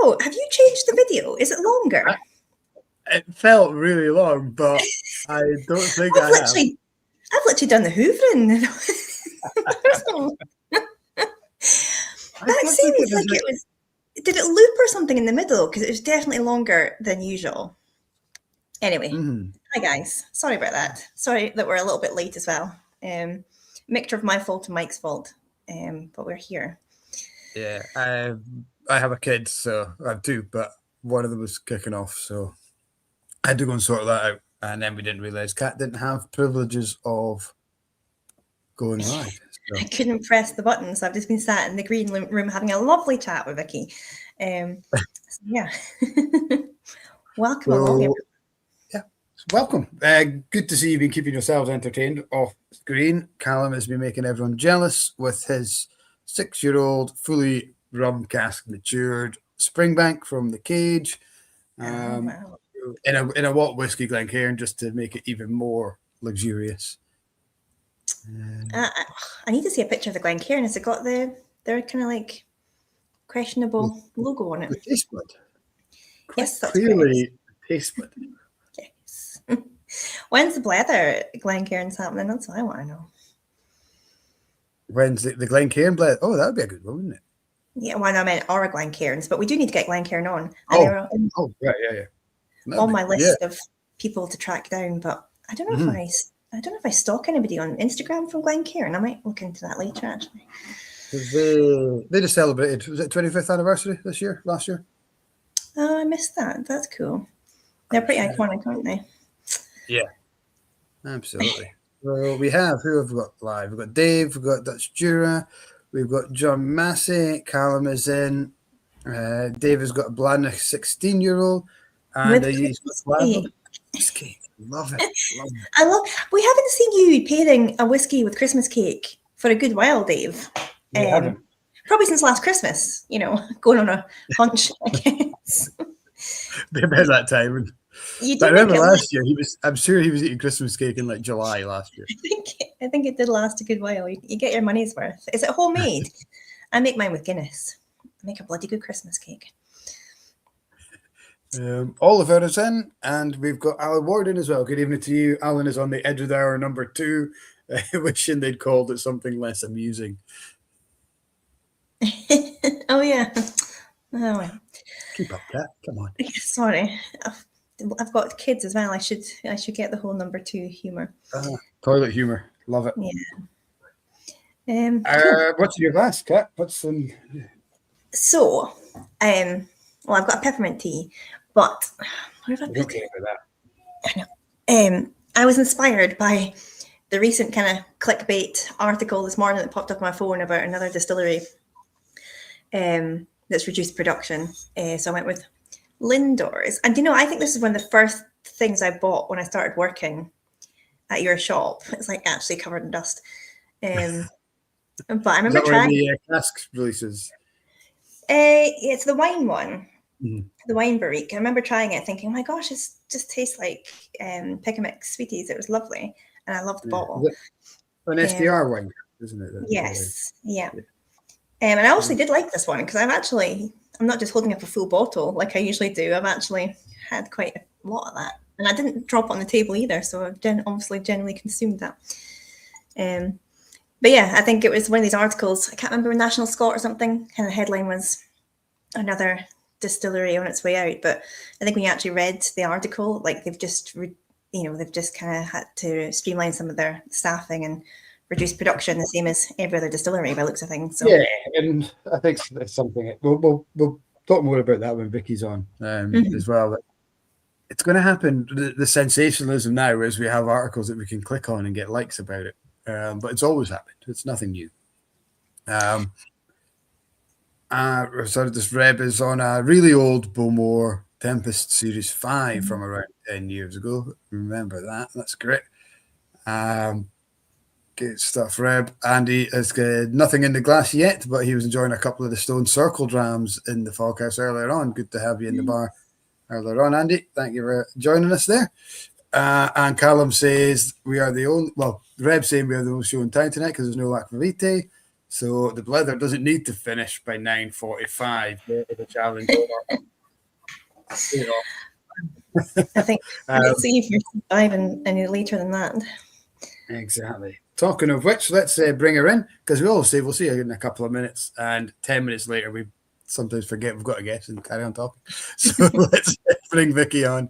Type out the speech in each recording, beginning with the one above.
know. Have you changed the video? Is it longer? It felt really long, but I don't think I've literally done the hoovering. That seems like it was. Did it loop or something in the middle? Because it was definitely longer than usual. Anyway, Hi guys. Sorry about that. Sorry that we're a little bit late as well. Mixture of my fault and Mike's fault, but we're here. Yeah, I have a kid, so I have two, but one of them was kicking off, so I had to go and sort that out. And then we didn't realise Kat didn't have privileges of going live. So. I couldn't press the button, so I've just been sat in the green room having a lovely chat with Vikki. So yeah, welcome along, everyone. Yeah, welcome. Good to see you've been keeping yourselves entertained off screen. Callum has been making everyone jealous with his 6-year-old fully rum cask matured Springbank from the cage. Wow. In a Walt Whisky Glencairn, just to make it even more luxurious. I need to see a picture of the Glencairn. Has it got their kind of like questionable logo on it? The taste bud. Yes, that's clearly taste bud. Yes. When's the Blether Glencairns happening? That's what I want to know. When's the Glencairn Blether? Oh, that would be a good one, wouldn't it? Yeah, well, I meant our Glencairns, but we do need to get Glencairn on. Right, yeah. On my list of people to track down, but I don't know if I stalk anybody on Instagram from Glencairn. I might look into that later, actually. They just celebrated, was it 25th anniversary last year? Oh, I missed that. That's cool. They're pretty iconic, aren't they? Yeah, absolutely. Well, who have we got live? We've got Dave, we've got Dutch Jura, we've got John Massey, Callum is in, Dave has got a Blanach 16-year-old, and he's got Whisky. Love it. We haven't seen you pairing a whiskey with Christmas cake for a good while, Dave. Probably since last Christmas, going on a hunch, I guess. About that time. I remember last year I'm sure he was eating Christmas cake in like July last year. I think it did last a good while. You get your money's worth. Is it homemade? I make mine with Guinness. I make a bloody good Christmas cake. Oliver is in, and we've got Alan Ward in as well. Good evening to you. Alan is on the edge of the hour number 2, wishing they'd called it something less amusing. Oh yeah. Oh well. Keep up, Kat. Come on. Sorry, I've got kids as well. I should get the whole number 2 humor. Toilet humor. Love it. Yeah. What's in your glass, Kat? What's in? So, well, I've got a peppermint tea, but where have I put it? I know. I was inspired by the recent kind of clickbait article this morning that popped up on my phone about another distillery that's reduced production. So I went with Lindor's. And I think this is one of the first things I bought when I started working at your shop. It's like actually covered in dust. But I remember trying the cask releases. It's the wine one. Mm-hmm. The wine barrique. I remember trying it thinking, oh my gosh, it just tastes like pick and mix sweeties. It was lovely. And I love the bottle. An SDR wine, isn't it? Yes. Yeah. And I actually did like this one because I'm not just holding up a full bottle like I usually do. I've actually had quite a lot of that. And I didn't drop it on the table either. So I've obviously generally consumed that. But yeah, I think it was one of these articles. I can't remember, National Scot or something. Kind of headline was another distillery on its way out. But I think when you actually read the article, like they've just kind of had to streamline some of their staffing and reduce production, the same as every other distillery by looks of things. So. Yeah, and I think it's something we'll talk more about that when Vicky's on as well. But it's going to happen. The sensationalism now is we have articles that we can click on and get likes about it. But it's always happened. It's nothing new. This Reb is on a really old Bowmore Tempest Series 5 from around 10 years ago. Remember that. That's great. Good stuff, Reb. Andy has got nothing in the glass yet, but he was enjoying a couple of the Stone Circle drams in the Foghouse earlier on. Good to have you in the bar earlier on, Andy. Thank you for joining us there. And Callum says we are the only, Reb saying we are the only show in town tonight because there's no Aquavite. So the Blether doesn't need to finish by 9:45. The challenge. I think let's see if you're surviving any later than that. Exactly. Talking of which, let's bring her in, because we always say we'll see her in a couple of minutes, and 10 minutes later we sometimes forget we've got a guest and carry on talking. So let's bring Vikki on.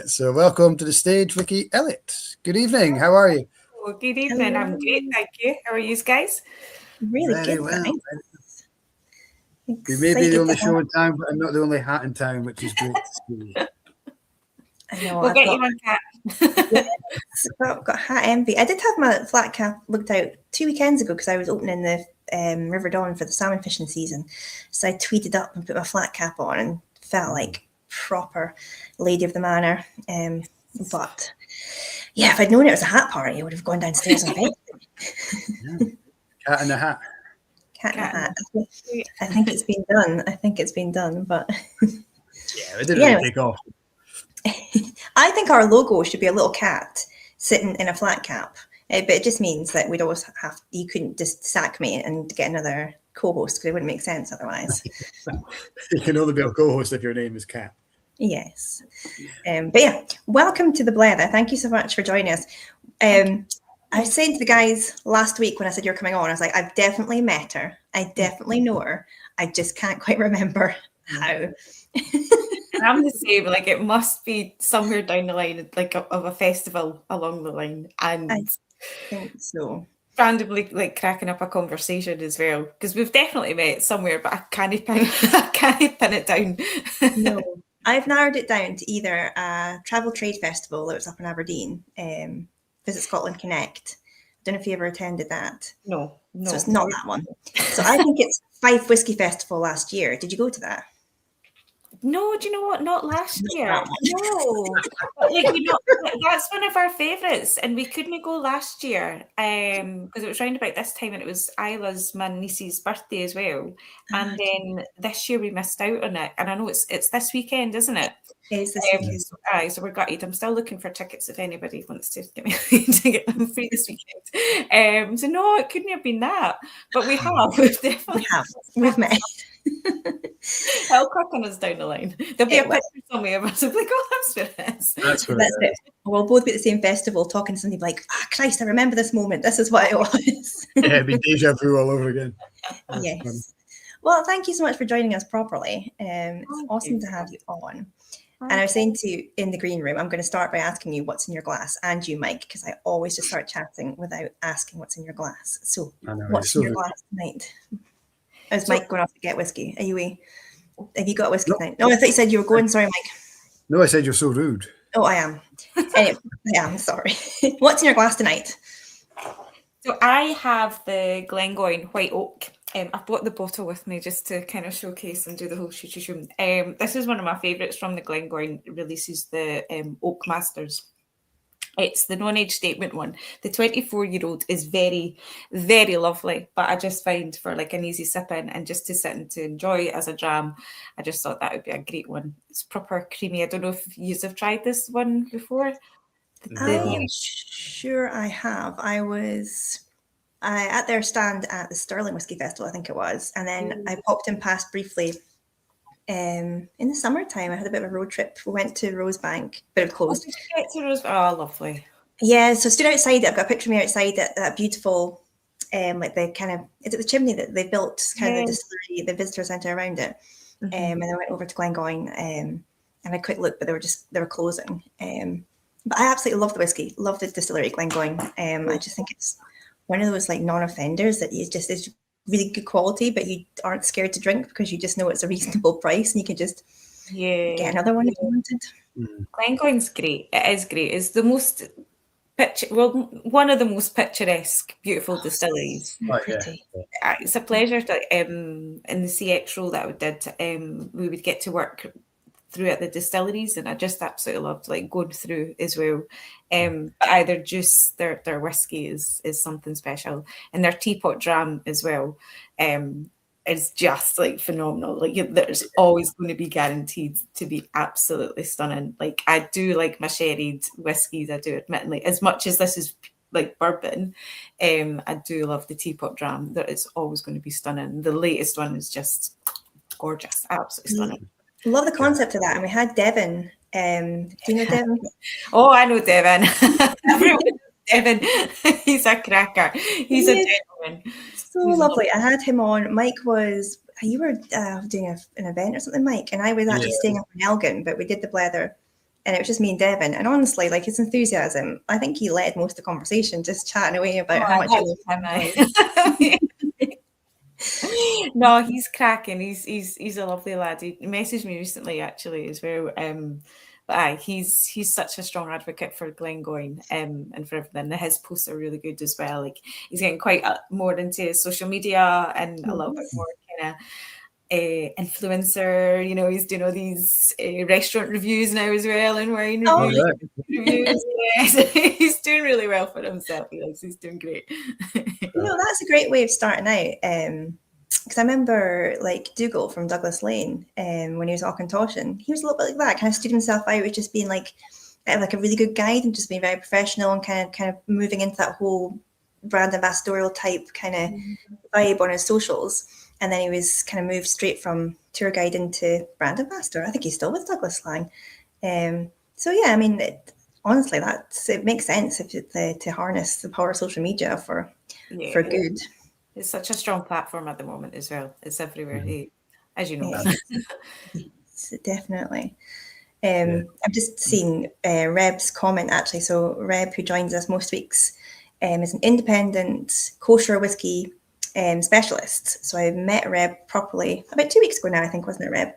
So welcome to the stage, Vikki Elliot. Good evening. How are you? Well, good evening. Hello. I'm great, thank you. How are you guys? Really Very good. well. We may be the only show in town, but I'm not the only hat in town, which is great to see. I know. We'll get you one cap. Yes, I've got hat envy. I did have my flat cap looked out 2 weekends ago because I was opening the River Dawn for the salmon fishing season. So I tweeted up and put my flat cap on and felt like proper lady of the manor. But yeah, if I'd known it was a hat party, I would have gone downstairs and bed. Cat in the hat. Cat in the hat. I think it's been done. But yeah, it didn't really take off. I think our logo should be a little cat sitting in a flat cap, but it just means that we'd always have, you couldn't just sack me and get another co-host because it wouldn't make sense otherwise. You can only be a co-host if your name is Cat. Yes. But yeah, welcome to the Blether. Thank you so much for joining us. I said to the guys last week when I said you're coming on, I was like, I've definitely met her. I definitely know her. I just can't quite remember how. I'm the same. Like it must be somewhere down the line, like of a festival along the line, and I think so. Randomly, like cracking up a conversation as well, because we've definitely met somewhere, but I can't pin it down. No, I've narrowed it down to either a travel trade festival that was up in Aberdeen, Visit Scotland Connect. I don't know if you ever attended that. No. So it's not that one. So I think it's Fife Whisky Festival last year. Did you go to that? No, do you know what? Not last year. No, but that's one of our favourites, and we couldn't go last year because it was round about this time, and it was Isla's, my niece's birthday as well. And then this year we missed out on it, and I know it's this weekend, isn't it? It is this weekend. So we're gutted. I'm still looking for tickets if anybody wants to get me to get them free this weekend. So no, it couldn't have been that, but we have. We've met. It'll crack on us down the line. There'll be a picture somewhere of us. I'll be like, oh, that's what it is. That's it. We'll both be at the same festival talking to somebody like, Christ, I remember this moment. This is what it was. Yeah, it'd be deja vu all over again. Yes. Fun. Well, thank you so much for joining us properly. It's awesome to have you on. And I was saying to you in the green room, I'm going to start by asking you what's in your glass, and you, Mike, because I always just start chatting without asking what's in your glass. So what's in your glass tonight? Is Mike going off to get whiskey? Have you got whiskey tonight? No, I thought you said you were going. Sorry, Mike. No, I said you're so rude. Oh, I am. Anyway, yeah, I'm sorry. What's in your glass tonight? So I have the Glengoyne White Oak. I've brought the bottle with me just to kind of showcase and do the whole shoot. This is one of my favourites from the Glengoyne releases, the Oak Masters. It's the non-age statement one. The 24-year-old is very, very lovely, but I just find for like an easy sip in and just to sit and to enjoy it as a dram, I just thought that would be a great one. It's proper creamy. I don't know if you have tried this one before. I'm sure I have. I was at their stand at the Stirling Whisky Festival, I think it was, and then I popped in past briefly. In the summertime, I had a bit of a road trip. We went to Rosebank, but it closed. Oh, lovely. Yeah, so I stood outside it. I've got a picture of me outside that beautiful, like the kind of, is it the chimney that they built, kind of the distillery, the visitor centre around it. And I went over to Glengoyne and I quick look, but they were closing. But I absolutely love the whiskey, love the distillery Glengoyne. I just think it's one of those like non-offenders that is really good quality, but you aren't scared to drink because you just know it's a reasonable price and you can just get another one if you wanted. Glengoyne's great. It is great. It's the most one of the most picturesque, beautiful distilleries. It's a pleasure to, in the CX role that we did, we would get to work throughout the distilleries, and I just absolutely loved like going through as well. Either juice, their whiskey is something special, and their teapot dram as well is just like phenomenal. Like there's always going to be guaranteed to be absolutely stunning. Like I do like my sherried whiskies, I do admittedly, as much as this is like bourbon, I do love the teapot dram. That is always going to be stunning. The latest one is just gorgeous, absolutely stunning. Love the concept of that. And we had Devon. Do you know Devon? Oh, I know Devon. Everyone knows Devon. He's a cracker. He's a gentleman. So lovely. I had him on. Mike was, you were doing an event or something, Mike, and I was actually staying up in Elgin, but we did the Blether, and it was just me and Devon. And honestly, like his enthusiasm, I think he led most of the conversation, just chatting away about how much he No, he's cracking. He's a lovely lad. He messaged me recently, actually, as well. But he's such a strong advocate for Glengoyne and for everything. His posts are really good as well. Like he's getting quite more into social media and a little bit more kind of influencer. You know, he's doing all these restaurant reviews now as well and wine reviews. Yeah. So he's doing really well for himself. He's doing great. That's a great way of starting out. Because I remember like Dougal from Douglas Lane, when he was Auchentoshan, he was a little bit like that, kind of stood himself out with just being like a really good guide and just being very professional and kind of moving into that whole brand ambassadorial type kind of vibe on his socials. And then he was kind of moved straight from tour guide into brand ambassador. I think he's still with Douglas Lang. So yeah, I mean, honestly, it makes sense to harness the power of social media for good. It's such a strong platform at the moment as well. It's everywhere, as you know. Yes, definitely. I've just seen Reb's comment, actually. So Reb, who joins us most weeks, is an independent kosher whiskey specialist. So I met Reb properly about 2 weeks ago now, I think, wasn't it, Reb?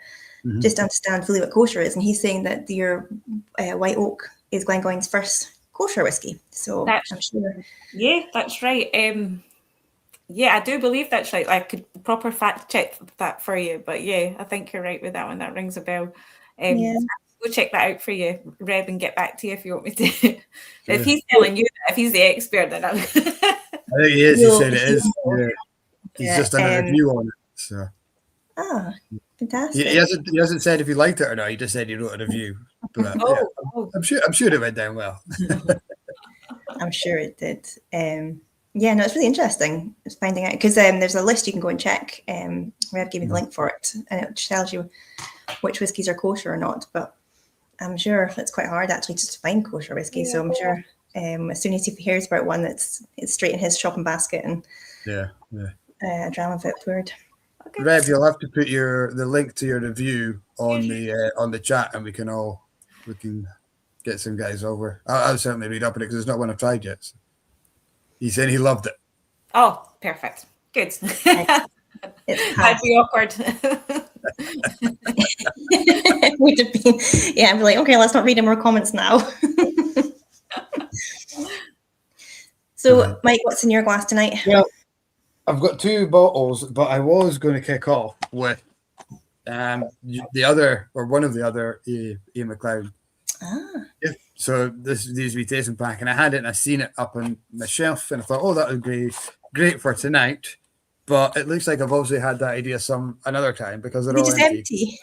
Mm-hmm. Just to understand fully what kosher is. And he's saying that your White Oak is Glengoyne's first kosher whiskey. So I'm sure. Yeah, that's right. Yeah, I do believe that's right. I could proper fact check that for you, but yeah, I think you're right with that one. That rings a bell. Go check that out for you, Reb, and get back to you if you want me to. If he's telling you that, if he's the expert, then I think he is. He said it is. Yeah. He's just done a review on it. So. Fantastic. He hasn't said if he liked it or not. He just said he wrote a review. But I'm sure it went down well. I'm sure it did. Yeah, no, it's really interesting finding out because there's a list you can go and check. Reb gave me the link for it, and it tells you which whiskies are kosher or not. But I'm sure it's quite hard actually just to find kosher whiskey. So I'm sure as soon as he hears about one it's straight in his shopping basket and a dram of it poured. Okay. Reb, you'll have to put the link to your review on the chat, and we can get some guys over. I'll certainly read up on it because it's not one I've tried yet. So. He said he loved it. Oh, perfect. Good. That'd be awkward. It would have been, I'd be like, okay, let's not read any more comments now. So, Mike, what's in your glass tonight? Well, I've got 2 bottles, but I was going to kick off with one of the other Ian MacLeod. Yeah. So these we tasting pack, and I had it and I seen it up on my shelf, and I thought, that would be great for tonight. But it looks like I've obviously had that idea another time because they're all empty.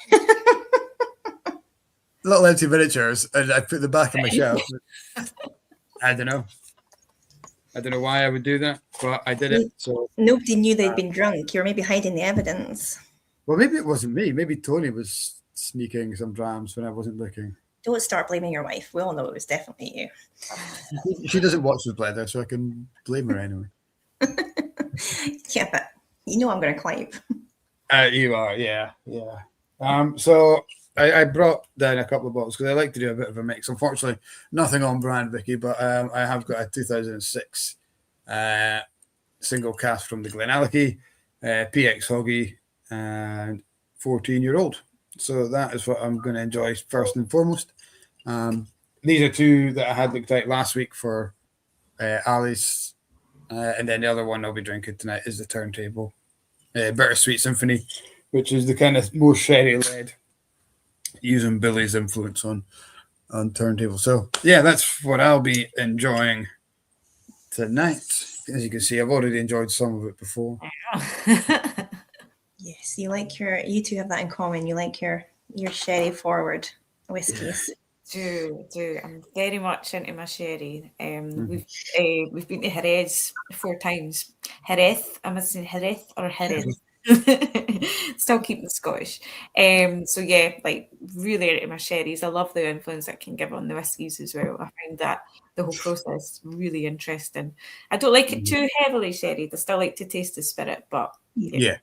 Little empty miniatures, and I put the back on my shelf. I don't know why I would do that, but I did it. So nobody knew they'd been drunk. You were maybe hiding the evidence. Well, maybe it wasn't me. Maybe Tony was sneaking some drams when I wasn't looking. Don't start blaming your wife. We all know it was definitely you. She doesn't watch the Blether, so I can blame her anyway. Yeah, but you know I'm going to claim. You are, yeah. So I brought down a couple of bottles because I like to do a bit of a mix. Unfortunately, nothing on brand, Vikki, but I have got a 2006 single cask from the Glenallachie, PX Hoggy, and 14-year-old. So that is what I'm going to enjoy first and foremost. These are 2 that I had looked at last week for Alice, and then the other one I'll be drinking tonight is the Turntable Bittersweet Symphony, which is the kind of more sherry-led, using Billy's influence on Turntable. So yeah, that's what I'll be enjoying tonight. As you can see, I've already enjoyed some of it before. Yes, you 2 have that in common. You like your sherry forward whiskies. Do. I'm very much into my sherry. We've been to Jerez 4 times. Jerez, I must say Jerez or Jerez. Still keeping Scottish. So yeah, like really into my sherries. I love the influence that can give on the whiskies as well. I find that the whole process really interesting. I don't like it too heavily sherried. I still like to taste the spirit, but Yeah.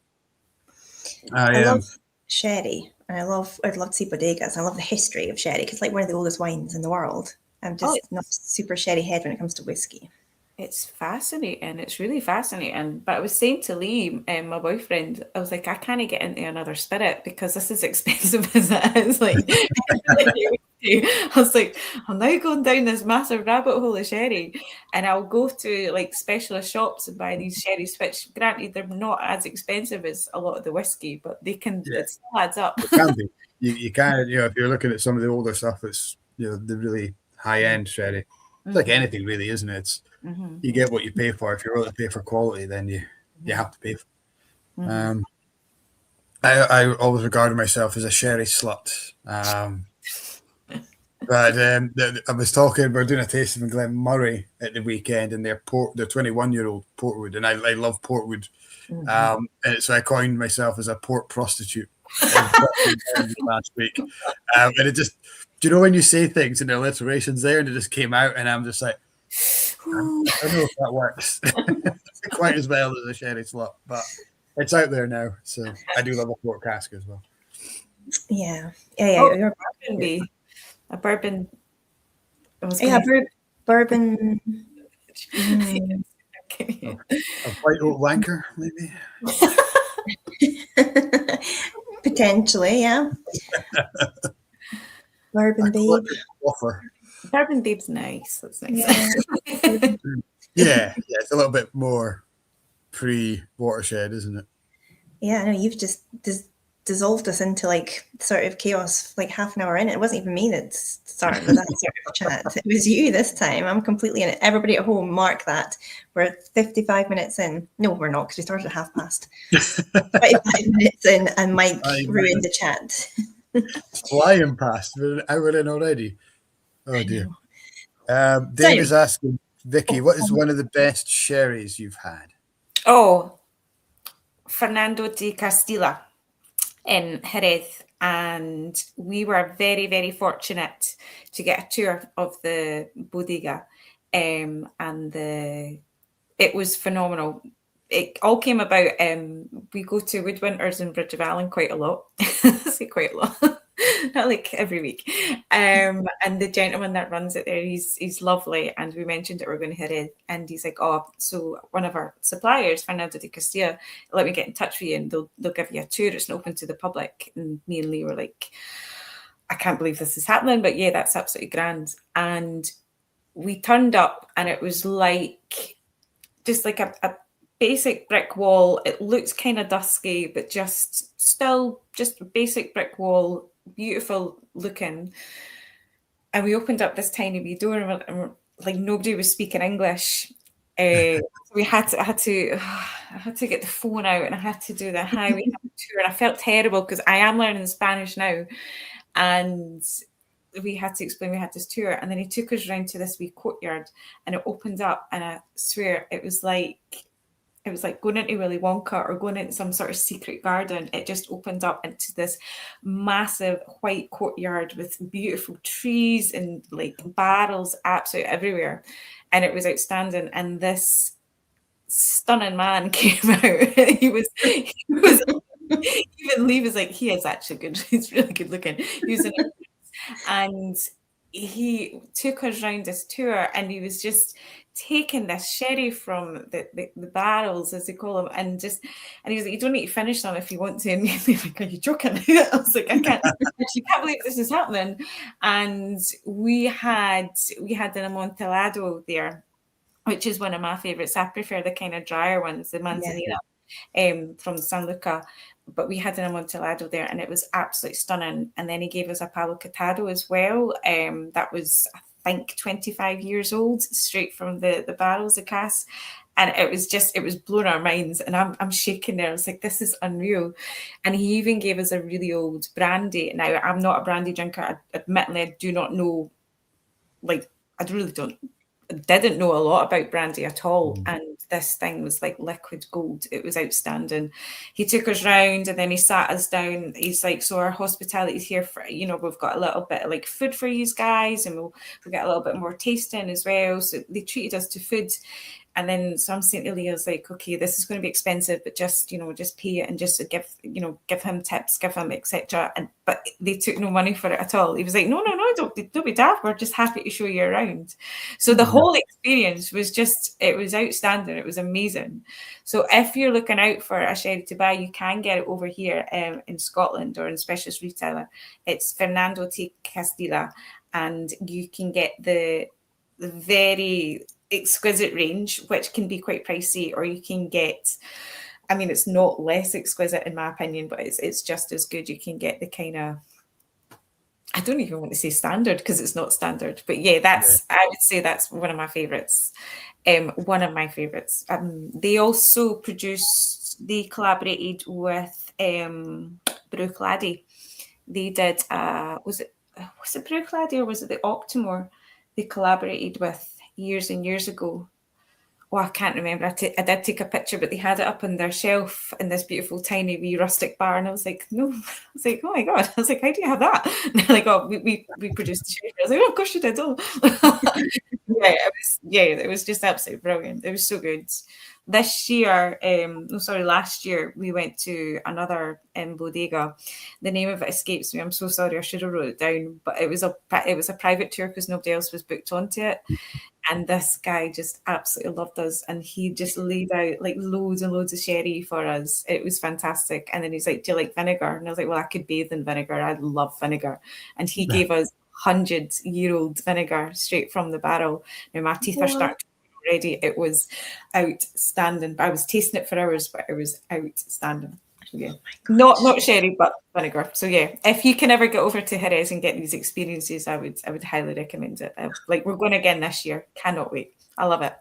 I love sherry, and I'd love to see bodegas. I love the history of sherry because it's like one of the oldest wines in the world. I'm just not super sherry head when it comes to whiskey. It's fascinating. It's really fascinating. But I was saying to Lee, my boyfriend, I was like, I can't get into another spirit because this is expensive as it is. Like, I was like, I'm now going down this massive rabbit hole of sherry, and I'll go to like specialist shops and buy these sherries, which granted they're not as expensive as a lot of the whiskey, but they can. It still adds up. It can be. You can, if you're looking at some of the older stuff, it's the really high end sherry. It's like anything, really, isn't it? It's you get what you pay for. If you're willing to pay for quality, then you have to pay for. I always regarded myself as a sherry slut. But I was talking. We're doing a tasting in Glenmurray at the weekend, and their 21-year-old Portwood, and I love Portwood, and so I coined myself as a port prostitute last week, and it just. Do you know when you say things and the alliterations there, and it just came out, and I'm just like, I don't know if that works quite as well as a sherry slut, but it's out there now. So I do love a port cask as well. Yeah. Bourbon bee. A bourbon. Bourbon. A white oak wanker, maybe. Potentially, yeah. Bourbon babe. Bourbon babe's nice. That's nice. Yeah, it's a little bit more pre-watershed, isn't it? Yeah, no, you've just dissolved us into like sort of chaos like half an hour in. It wasn't even me that started with that sort of chat. It was you this time. I'm completely in it. Everybody at home, mark that. We're 55 minutes in. No, we're not, because we started at 5:30. 25 minutes in, and Mike ruined the chat. Flying past. We're an hour in already. Oh dear. Dave is asking, Vikki, what is one of the best sherries you've had? Oh, Fernando de Castilla in Jerez, and we were very, very fortunate to get a tour of the bodega, and it was phenomenal. It all came about. We go to Woodwinters and Bridge of Allen quite a lot. I say quite a lot. Not like every week. And the gentleman that runs it there, he's lovely. And we mentioned that we're going to Jerez, and he's like, oh, so one of our suppliers, Fernando de Castilla, let me get in touch with you, and they'll give you a tour. It's open to the public. And me and Lee were like, I can't believe this is happening, but yeah, that's absolutely grand. And we turned up, and it was like just like a basic brick wall. It looks kind of dusky, but still a basic brick wall, beautiful looking. And we opened up this tiny wee door, and like nobody was speaking English. I had to get the phone out, and I had to do the highway tour, and I felt terrible because I am learning Spanish now, and we had to explain we had this tour. And then he took us around to this wee courtyard, and it opened up, and I swear it was like going into Willy Wonka or going into some sort of secret garden. It just opened up into this massive white courtyard with beautiful trees and like barrels absolutely everywhere. And it was outstanding. And this stunning man came out. he was even Lee was like, he is actually good. He's really good looking. He was and he took us around this tour, and he was just taking this sherry from the barrels, as they call them, and he was like, you don't need to finish them if you want to. And me like, are you joking? I was like, I can't believe this is happening. And we had an Amontillado there, which is one of my favorites. I prefer the kind of drier ones, the Manzanilla from San Luca. But we had an Amontillado there, and it was absolutely stunning. And then he gave us a Palo Catado as well. That was, I think, 25 years old, straight from the barrels, the cask. And it was blowing our minds. And I'm shaking there. I was like, this is unreal. And he even gave us a really old brandy. Now, I'm not a brandy drinker. Admittedly, I do not know, like, I didn't know a lot about brandy at all. And this thing was like liquid gold. It was outstanding. He took us round and then he sat us down. He's like, so our hospitality is here for, you know, we've got a little bit of like food for you guys, and we'll get a little bit more tasting as well. So they treated us to food. And then so I'm saying to Lee, I was like, okay, this is going to be expensive, but just, you know, just pay it and just give him tips, give him etc. But they took no money for it at all. He was like, no, don't be daft. We're just happy to show you around. So the whole experience was it was outstanding. It was amazing. So if you're looking out for a sherry to buy, you can get it over here in Scotland or in specialist retailer. It's Fernando T. Castilla, and you can get the very exquisite range, which can be quite pricey, or you can get, I mean, it's not less exquisite in my opinion, but it's just as good. You can get the kind of, I don't even want to say standard because it's not standard, but yeah, I would say that's one of my favorites. They also they collaborated with Bruichladdich. They did was it Bruichladdich or was it the Octomore they collaborated with years and years ago? Oh, I can't remember. I did take a picture, but they had it up on their shelf in this beautiful tiny wee rustic bar, and I was like, no. I was like, oh my god. I was like, how do you have that? And they're like, oh, we produced the sherry. I was like, oh, of course you did. Oh. It was just absolutely brilliant. It was so good. This year, last year, we went to another bodega. The name of it escapes me. I'm so sorry. I should have wrote it down, but it was a private tour because nobody else was booked onto it. And this guy just absolutely loved us, and he just laid out like loads and loads of sherry for us. It was fantastic. And then he's like, "Do you like vinegar?" And I was like, "Well, I could bathe in vinegar. I love vinegar." And he gave us 100-year-old vinegar straight from the barrel. Now my teeth are starting to already. It was outstanding. I was tasting it for hours, but it was outstanding. Yeah, not sherry, but vinegar. So yeah, if you can ever get over to Jerez and get these experiences, I would highly recommend it. Like, we're going again this year. Cannot wait. I love it.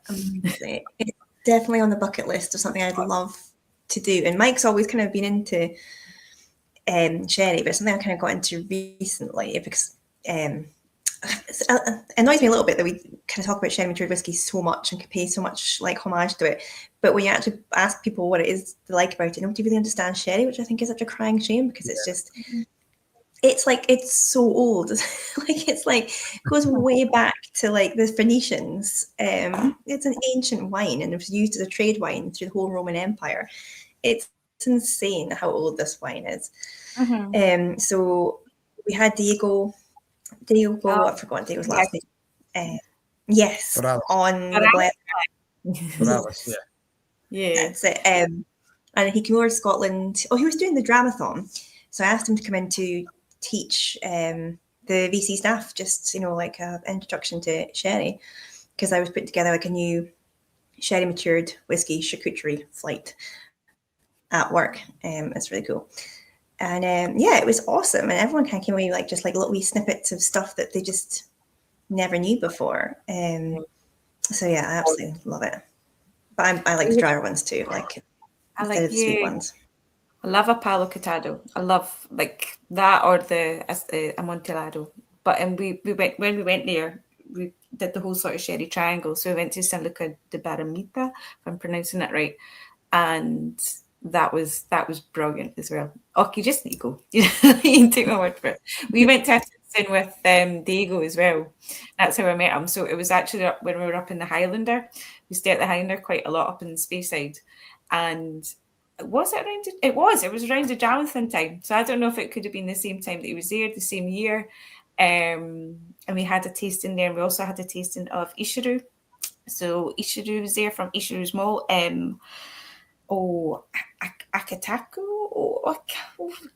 It's definitely on the bucket list of something I'd love to do. And Mike's always kind of been into sherry, but something I kind of got into recently because it annoys me a little bit that we kind of talk about sherry matured whiskey so much and can pay so much like homage to it, but when you actually ask people what it is they like about it, nobody really understands sherry, which I think is such a crying shame because it's just it's so old. It goes way back to like the Phoenicians. It's an ancient wine and it was used as a trade wine through the whole Roman Empire. It's insane how old this wine is. So we had Diego, I forgot Diego's last name. Yes, on the Blether. Yeah. That's it. And he came over to Scotland. Oh, he was doing the dramathon. So I asked him to come in to teach the VC staff, just, like an introduction to sherry, because I was putting together like a new sherry matured whiskey charcuterie flight at work. It's really cool. And it was awesome. And everyone kind of came away like just like little wee snippets of stuff that they just never knew before. So yeah, I absolutely love it. But I like the drier ones too, like I like the sweet ones. I love a palo cortado. I love like that or the amontillado. But when we went there, we did the whole sort of sherry triangle. So we went to San Luca de Barrameda, if I'm pronouncing it right, and that was brilliant as well. Okay, just need to go. You can take my word for it. We went to Atkinson with Diego as well. That's how I met him. So it was actually when we were up in the Highlander. We stayed at the Highlander quite a lot up in Speyside. And was it around? It was around the Jonathan time. So I don't know if it could have been the same time that he was there, the same year. And we had a tasting there. And we also had a tasting of Ishiru. So Ishiru was there from Ishiru's Mall. Akatako, I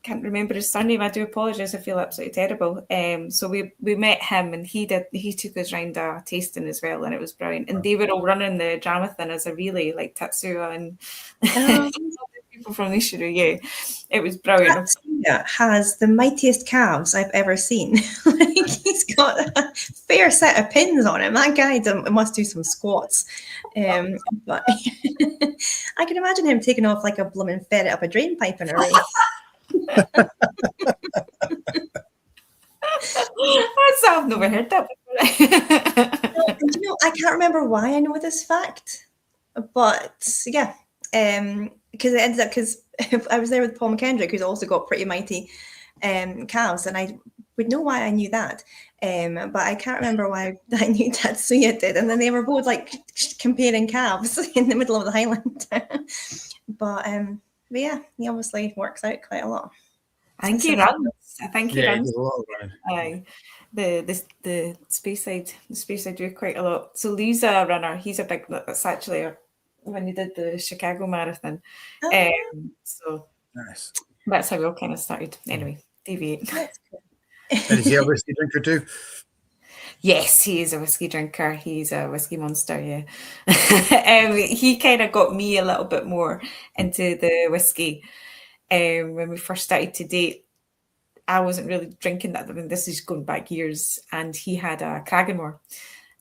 can't remember his surname. I do apologise. I feel absolutely terrible. So we met him, and he took us round a tasting as well, and it was brilliant. And they were all running the dramathon as a relay, like Tatsuya and people from Ishiru. Yeah, it was brilliant. Elliot has the mightiest calves I've ever seen. Like, he's got a fair set of pins on him. That guy must do some squats. But I can imagine him taking off like a blooming ferret up a drain pipe in a race. I've never heard that before. You know, I can't remember why I know this fact, but yeah, because it ended up because I was there with Paul McKendrick, who's also got pretty mighty calves, and I would know why I knew that, but I can't remember why I knew Tatsuya did. And then they were both like comparing calves in the middle of the Highland. But yeah, he obviously works out quite a lot. I think he runs. I think he runs. He does a lot of running. The Speyside do quite a lot. So Lee's a runner. He's a big. That's actually when he did the Chicago Marathon. Oh. So Nice. That's how we all kind of started. Anyway, deviate. And is he a whiskey drinker too? Yes, he is a whiskey drinker. He's a whiskey monster, yeah. He kind of got me a little bit more into the whiskey. When we first started to date, I wasn't really drinking that. I mean, this is going back years. And he had a Cragganmore.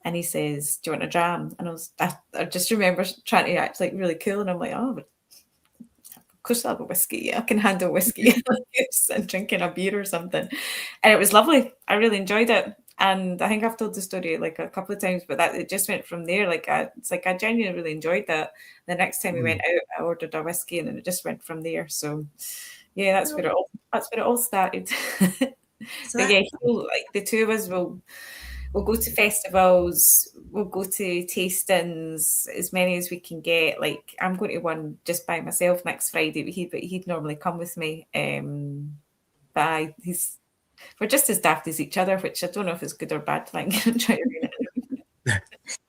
And he says, "Do you want a dram?" And I just remember trying to act like really cool. And I'm like, "Oh, but of course I'll have a whiskey. I can handle whiskey." And drinking a beer or something. And it was lovely. I really enjoyed it. And I think I've told the story like a couple of times, but that it just went from there. It's like I genuinely really enjoyed that. The next time we went out, I ordered a whiskey, and then it just went from there. So yeah, that's where it all started. So but yeah, like the two of us we'll go to festivals, we'll go to tastings, as many as we can get. Like I'm going to one just by myself next Friday, but he'd normally come with me. But we're just as daft as each other, which I don't know if it's good or bad thing. Well,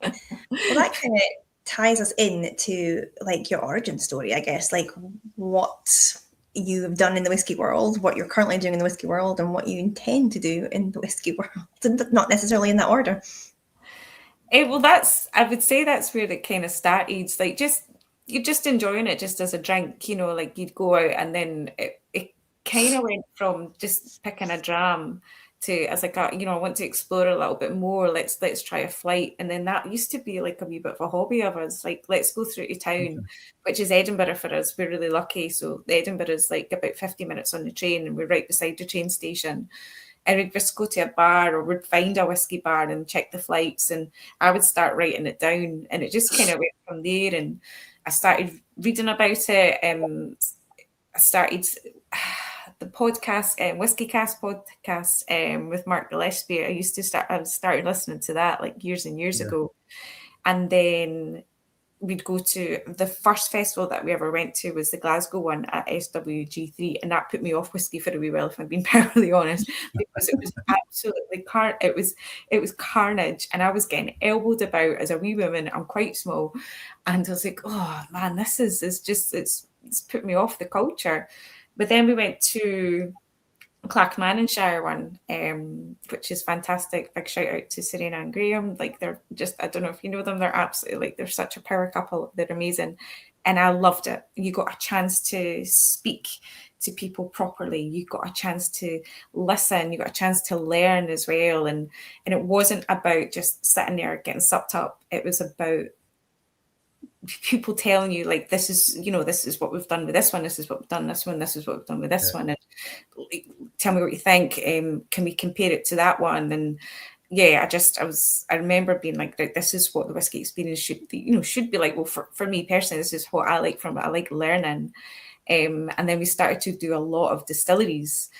that kind of ties us into like your origin story, I guess, like what you have done in the whiskey world, what you're currently doing in the whiskey world, and what you intend to do in the whiskey world, and not necessarily in that order. Well, I would say that's where it kind of started. Like you're just enjoying it just as a drink, like you'd go out, and then it kind of went from just picking a dram to, as like, I want to explore a little bit more. Let's try a flight. And then that used to be like a wee bit of a hobby of us. Like, let's go through to town, which is Edinburgh for us. We're really lucky. So Edinburgh is like about 50 minutes on the train, and we're right beside the train station. And we'd just go to a bar, or we'd find a whiskey bar and check the flights. And I would start writing it down, and it just kind of went from there. And I started reading about it. I started the podcast, Whiskey Cast podcast, with Mark Gillespie. I started listening to that like years and years ago. And then we'd go to the first festival that we ever went to was the Glasgow one at SWG3, and that put me off whiskey for a wee while, if I'm being perfectly honest, because it was absolutely it was carnage, and I was getting elbowed about as a wee woman. I'm quite small, and I was like, oh man, this is just it's put me off the culture. But then we went to Clackmannanshire one, which is fantastic. Big shout out to Serena and Graham. Like they're just, I don't know if you know them, they're absolutely they're such a power couple. They're amazing. And I loved it. You got a chance to speak to people properly. You got a chance to listen. You got a chance to learn as well. And it wasn't about just sitting there getting sucked up. It was about people telling you like, this is what we've done with this one, this is what we've done this one, this is what we've done with this one, and like, tell me what you think. Can we compare it to that one? And yeah, I remember being like, this is what the whiskey experience should be like. Well, for me personally, this is what I like from it. I like learning. And then we started to do a lot of distilleries.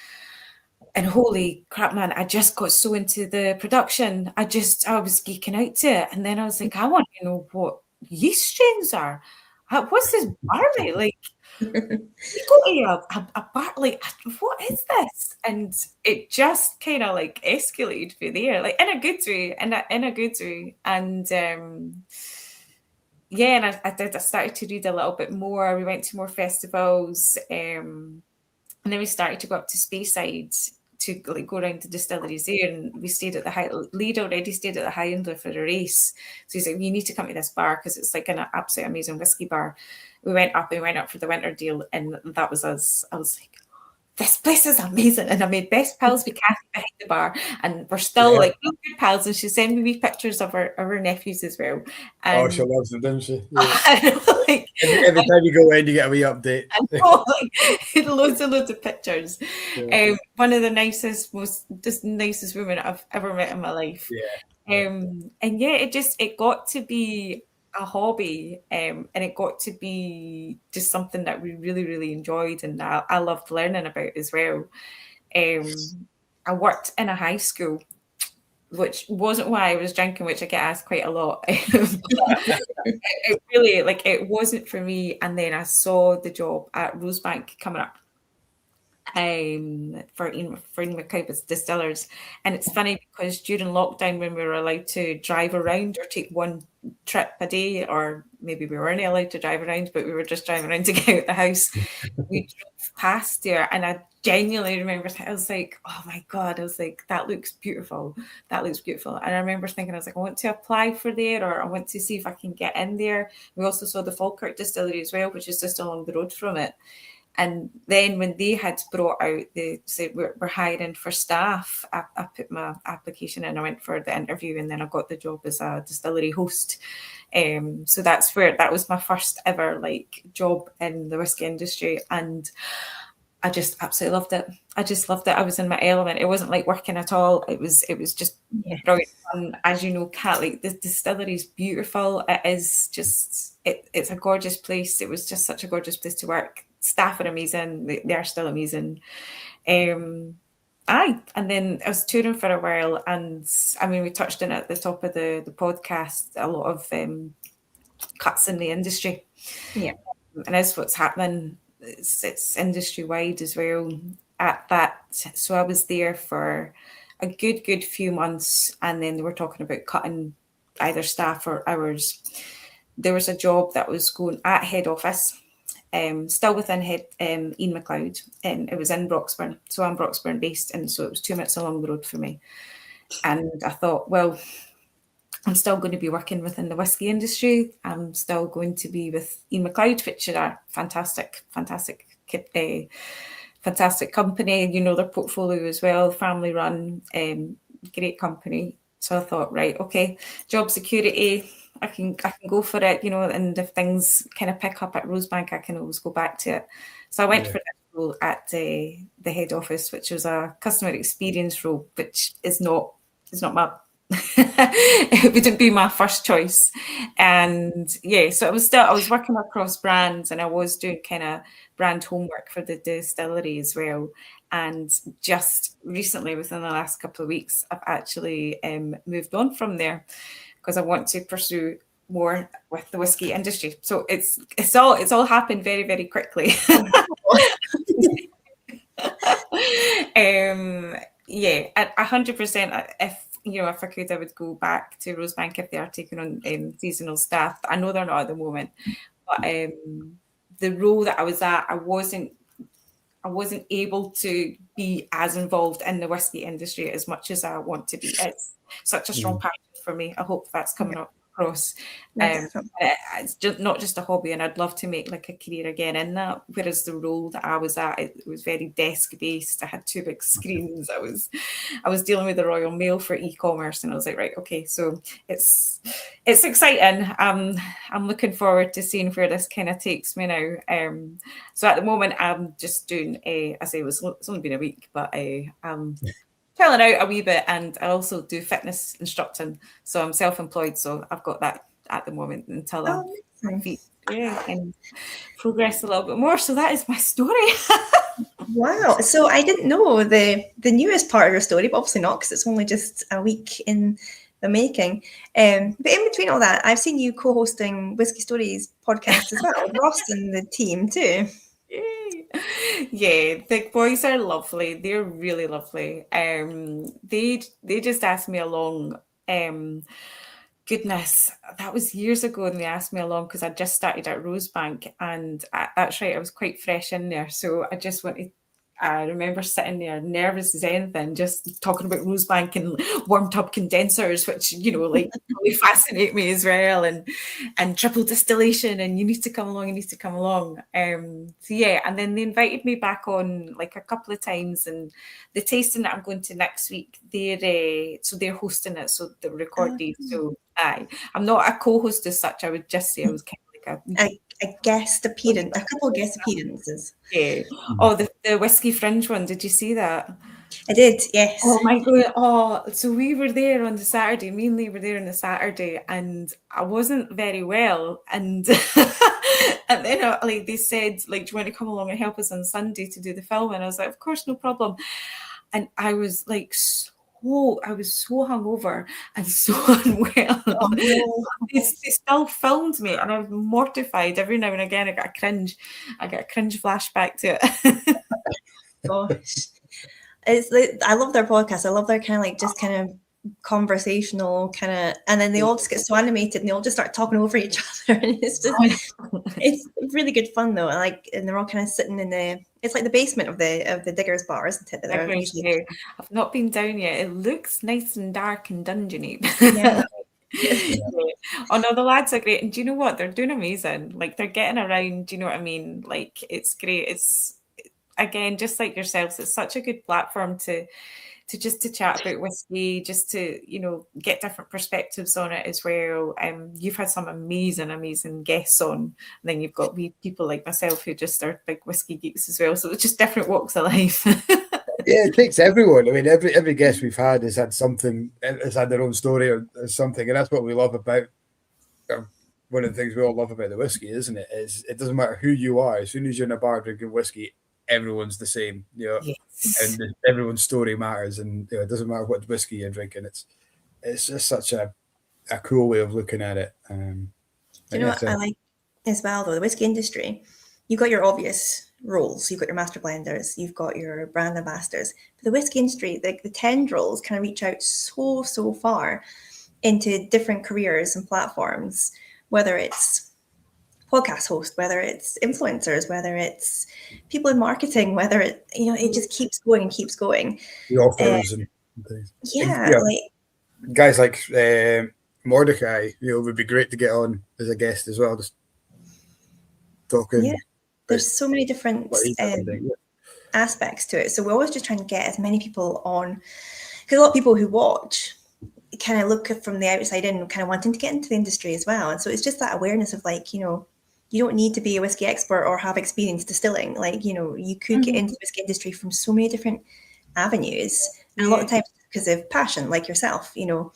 And holy crap, man, I just got so into the production. I was geeking out to it. And then I was like, I want to know what yeast strains are. What's this barley? Like, you go to a bar, like, what is this? And it just kind of like escalated through there, like in a good way. And yeah, and I started to read a little bit more. We went to more festivals, and then we started to go up to Speyside to like go around the distilleries there, and we stayed at the Lead already stayed at the Highlander for a race. So he's like, you need to come to this bar because it's like an absolute amazing whiskey bar. We went up for the winter deal, and that was us. I was like, this place is amazing. And I made best pals with Kathy behind the bar, and we're still like good pals. And she sent me wee pictures of her nephews as well. And she loves them, doesn't she? Like, every time you go in, you get a wee update. I know, like, loads of pictures. One of the nicest women I've ever met in my life. And it got to be a hobby, and it got to be just something that we really, really enjoyed, and I loved learning about as well. I worked in a high school, which wasn't why I was drinking, which I get asked quite a lot. It really, like, it wasn't for me. And then I saw the job at Rosebank coming up for Ian MacLeod Distillers. And it's funny because during lockdown, when we were allowed to drive around or take one trip a day, or maybe we weren't allowed to drive around, but we were just driving around to get out the house, we drove past there, and I genuinely remember, I was like, oh my God, I was like, that looks beautiful. That looks beautiful. And I remember thinking, I was like, I want to apply for there, or I want to see if I can get in there. We also saw the Falkirk Distillery as well, which is just along the road from it. And then when they had brought out, they said, we're hiring for staff, I put my application in, I went for the interview, and then I got the job as a distillery host. So that was my first ever like job in the whiskey industry. And I just absolutely loved it. I just loved it. I was in my element. It wasn't like working at all. It was just brilliant fun. As you know, Kat, like the distillery is beautiful. It is just, it's a gorgeous place. It was just such a gorgeous place to work. Staff are amazing. They are still amazing. And then I was touring for a while, and I mean, we touched on it at the top of the podcast, a lot of cuts in the industry. Yeah. And that's what's happening. It's industry wide as well at that. So I was there for a good few months, and then they were talking about cutting either staff or hours. There was a job that was going at head office, still within Ian MacLeod, and it was in Broxburn. So I'm Broxburn based, and so it was 2 minutes along the road for me. And I thought, well, I'm still going to be working within the whiskey industry. I'm still going to be with Ian MacLeod, which is a fantastic company. You know, their portfolio as well, family run, great company. So I thought, right, okay, job security, I can go for it, you know, and if things kind of pick up at Rosebank, I can always go back to it. So I went for that role at the head office, which was a customer experience role, which is not my it wouldn't be my first choice. And so I was working across brands, and I was doing kind of brand homework for the distillery as well. And just recently, within the last couple of weeks, I've actually moved on from there because I want to pursue more with the whiskey industry. So it's all happened very, very quickly. 100%. If I could, I would go back to Rosebank if they are taking on seasonal staff. I know they're not at the moment, but the role that I was at, I wasn't able to be as involved in the whiskey industry as much as I want to be. It's such a strong passion for me. I hope that's coming up across. It's just not just a hobby, and I'd love to make like a career again in that. Whereas the role that I was at, it was very desk based. I had 2 big screens. I was dealing with the Royal Mail for e-commerce, and I was like, right, okay, so it's exciting. I'm looking forward to seeing where this kind of takes me now. So at the moment, I'm just doing it's only been a week, but I'm chilling out a wee bit, and I also do fitness instructing. So I'm self-employed, so I've got that at the moment until I'm feet and progress a little bit more. So that is my story. Wow. So I didn't know the newest part of your story, but obviously not, because it's only just a week in the making. But in between all that, I've seen you co-hosting Whisky Stories podcast as well, with Ross and the team too. Yeah, the boys are lovely. They're really lovely. They just asked me along. Goodness, that was years ago, and they asked me along because I just started at Rosebank, and that's right, I was quite fresh in there. So I just wanted I remember sitting there nervous as anything, just talking about Rosebank and warm tub condensers, which, you know, like really fascinate me as well, and triple distillation, and you need to come along, you need to come along. So yeah, and then they invited me back on like a couple of times, and the tasting that I'm going to next week, they're hosting it, so the record these. So I'm not a co-host as such. I would just say I was kind of like a guest appearance, a couple of guest appearances. Yeah. Oh, the Whiskey Fringe one. Did you see that? I did, yes. Oh my God. Oh, so we were there on the Saturday. Me and Lee were there on the Saturday, and I wasn't very well. And and then like they said, like, do you want to come along and help us on Sunday to do the film? And I was like, of course, no problem. And I was like, I was so hungover and so unwell. Oh, no. They still filmed me, and I was mortified. Every now and again, I got a cringe flashback to it. Gosh, I love their podcast. I love their kind of like just kind of conversational kind of, and then they all just get so animated and they all just start talking over each other, and it's just it's really good fun though. And they're all kind of sitting in it's like the basement of the Diggers Bar, isn't it? I've not been down yet. It looks nice and dark and dungeony. Yeah. Oh no, the lads are great, and do you know what? They're doing amazing. Like, they're getting around. Do you know what I mean? Like, it's great. It's, again, just like yourselves, it's such a good platform to chat about whiskey, just to, you know, get different perspectives on it as well. You've had some amazing guests on, and then you've got people like myself who just are big whiskey geeks as well. So it's just different walks of life. Yeah, it takes everyone. I mean, every guest we've had has had something, has had their own story or something, and that's what we love about. One of the things we all love about the whiskey, isn't it? Is it doesn't matter who you are. As soon as you're in a bar drinking whiskey, everyone's the same, you know. Yes. And everyone's story matters, and you know, it doesn't matter what whiskey you're drinking. It's just such a cool way of looking at it. Do you know what I like as well, though? The whiskey industry, you've got your obvious roles. You've got your master blenders, you've got your brand ambassadors. But the whiskey industry, the tendrils kind of reach out so far into different careers and platforms, whether it's podcast host, whether it's influencers, whether it's people in marketing, whether it, you know, it just keeps going and keeps going. The authors and things. Yeah, like guys like Mordecai, you know, would be great to get on as a guest as well, just talking. Yeah, there's so many different aspects to it. So we're always just trying to get as many people on, because a lot of people who watch kind of look from the outside in, kind of wanting to get into the industry as well. And so it's just that awareness of, like, you know, you don't need to be a whiskey expert or have experience distilling. Like, you know, you could get into the whiskey industry from so many different avenues, and a lot of times because of passion, like yourself, you know.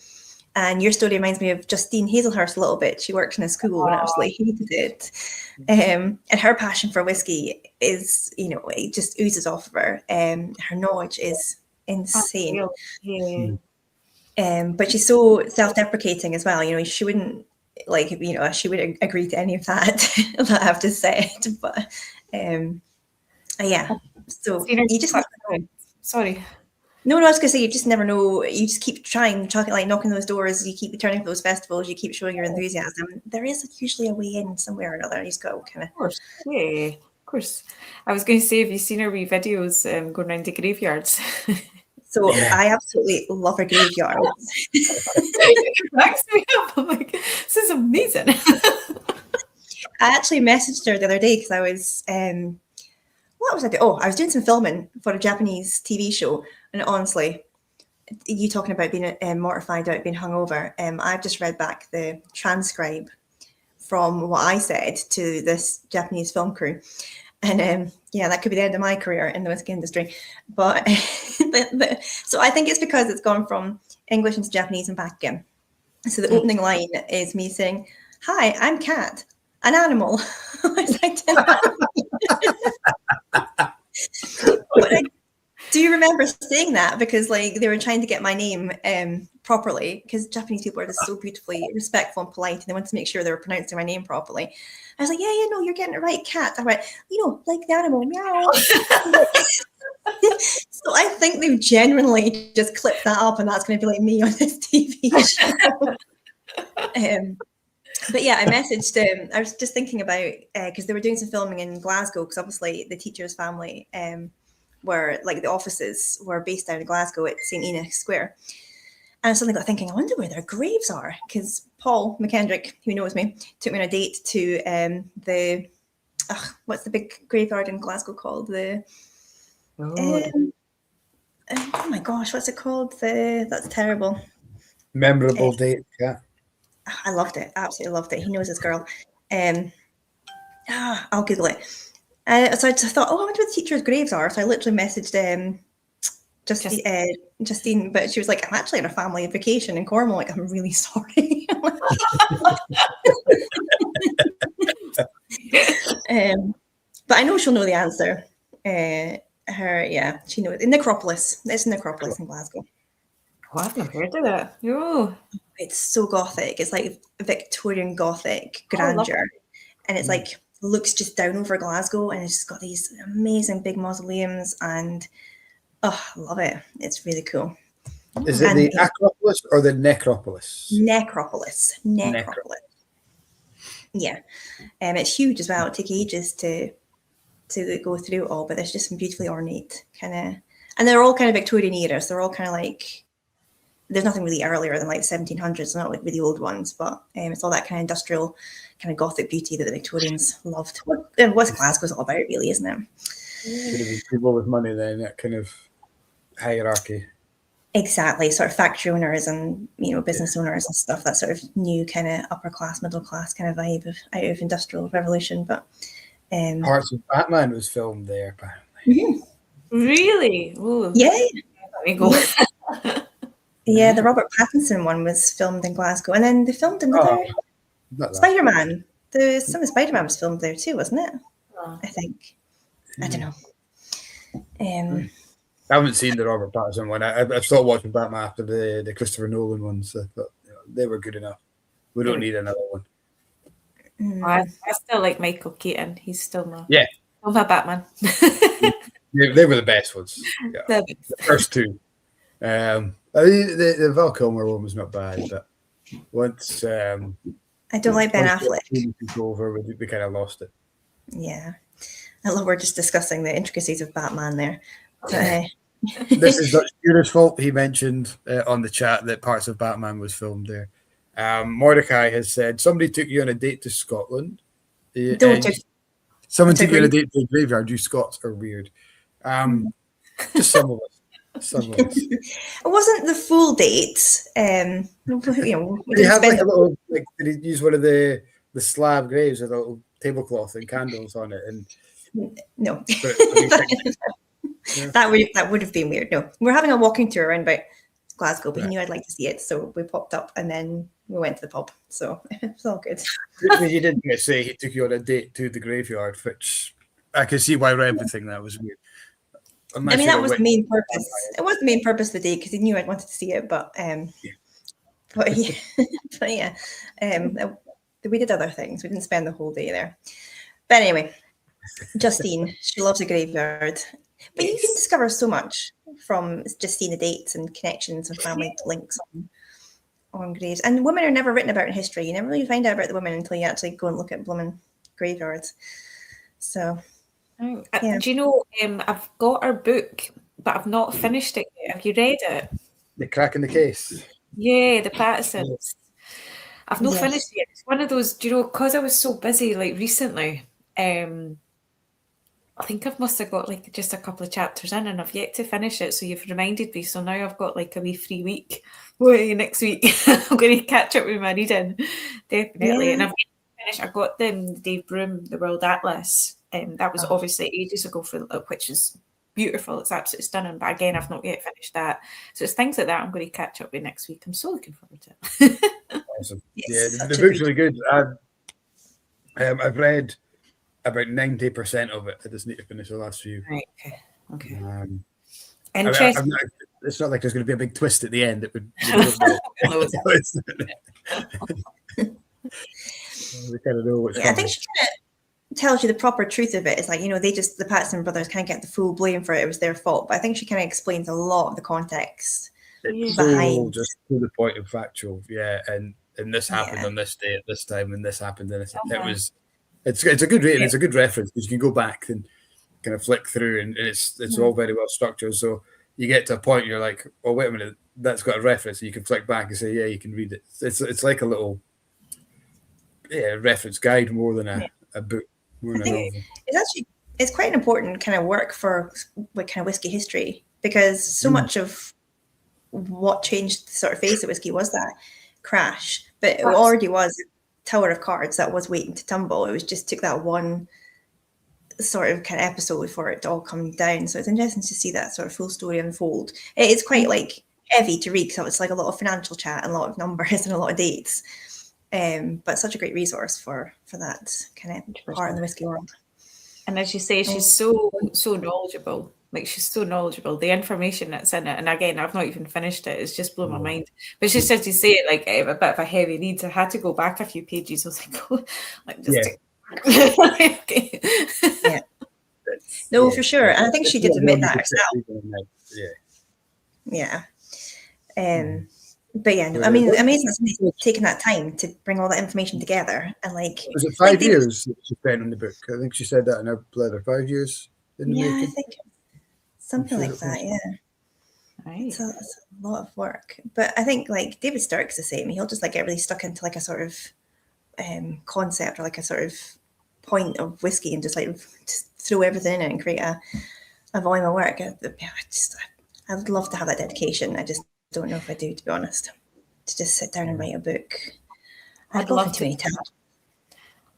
And your story reminds me of Justine Hazelhurst a little bit. She worked in a school and absolutely hated it. And her passion for whiskey is, you know, it just oozes off of her. Her knowledge is insane. But she's so self-deprecating as well. You know, she wouldn't, like, you know, she would agree to any of that that I've just said. But yeah, so you just never know. Sorry. No, I was going to say, you just never know. You just keep trying, like knocking those doors. You keep returning to those festivals. You keep showing your enthusiasm. There is usually a way in somewhere or another. You just go kind of. Of course, yeah, of course. I was going to say, have you seen her wee videos going around the graveyards? So I absolutely love her graveyard. It cracks me up. I'm like, this is amazing. I actually messaged her the other day because I was, what was I doing? Oh, I was doing some filming for a Japanese TV show. And honestly, you talking about being mortified about being hungover, I've just read back the transcribe from what I said to this Japanese film crew. And yeah, that could be the end of my career in the whiskey industry. But so I think it's because it's gone from English into Japanese and back again. So the opening line is me saying, "Hi, I'm Kat, an animal." Do you remember saying that? Because, like, they were trying to get my name properly, because Japanese people are just so beautifully respectful and polite, and they wanted to make sure they were pronouncing my name properly. I was like, yeah, no, you're getting it right, Cat. I went, you know, like the animal, meow. So I think they've genuinely just clipped that up, and that's going to be like me on this TV show. But yeah, I messaged I was just thinking about, because they were doing some filming in Glasgow, because obviously the teacher's family where like the offices were based down in Glasgow at St. Enoch Square. And I suddenly got thinking, I wonder where their graves are, because Paul McKendrick, who knows me, took me on a date to what's the big graveyard in Glasgow called? Oh my gosh, what's it called? That's terrible. Memorable date, yeah. I loved it. Absolutely loved it. He knows his girl. I'll Google it. So I just thought, I wonder where the teachers' graves are. So I literally messaged Justine, but she was like, I'm actually on a family vacation in Cornwall. Like, I'm really sorry. But I know she'll know the answer. She knows. In Necropolis. It's Necropolis in Glasgow. Oh, I've never heard of that. Oh. It's so Gothic. It's like Victorian Gothic grandeur. And it's like, looks just down over Glasgow, and it's just got these amazing big mausoleums, and I love it. It's really cool. Is it the Acropolis or the Necropolis? Necropolis. Yeah. It's huge as well. It took ages to go through it all, but there's just some beautifully ornate kind of, and they're all kind of Victorian era, so they're all kind of like, there's nothing really earlier than like 1700s, not like really old ones, but it's all that kind of industrial, kind of Gothic beauty that the Victorians loved. What Glasgow's all about, really, isn't it? Could have been people with money then, that kind of hierarchy. Exactly, sort of factory owners and business owners and stuff. That sort of new kind of upper class, middle class kind of vibe out of industrial revolution. But Parts of Batman was filmed there, apparently. Really? Ooh. Yeah. Let me go. Yeah, the Robert Pattinson one was filmed in Glasgow, and then they filmed another Spider-Man. Some of Spider-Man was filmed there too, wasn't it? I think. I don't know. I haven't seen the Robert Pattinson one. I've stopped watching Batman after the Christopher Nolan ones. I thought they were good enough. We don't need another one. I still like Michael Keaton. He's still my Batman. They were the best ones. Yeah. The first two. I mean, the Val Kilmer one was not bad, but once I don't like Ben Affleck. Over, we kind of lost it. Yeah, I love we're just discussing the intricacies of Batman there. But, this is Dutch Jura's fault. He mentioned on the chat that parts of Batman was filmed there. Mordecai has said somebody took you on a date to Scotland. Someone took you on a date to the graveyard. You Scots are weird. Just some of us. It wasn't the full date. He had like a little, like, did he use one of the slab graves with a little tablecloth and candles on it? And no, that would have been weird. No, we're having a walking tour around about Glasgow, but he knew I'd like to see it, so we popped up and then we went to the pub. So it's all good. You didn't say he took you on a date to the graveyard, which I can see why everything that was weird. That was the main purpose. It was the main purpose of the day because he knew I'd wanted to see it. But we did other things. We didn't spend the whole day there. But anyway, Justine, she loves a graveyard. But you can discover so much from just seeing the dates and connections and family links on graves. And women are never written about in history. You never really find out about the women until you actually go and look at blooming graveyards. So. Do you know, I've got our book, but I've not finished it yet. Have you read it? The Crack in the Case. Yeah, the Pattersons. I've not finished it yet. It's one of those, do you know, because I was so busy like recently, I think I must have got like just a couple of chapters in and I've yet to finish it. So you've reminded me. So now I've got like a wee free week. Next week I'm going to catch up with my reading, definitely. Yeah. And I've finished. I got them Dave Broom, the World Atlas. That was obviously ages ago, which is beautiful. It's absolutely stunning. But again, I've not yet finished that. So it's things like that I'm going to catch up with next week. I'm so looking forward to it. Awesome. Yes, the book's really good. I've read about 90% of it. I just need to finish the last few. Right. Okay. Interesting. It's not like there's going to be a big twist at the end. It would. We kind of know what's coming. I think she kind of tells you the proper truth of it. It's like, the Patterson brothers can't get the full blame for it. It was their fault. But I think she kind of explains a lot of the context behind. Just to the point of factual. Yeah. And this happened on this day at this time, and this happened. And it's a good reading. It's a good reference because you can go back and kind of flick through, and it's all very well structured. So you get to a point you're like, oh wait a minute, that's got a reference. You can flick back and say, yeah, you can read it. It's like a little reference guide more than a book, more than a novel. It's quite an important kind of work for kind of whiskey history, because so much of what changed the sort of face of whiskey was that crash, but it already was a tower of cards that was waiting to tumble. It was just took that one sort of kind of episode for it to all come down. So it's interesting to see that sort of full story unfold. It is quite like heavy to read, so it's like a lot of financial chat and a lot of numbers and a lot of dates, but such a great resource for that kind of part in the whiskey world. And as you say, she's so knowledgeable. Like, she's so knowledgeable. The information that's in it, and again, I've not even finished it. It's just blown my mind. But she's just to say it like a bit of a heavy read. I had to go back a few pages. I was like, oh, like just. Okay. Yeah. No, for sure. And I think she did admit that herself. Yeah. But yeah, no, I mean, amazing that somebody's taken that time to bring all that information together. And like, was it 5 years that she spent on the book? I think she said that in her Blether, 5 years in the making. I think something like that. Yeah, right. It's a lot of work. But I think like David Sturrock's the same. He'll just like get really stuck into like a sort of concept or like a sort of point of whiskey and just throw everything in it and create a volume of work. I would love to have that dedication. I just don't know if I do, to be honest, to just sit down and write a book. I'd love to.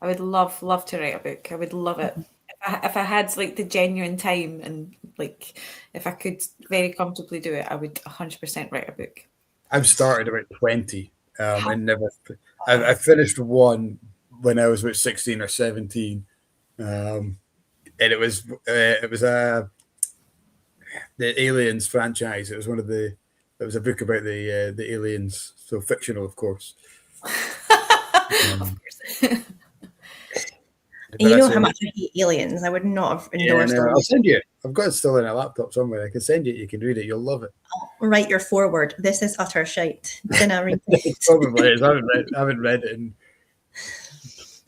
I would love to write a book. I would love it. If I had like the genuine time and like if I could very comfortably do it, I would 100% write a book. I've started about 20 and never. I finished one when I was about 16 or 17, and it was the Aliens franchise. It was it was a book about the aliens, so fictional, of course. Of course. You know how much I hate Aliens. I would not have endorsed them. I'll send you. I've got it still in a laptop somewhere. I can send you. You can read it. You'll love it. I'll write your foreword. This is utter shite. Then I'll read it. Probably is. I haven't read it in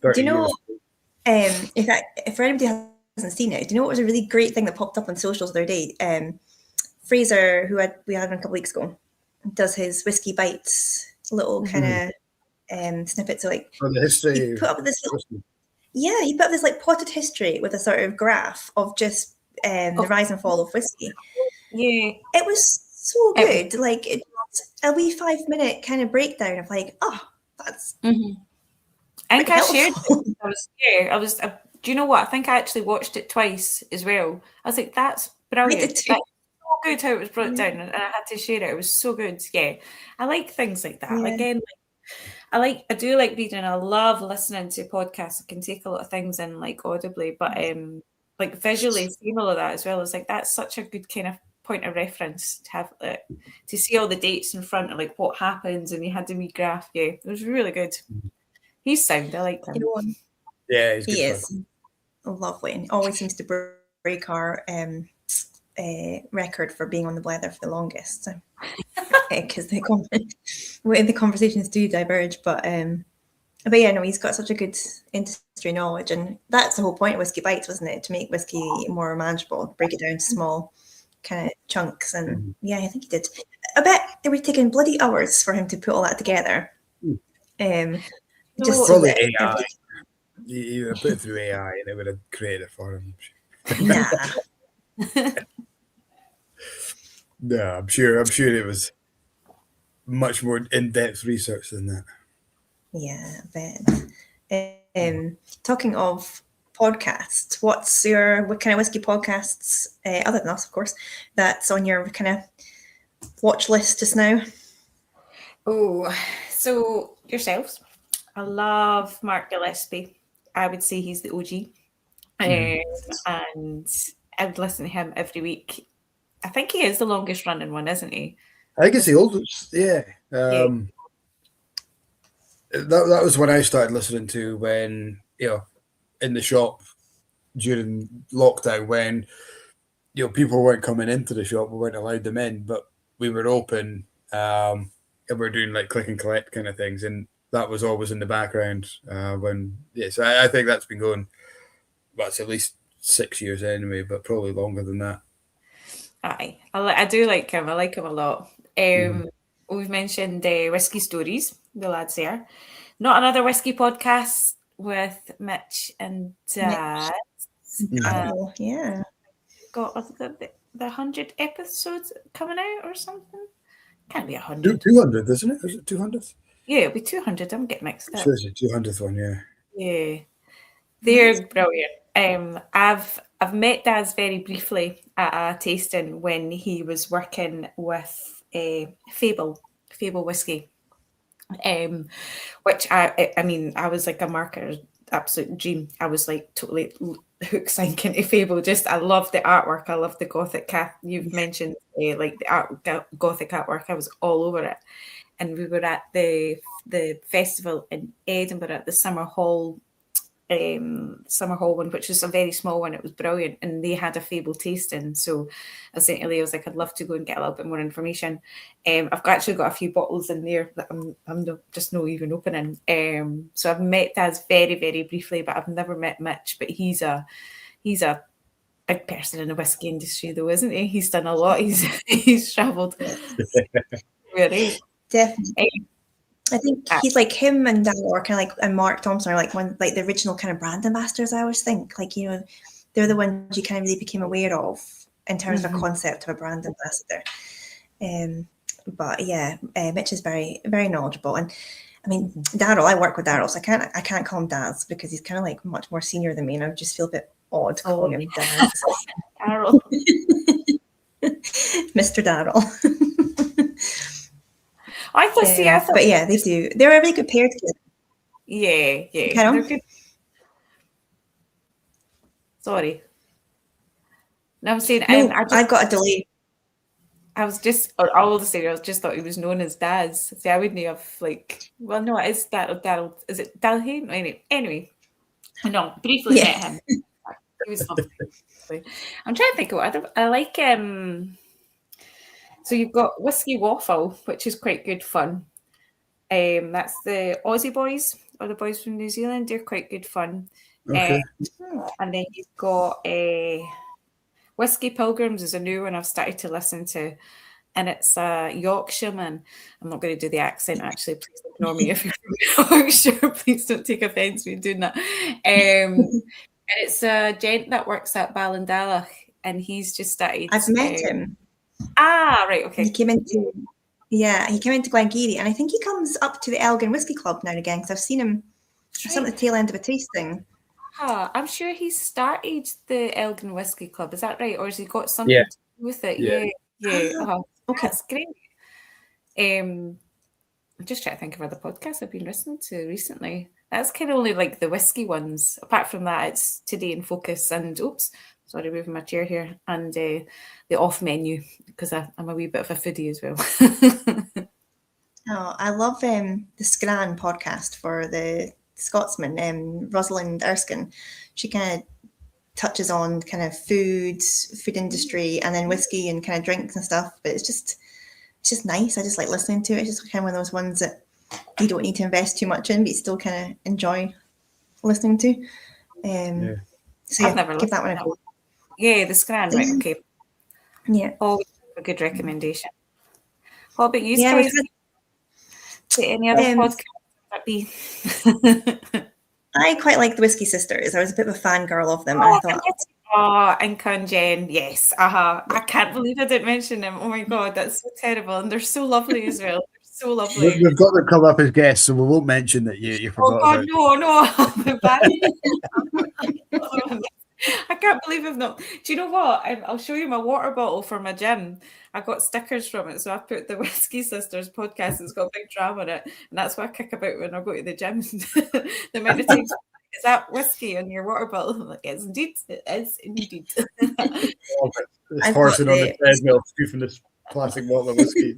30 Do you know? years. If anybody hasn't seen it, do you know what was a really great thing that popped up on socials the other day? Fraser, who we had on a couple weeks ago, does his Whiskey Bites little kind of snippets. So like for the history. He put up this he put up this like potted history with a sort of graph of just the rise and fall of whiskey. Yeah, it was so good. Like it was a wee 5-minute kind of breakdown of like, oh, that's. I think I shared it. I was. Do you know what? I think I actually watched it twice as well. I was like, that's brilliant. That's so good how it was brought down, and I had to share it. It was so good. Yeah, I like things like that. Yeah. Again, I do like reading. I love listening to podcasts. I can take a lot of things in like audibly, but like visually seeing all of that as well is like that's such a good kind of point of reference to have to see all the dates in front of like what happens, and you had the wee graph. Yeah, it was really good. He's sound. I like him. Yeah, he's good. He is lovely, and always seems to break our record for being on the Blether for the longest. Because the conversations do diverge, but yeah, no, he's got such a good industry knowledge, and that's the whole point of Whiskey Bites, wasn't it? To make whiskey more manageable, break it down to small kind of chunks, and yeah, I think he did. I bet it would taken bloody hours for him to put all that together. Just probably AI. You would have put it through AI, and it would have created it for him. Nah. No, I'm sure it was much more in-depth research than that. Yeah, I bet. Talking of podcasts, what kind of whiskey podcasts, other than us, of course, that's on your kind of watch list just now? Oh, so yourselves. I love Mark Gillespie. I would say he's the OG. And I would listen to him every week. I think he is the longest running one, isn't he? I think it's the oldest, yeah. That was when I started listening to when, in the shop during lockdown when, people weren't coming into the shop, we weren't allowed them in, but we were open and we were doing like click and collect kind of things. And that was always in the background so I think that's been going, well, it's at least 6 years anyway, but probably longer than that. Aye, I do like him. I like him a lot. We've mentioned Whiskey Stories, the lads there. Not Another Whiskey podcast with Mitch and Dad. Yeah. Got the 100 episodes coming out or something. Can't be 100. 200, isn't it? Is it 200th? Yeah, it'll be 200. I'm getting mixed up. Sure, it's the 200th one, yeah. Yeah, they're brilliant. I've met Daz very briefly at a tasting when he was working with Fable Whisky, which I mean I was like a marketer, absolute dream. I was like totally hook sinking to Fable. Just I love the artwork. I love the Gothic you've mentioned like the Gothic artwork. I was all over it. And we were at the festival in Edinburgh at the Summer Hall one, which was a very small one. It was brilliant, and they had a Fable tasting. So I was saying to Leah, I was like, I'd love to go and get a little bit more information. I've actually got a few bottles in there that I'm just not even opening. So I've met Daz very, very briefly, but I've never met Mitch. But he's a big person in the whiskey industry, though, isn't he? He's done a lot. He's travelled. Really. Definitely. I think he's like him and Daryl are kind of like, and Mark Thompson are like the original kind of brand ambassadors. I always think like, you know, they're the ones you kind of really became aware of in terms of a concept of a brand ambassador. But yeah, Mitch is very, very knowledgeable. And I mean, Daryl, I work with Daryl, so I can't call him Daz because he's kind of like much more senior than me, and I just feel a bit odd calling him Daz. Daryl. Mr. Daryl. I thought, but yeah, they do. They're a really good pair together. Yeah. They're good. Sorry. No, I'm saying I've got a delay. I was just thought he was known as Daz. See, I wouldn't have like. Well, no, it is Daryl. Is it Daryl? Anyway, no, briefly met him. He was lovely. I'm trying to think of what I like. So you've got Whiskey Waffle, which is quite good fun. That's the Aussie boys or the boys from New Zealand. They're quite good fun. Okay. And then you've got Whiskey Pilgrims is a new one I've started to listen to, and it's a Yorkshireman. I'm not going to do the accent, actually. Please ignore me if you're from Yorkshire. Please don't take offence me doing that. And it's a gent that works at Ballindalach, and he's just started. I've met him. Ah, right, okay. He came into Glengarry, and I think he comes up to the Elgin Whisky Club now and again because I've seen him at the tail end of a tasting. I'm sure he started the Elgin Whisky Club. Is that right, or has he got something to do with it? Yeah. Okay, that's great. I'm just trying to think of other podcasts I've been listening to recently. That's kind of only like the whiskey ones. Apart from that, it's Today in Focus and sorry, moving my chair here, and the off menu because I'm a wee bit of a foodie as well. I love the Scran podcast for the Scotsman, Rosalind Erskine. She kind of touches on kind of food industry, and then whiskey and kind of drinks and stuff. But it's just nice. I just like listening to it. It's just kind of one of those ones that you don't need to invest too much in, but you still kind of enjoy listening to. So I've never give that one a go. Yeah, the Scran, right? Okay. Yeah. Always a good recommendation. What about you guys? Any other podcasts? I quite like the Whiskey Sisters. I was a bit of a fangirl of them. And I thought, Inca and Jen, yes. I can't believe I didn't mention them. Oh my God, that's so terrible. And they're so lovely as well. They're so lovely. We've got them come up as guests, so we won't mention that you forgot. Oh God, no. I can't believe I've not. Do you know what? I'll show you my water bottle for my gym. I got stickers from it, so I put the Whiskey Sisters podcast. It's got a big dram on it, and that's what I kick about when I go to the gym. The amount of times, is that whiskey on your water bottle? I'm like, yes, indeed, it is indeed. It's horsing on the treadmill, scooping this plastic bottle of whiskey.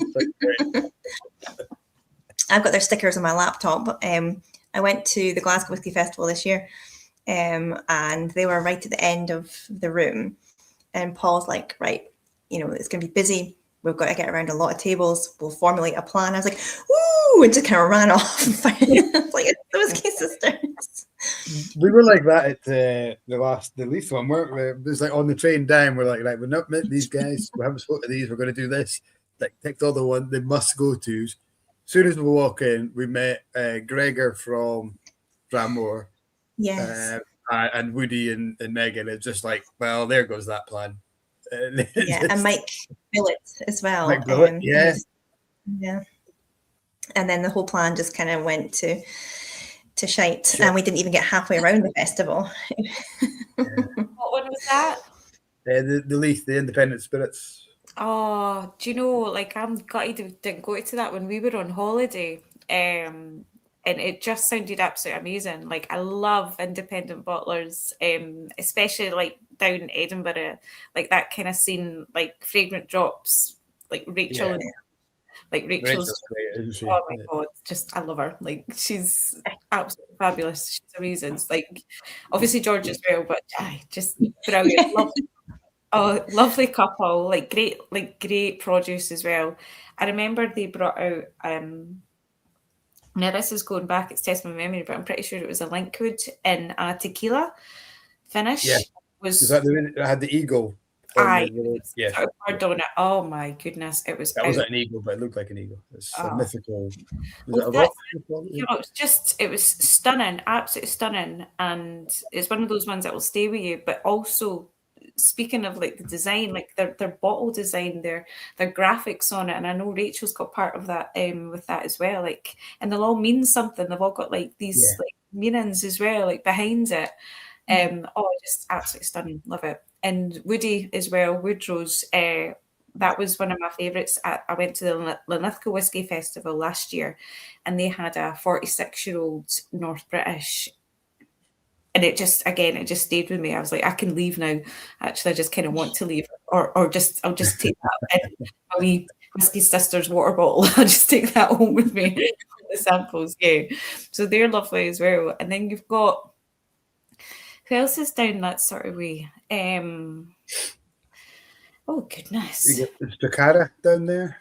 I've got their stickers on my laptop. I went to the Glasgow Whisky Festival this year. And they were right at the end of the room, and Paul's like, right, you know, it's going to be busy. we've got to get around a lot of tables. We'll formulate a plan. I was like, woo, and just kind of ran off. Like it's the Whisky Sisters. We were like that at the Leith one, weren't we? It was like on the train down. We're like, right, we're not met these guys. We haven't spoken to these. We're going to do this. Like, ticked all the must go tos. As soon as we walk in, we met Gregor from Dramore. Yes. And Woody and Megan. It's just like, well, there goes that plan. And Mike Billet as well. Mike Billet, yeah. And then the whole plan just kind of went to shite, and we didn't even get halfway around the festival. What one was that? The Leith, the Independent Spirits. Oh, do you know, like, I'm gutted I didn't go to that when we were on holiday. And it just sounded absolutely amazing. Like, I love independent bottlers, especially like down in Edinburgh, like that kind of scene, like Fragrant Drops, like Rachel. Yeah. Like Rachel's great, isn't she? Oh my god, just I love her. Like, she's absolutely fabulous. She's amazing. It's like, obviously George as well, but just brilliant. Lovely couple. Like great produce as well. I remember they brought out now this is going back, it's testing my memory, but I'm pretty sure it was a Linkwood in a tequila finish. Yeah. Was that the one that had the eagle? Yeah. On it. Oh my goodness, it was. That wasn't an eagle, but it looked like an eagle. It's a mythical. It was stunning, absolutely stunning, and it's one of those ones that will stay with you. But also, speaking of like the design, like their bottle design, their graphics on it, and I know Rachel's got part of that with that as well. Like, and they'll all mean something. They've all got like these like meanings as well, like behind it. Just absolutely stunning. Love it. And Woody as well, Woodrow's, that was one of my favourites. I went to the Linlithgow Whisky Festival last year, and they had a 46-year-old North British, and it just stayed with me. I was like, I can leave now. Actually, I just kind of want to leave, or I'll just take that a wee Whisky Sisters water bottle. I'll just take that home with me. The samples, yeah. So they're lovely as well. And then you've got, who else is down that sort of way? Oh goodness! You got Chikara down there.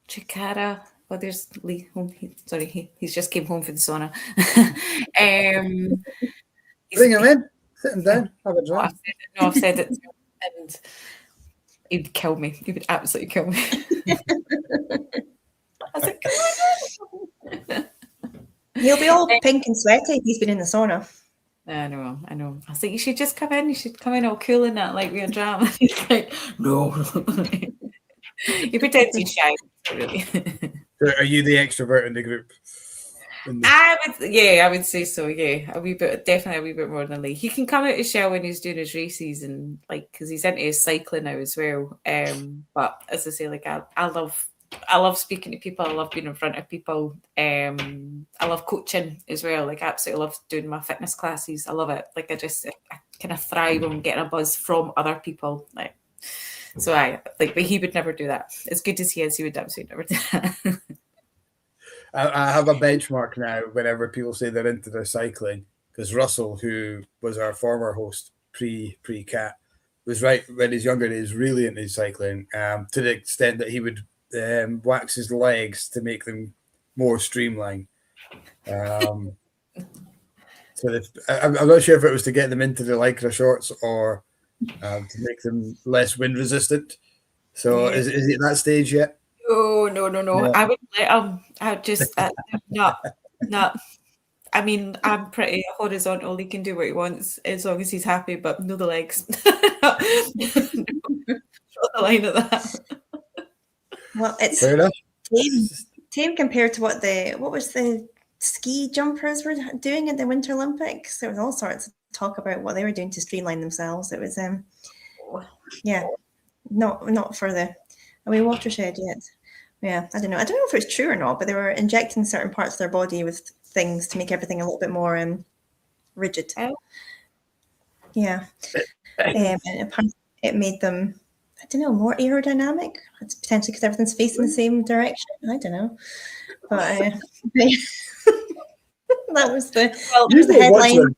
Chikara. Oh, there's Lee home. He's just came home for the sauna. Bring him in. Sit him down. Have a drink. I've said it to him, and he'd kill me. He would absolutely kill me. I was like, come on. He'll be all pink and sweaty. He's been in the sauna. I know. I was like, you should just come in. You should come in all cool in that, like we're a dram. He's like, no. He pretends he's shy, really. So are you the extrovert in the group? I would say so. Yeah, definitely a wee bit more than Lee. He can come out his shell when he's doing his races and like because he's into his cycling now as well. But as I say, like I love speaking to people. I love being in front of people. I love coaching as well. Like, I absolutely love doing my fitness classes. I love it. Like, I kind of thrive on getting a buzz from other people. Like, so but he would never do that. As good as he is, he would absolutely never do that. I have a benchmark now whenever people say they're into their cycling, because Russell, who was our former host pre-Cat, was right when he's younger days really into his cycling, to the extent that he would wax his legs to make them more streamlined. So I'm not sure if it was to get them into the Lycra shorts or to make them less wind resistant. So is it that stage yet? Oh, no. Yeah. I would let him. I just not. I mean, I'm pretty horizontal. He can do what he wants as long as he's happy, but no the legs. Draw the line at that. Well, it's tame compared to what was the ski jumpers were doing at the Winter Olympics. There was all sorts of talk about what they were doing to streamline themselves. It was not for the watershed yet. Yeah, I don't know if it's true or not, but they were injecting certain parts of their body with things to make everything a little bit more rigid. Yeah, and apparently it made them, I don't know, more aerodynamic. It's potentially because everything's facing the same direction. I don't know, but that was the headline.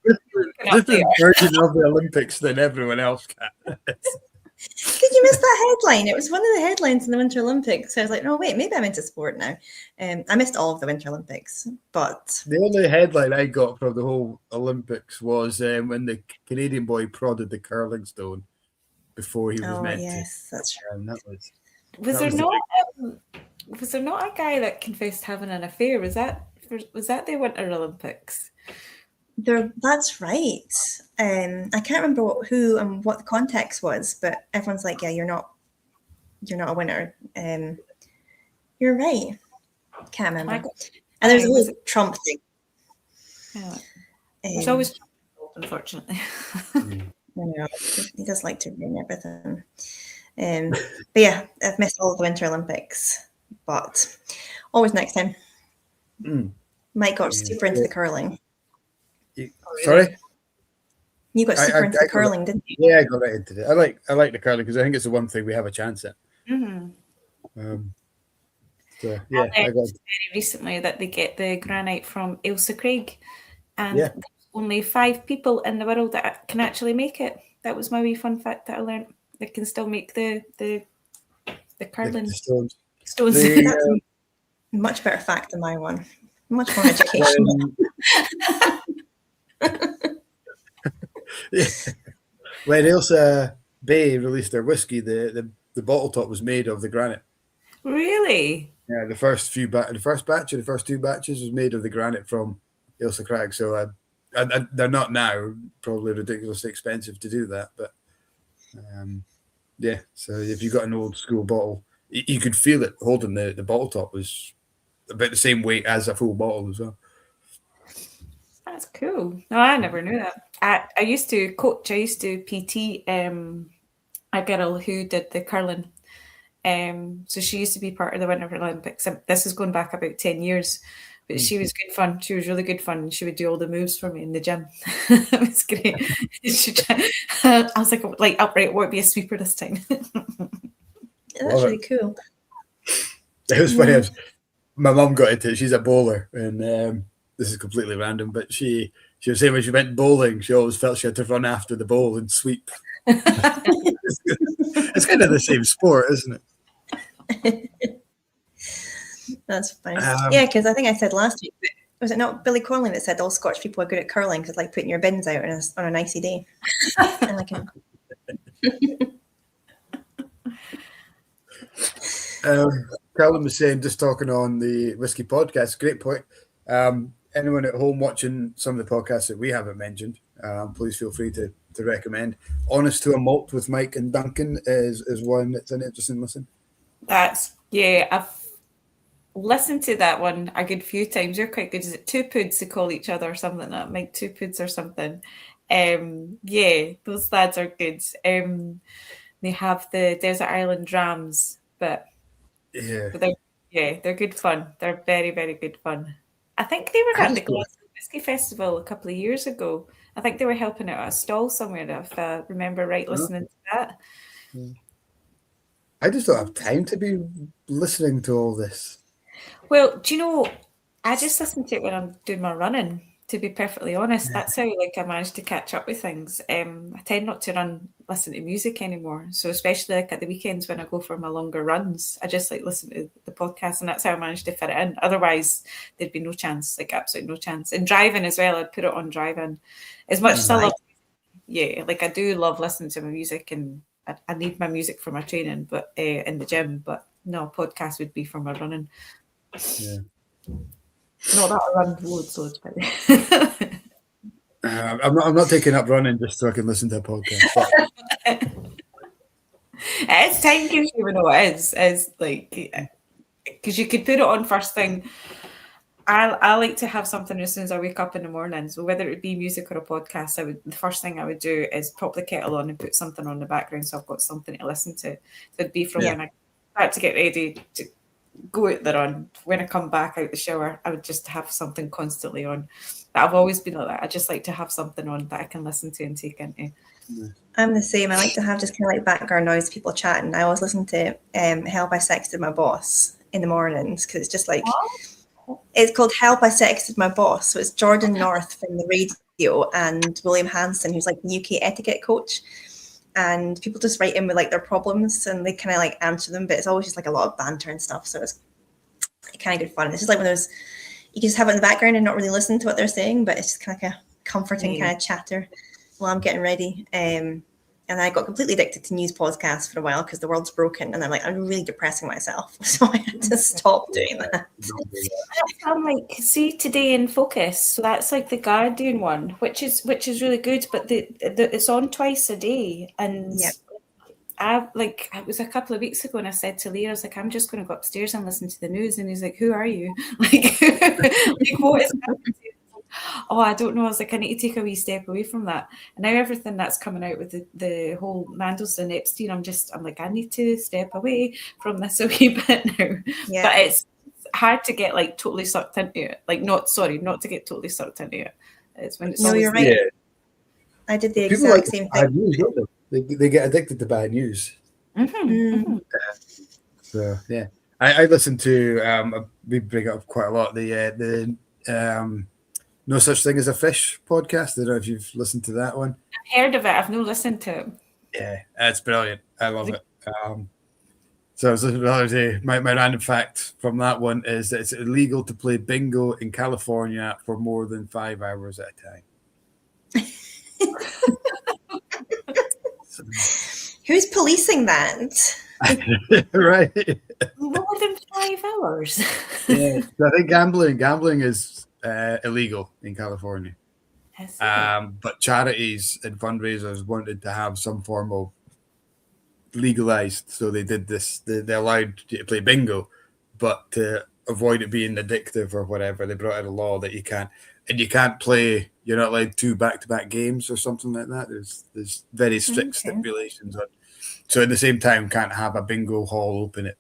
Different version of the Olympics than everyone else can. Did you miss that headline? It was one of the headlines in the Winter Olympics. So I was like, no, wait, maybe I'm into sport now. I missed all of the Winter Olympics, but the only headline I got from the whole Olympics was when the Canadian boy prodded the curling stone before he was meant to. Yes, that's true. Was there not a guy that confessed having an affair? Was that the Winter Olympics? That's right. I can't remember who and what the context was, but everyone's like, "Yeah, you're not a winner." You're right. Can't remember. And there's a whole Trump thing. Yeah. There's always Trump involved, unfortunately. He does like to bring everything. But yeah, I've missed all of the Winter Olympics, but always next time. Mike got super into the curling. Sorry? You got super into the curling, didn't you? Yeah, I got right into it. I like the curling because I think it's the one thing we have a chance at. So yeah, I got very recently that they get the granite from Ailsa Craig, and Yeah. there's only 5 people in the world that can actually make it. That was my wee fun fact that I learned. They can still make the curling stones. That's a much better fact than my one. Much more educational. When Ailsa Bay released their whiskey, the bottle top was made of the granite. Really? Yeah, the first batch of the first 2 batches was made of the granite from Ailsa Craig. So they're not now, probably ridiculously expensive to do that, but yeah. So if you got an old school bottle, you could feel it holding the bottle top was about the same weight as a full bottle as well. That's cool. No, I never knew that. I used to coach. I used to PT a girl who did the curling. So she used to be part of the Winter Olympics. This is going back about 10 years, but she was good fun. She was really good fun. She would do all the moves for me in the gym. It was great. I was like upright, won't be a sweeper this time. That's really cool. It was funny. My mum got into it. She's a bowler, and this is completely random, but she was saying when she went bowling, she always felt she had to run after the ball and sweep. It's kind of the same sport, isn't it? That's funny. Yeah, because I think I said last week, was it not Billy Connolly that said all Scottish people are good at curling because it's like putting your bins out on an icy day? And like Callum was saying, just talking on the Whisky podcast, great point. Anyone at home watching some of the podcasts that we haven't mentioned, please feel free to recommend. Honest to a Malt with Mike and Duncan is one that's an interesting listen. I've listened to that one a good few times. You're quite good. Is it Two Poods they call each other or something like that? Mike Two Poods or something. Yeah, those lads are good. They have the Desert Island drams, but they're good fun. They're very, very good fun. I think they were at the Glasgow Whisky Festival a couple of years ago. I think they were helping out at a stall somewhere, if I remember right, listening to that. I just don't have time to be listening to all this. Well, do you know, I just listen to it when I'm doing my running, to be perfectly honest. That's how I managed to catch up with things. I tend not to listen to music anymore. So especially at the weekends when I go for my longer runs, I just listen to the podcast, and that's how I managed to fit it in. Otherwise, there'd be no chance, absolutely no chance. And driving as well, I'd put it on driving. As much as I love, I do love listening to my music, and I need my music for my training, but in the gym. But no, podcast would be for my running. Yeah. Not that I run loads, but I'm not taking up running just so I can listen to a podcast. It's time consuming, though. It is because you could put it on first thing. I like to have something as soon as I wake up in the morning. So whether it be music or a podcast, the first thing I would do is pop the kettle on and put something on the background, so I've got something to listen to. So it'd be from when I start to get ready to go out there on. When I come back out the shower, I would just have something constantly on. But I've always been like that. I just like to have something on that I can listen to and take into. I'm the same. I like to have just kind of background noise, people chatting. I always listen to Help I Sexted My Boss in the mornings, because it's just it's called Help I Sexted My Boss. So it's Jordan North from the radio and William Hanson, who's the UK etiquette coach. and people just write in with like their problems and they kind of like answer them, but it's always just like a lot of banter and stuff, so it's kind of good fun. It's just like one of those, you can just have it in the background and not really listen to what they're saying, but it's just kind of like a comforting kind of chatter while I'm getting ready. And I got completely addicted to news podcasts for a while because the world's broken, and I'm like, I'm really depressing myself, so I had to stop doing that. I'm like, see Today in Focus, so that's like the Guardian one, which is really good, but it's on twice a day, and I like, it was a couple of weeks ago, and I said to Lee, I was like, I'm just going to go upstairs and listen to the news, and he's like, who are you? Like, like what is happening? Oh, I don't know. I was like, I need to take a wee step away from that. And now everything that's coming out with the whole Mandelson Epstein, I'm like, I need to step away from this a wee bit now. Yeah. But it's hard to get like totally sucked into it. Like, not to get totally sucked into it. It's when it's you're right. Yeah. I did the exact same thing. News, don't they get addicted to bad news. Mm-hmm. So yeah, I listen to we bring it up quite a lot. The No Such Thing as a Fish podcast. I don't know if you've listened to that one. I've heard of it. I've no listened to it. Yeah, it's brilliant. I love it. So I was listening the other day. My random fact from that one is that it's illegal to play bingo in California for more than 5 hours at a time. Who's policing that? Right. More than 5 hours. Yeah, so I think gambling is illegal in California, but charities and fundraisers wanted to have some form of legalized, so they did this. They allowed you to play bingo, but to avoid it being addictive or whatever, they brought out a law that you can't play. You're not allowed 2 back-to-back games or something like that. There's very strict stipulations on. So at the same time, can't have a bingo hall open it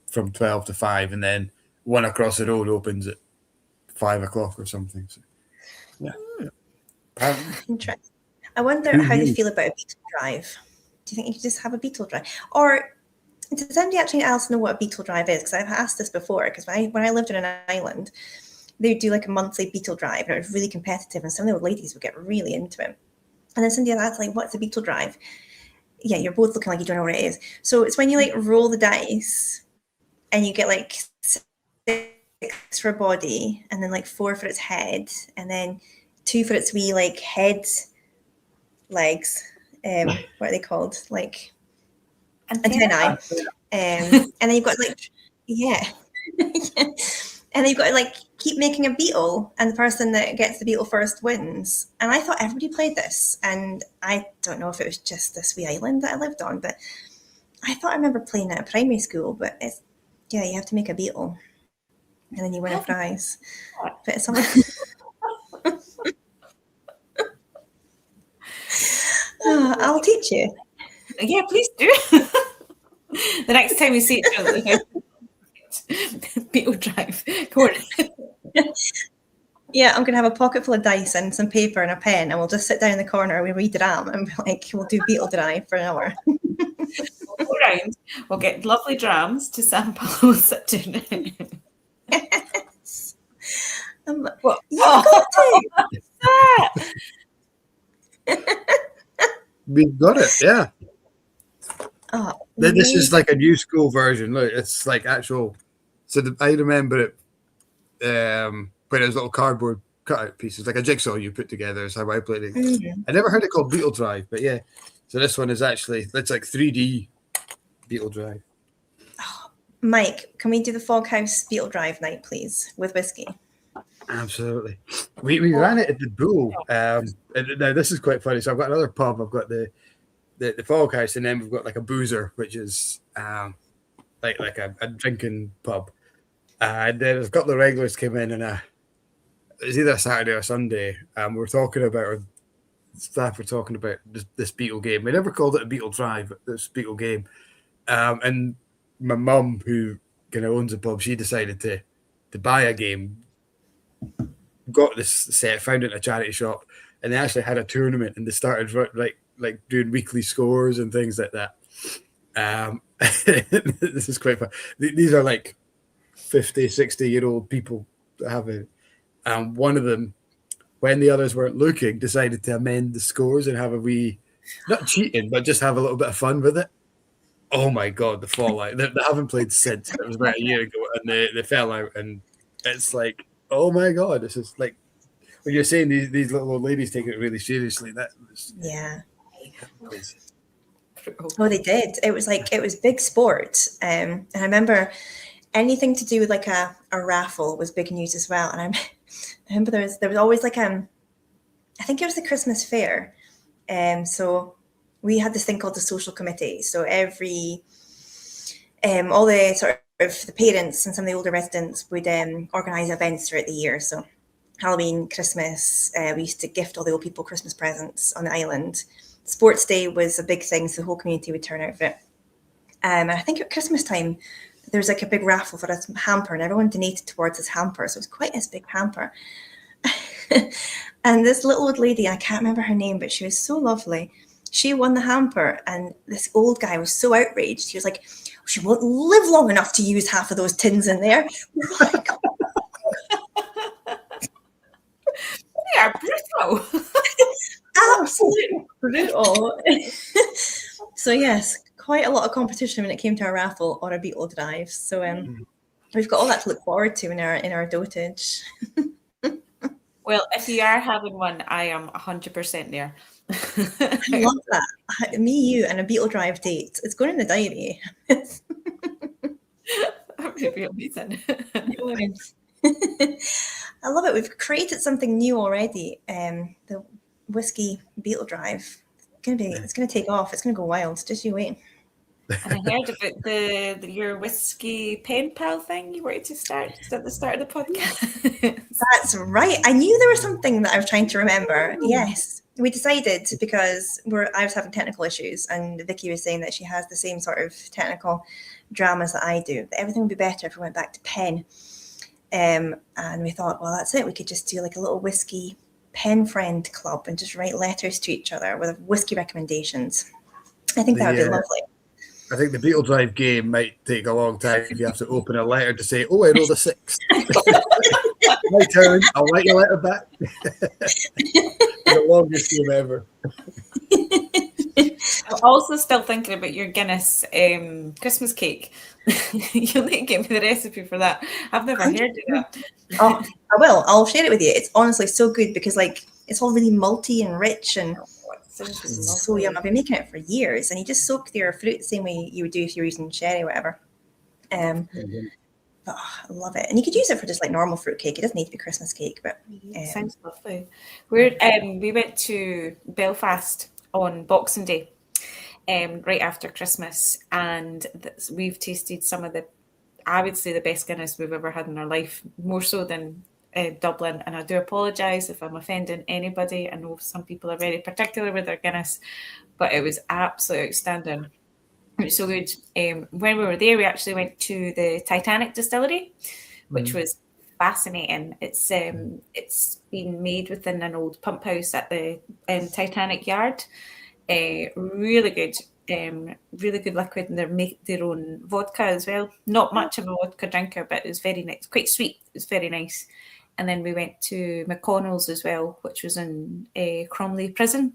from 12 to 5, and then one across the road opens at 5 o'clock or something. So, yeah. Interesting. I wonder how they feel about a beetle drive. Do you think you could just have a beetle drive? Or does anybody actually else know what a beetle drive is? Because I've asked this before, because when I lived on an island, they would do like a monthly beetle drive, and it was really competitive, and some of the old ladies would get really into it. And then somebody asked, like, what's a beetle drive? Yeah, you're both looking like you don't know what it is. So it's when you like roll the dice and you get like 6 for a body, and then like 4 for its head, and then 2 for its wee like head legs. What are they called? Like antennae. And then you've got like and then you've got to like keep making a beetle, and the person that gets the beetle first wins. And I thought everybody played this, and I don't know if it was just this wee island that I lived on, but I thought I remember playing it at primary school. But it's you have to make a beetle, and then you win a prize. But it's something. I'll teach you. Yeah, please do. The next time we see each other. Beetle drive. Go on. Yeah, I'm going to have a pocket full of dice and some paper and a pen, and we'll just sit down in the corner and we'll read dram and be like, we'll do beetle drive for an hour. We'll go around, we'll get lovely drams to sample, we'll sit down. Yes. What? You've got to! We've got it, yeah. Oh, this is like a new school version. Look, it's like actual. So I remember it when it was little cardboard cutout pieces, like a jigsaw you put together. Is how I played it. Mm-hmm. I never heard it called Beetle Drive, but yeah. So this one is actually, it's like 3D Beetle Drive. Oh, Mike, can we do the Foghouse Beetle Drive night, please, with whiskey? Absolutely. We ran it at the Bull. And now this is quite funny. So I've got another pub. I've got the Foghouse, and then we've got like a boozer, which is like a drinking pub. And then a couple of regulars came in, and it was either a Saturday or Sunday. We're talking about, or staff were talking about this Beetle game. We never called it a Beetle Drive, but this Beetle game. And my mum, who kind of owns a pub, she decided to buy a game. Got this set, found it in a charity shop, and they actually had a tournament, and they started like doing weekly scores and things like that. This is quite fun. These are like 50, 60-year-old people that have it. One of them, when the others weren't looking, decided to amend the scores and have a wee not cheating, but just have a little bit of fun with it. Oh my God, the fallout. They haven't played since. It was about a year ago, and they fell out, and it's like, oh my God, this is like when you're saying these little old ladies take it really seriously. That was crazy. Oh, they did. It was big sport. And I remember anything to do with like a raffle was big news as well. And I remember there was always like I think it was the Christmas fair. So we had this thing called the social committee. So every all the sort of the parents and some of the older residents would organise events throughout the year. So Halloween, Christmas, we used to gift all the old people Christmas presents on the island. Sports Day was a big thing, so the whole community would turn out for it. And I think at Christmas time, there was like a big raffle for a hamper, and everyone donated towards this hamper. So it was quite this big hamper. And this little old lady, I can't remember her name, but she was so lovely. She won the hamper, and this old guy was so outraged. He was like, she won't live long enough to use half of those tins in there. Like, they are brutal. Absolutely brutal. So yes, quite a lot of competition when it came to a raffle or a beetle drive. So we've got all that to look forward to in our dotage. Well, if you are having one, I am 100% there. I love that. Me, you, and a beetle drive date. It's going in the diary. That would be amazing. I love it. We've created something new already. The Whisky beetle drive. It's going to take off. It's going to go wild. Just you wait. And I heard about your whiskey pen pal thing you wanted to start at the start of the podcast. That's right. I knew there was something that I was trying to remember. Yes. We decided because I was having technical issues, and Vikki was saying that she has the same sort of technical dramas that I do, that everything would be better if we went back to pen. And we thought, well, that's it. We could just do like a little whiskey pen friend club and just write letters to each other with whiskey recommendations. I think that would be lovely. I think the beetle drive game might take a long time if you have to open a letter to say, oh, I rolled a 6. My turn. I'll write your letter back. The longest game ever. I'm also still thinking about your Guinness Christmas cake. You'll need to give me the recipe for that. I've never heard of that. Oh, I will. I'll share it with you. It's honestly so good because like it's all really malty and rich and so yum. I've been making it for years, and you just soak your fruit the same way you would do if you're using sherry or whatever. But I love it, and you could use it for just like normal fruit cake. It doesn't need to be Christmas cake, but sounds lovely. We went to Belfast on Boxing Day, right after Christmas, and we've tasted some of I would say the best Guinness we've ever had in our life, more so than Dublin. And I do apologise if I'm offending anybody. I know some people are very particular with their Guinness, but it was absolutely outstanding. It was so good. When we were there, we actually went to the Titanic Distillery, which was fascinating. It's been made within an old pump house at the Titanic Yard. Really good liquid, and they make their own vodka as well. Not much of a vodka drinker, but it was very nice, quite sweet. It was very nice. And then we went to McConnell's as well, which was in Cromley Prison.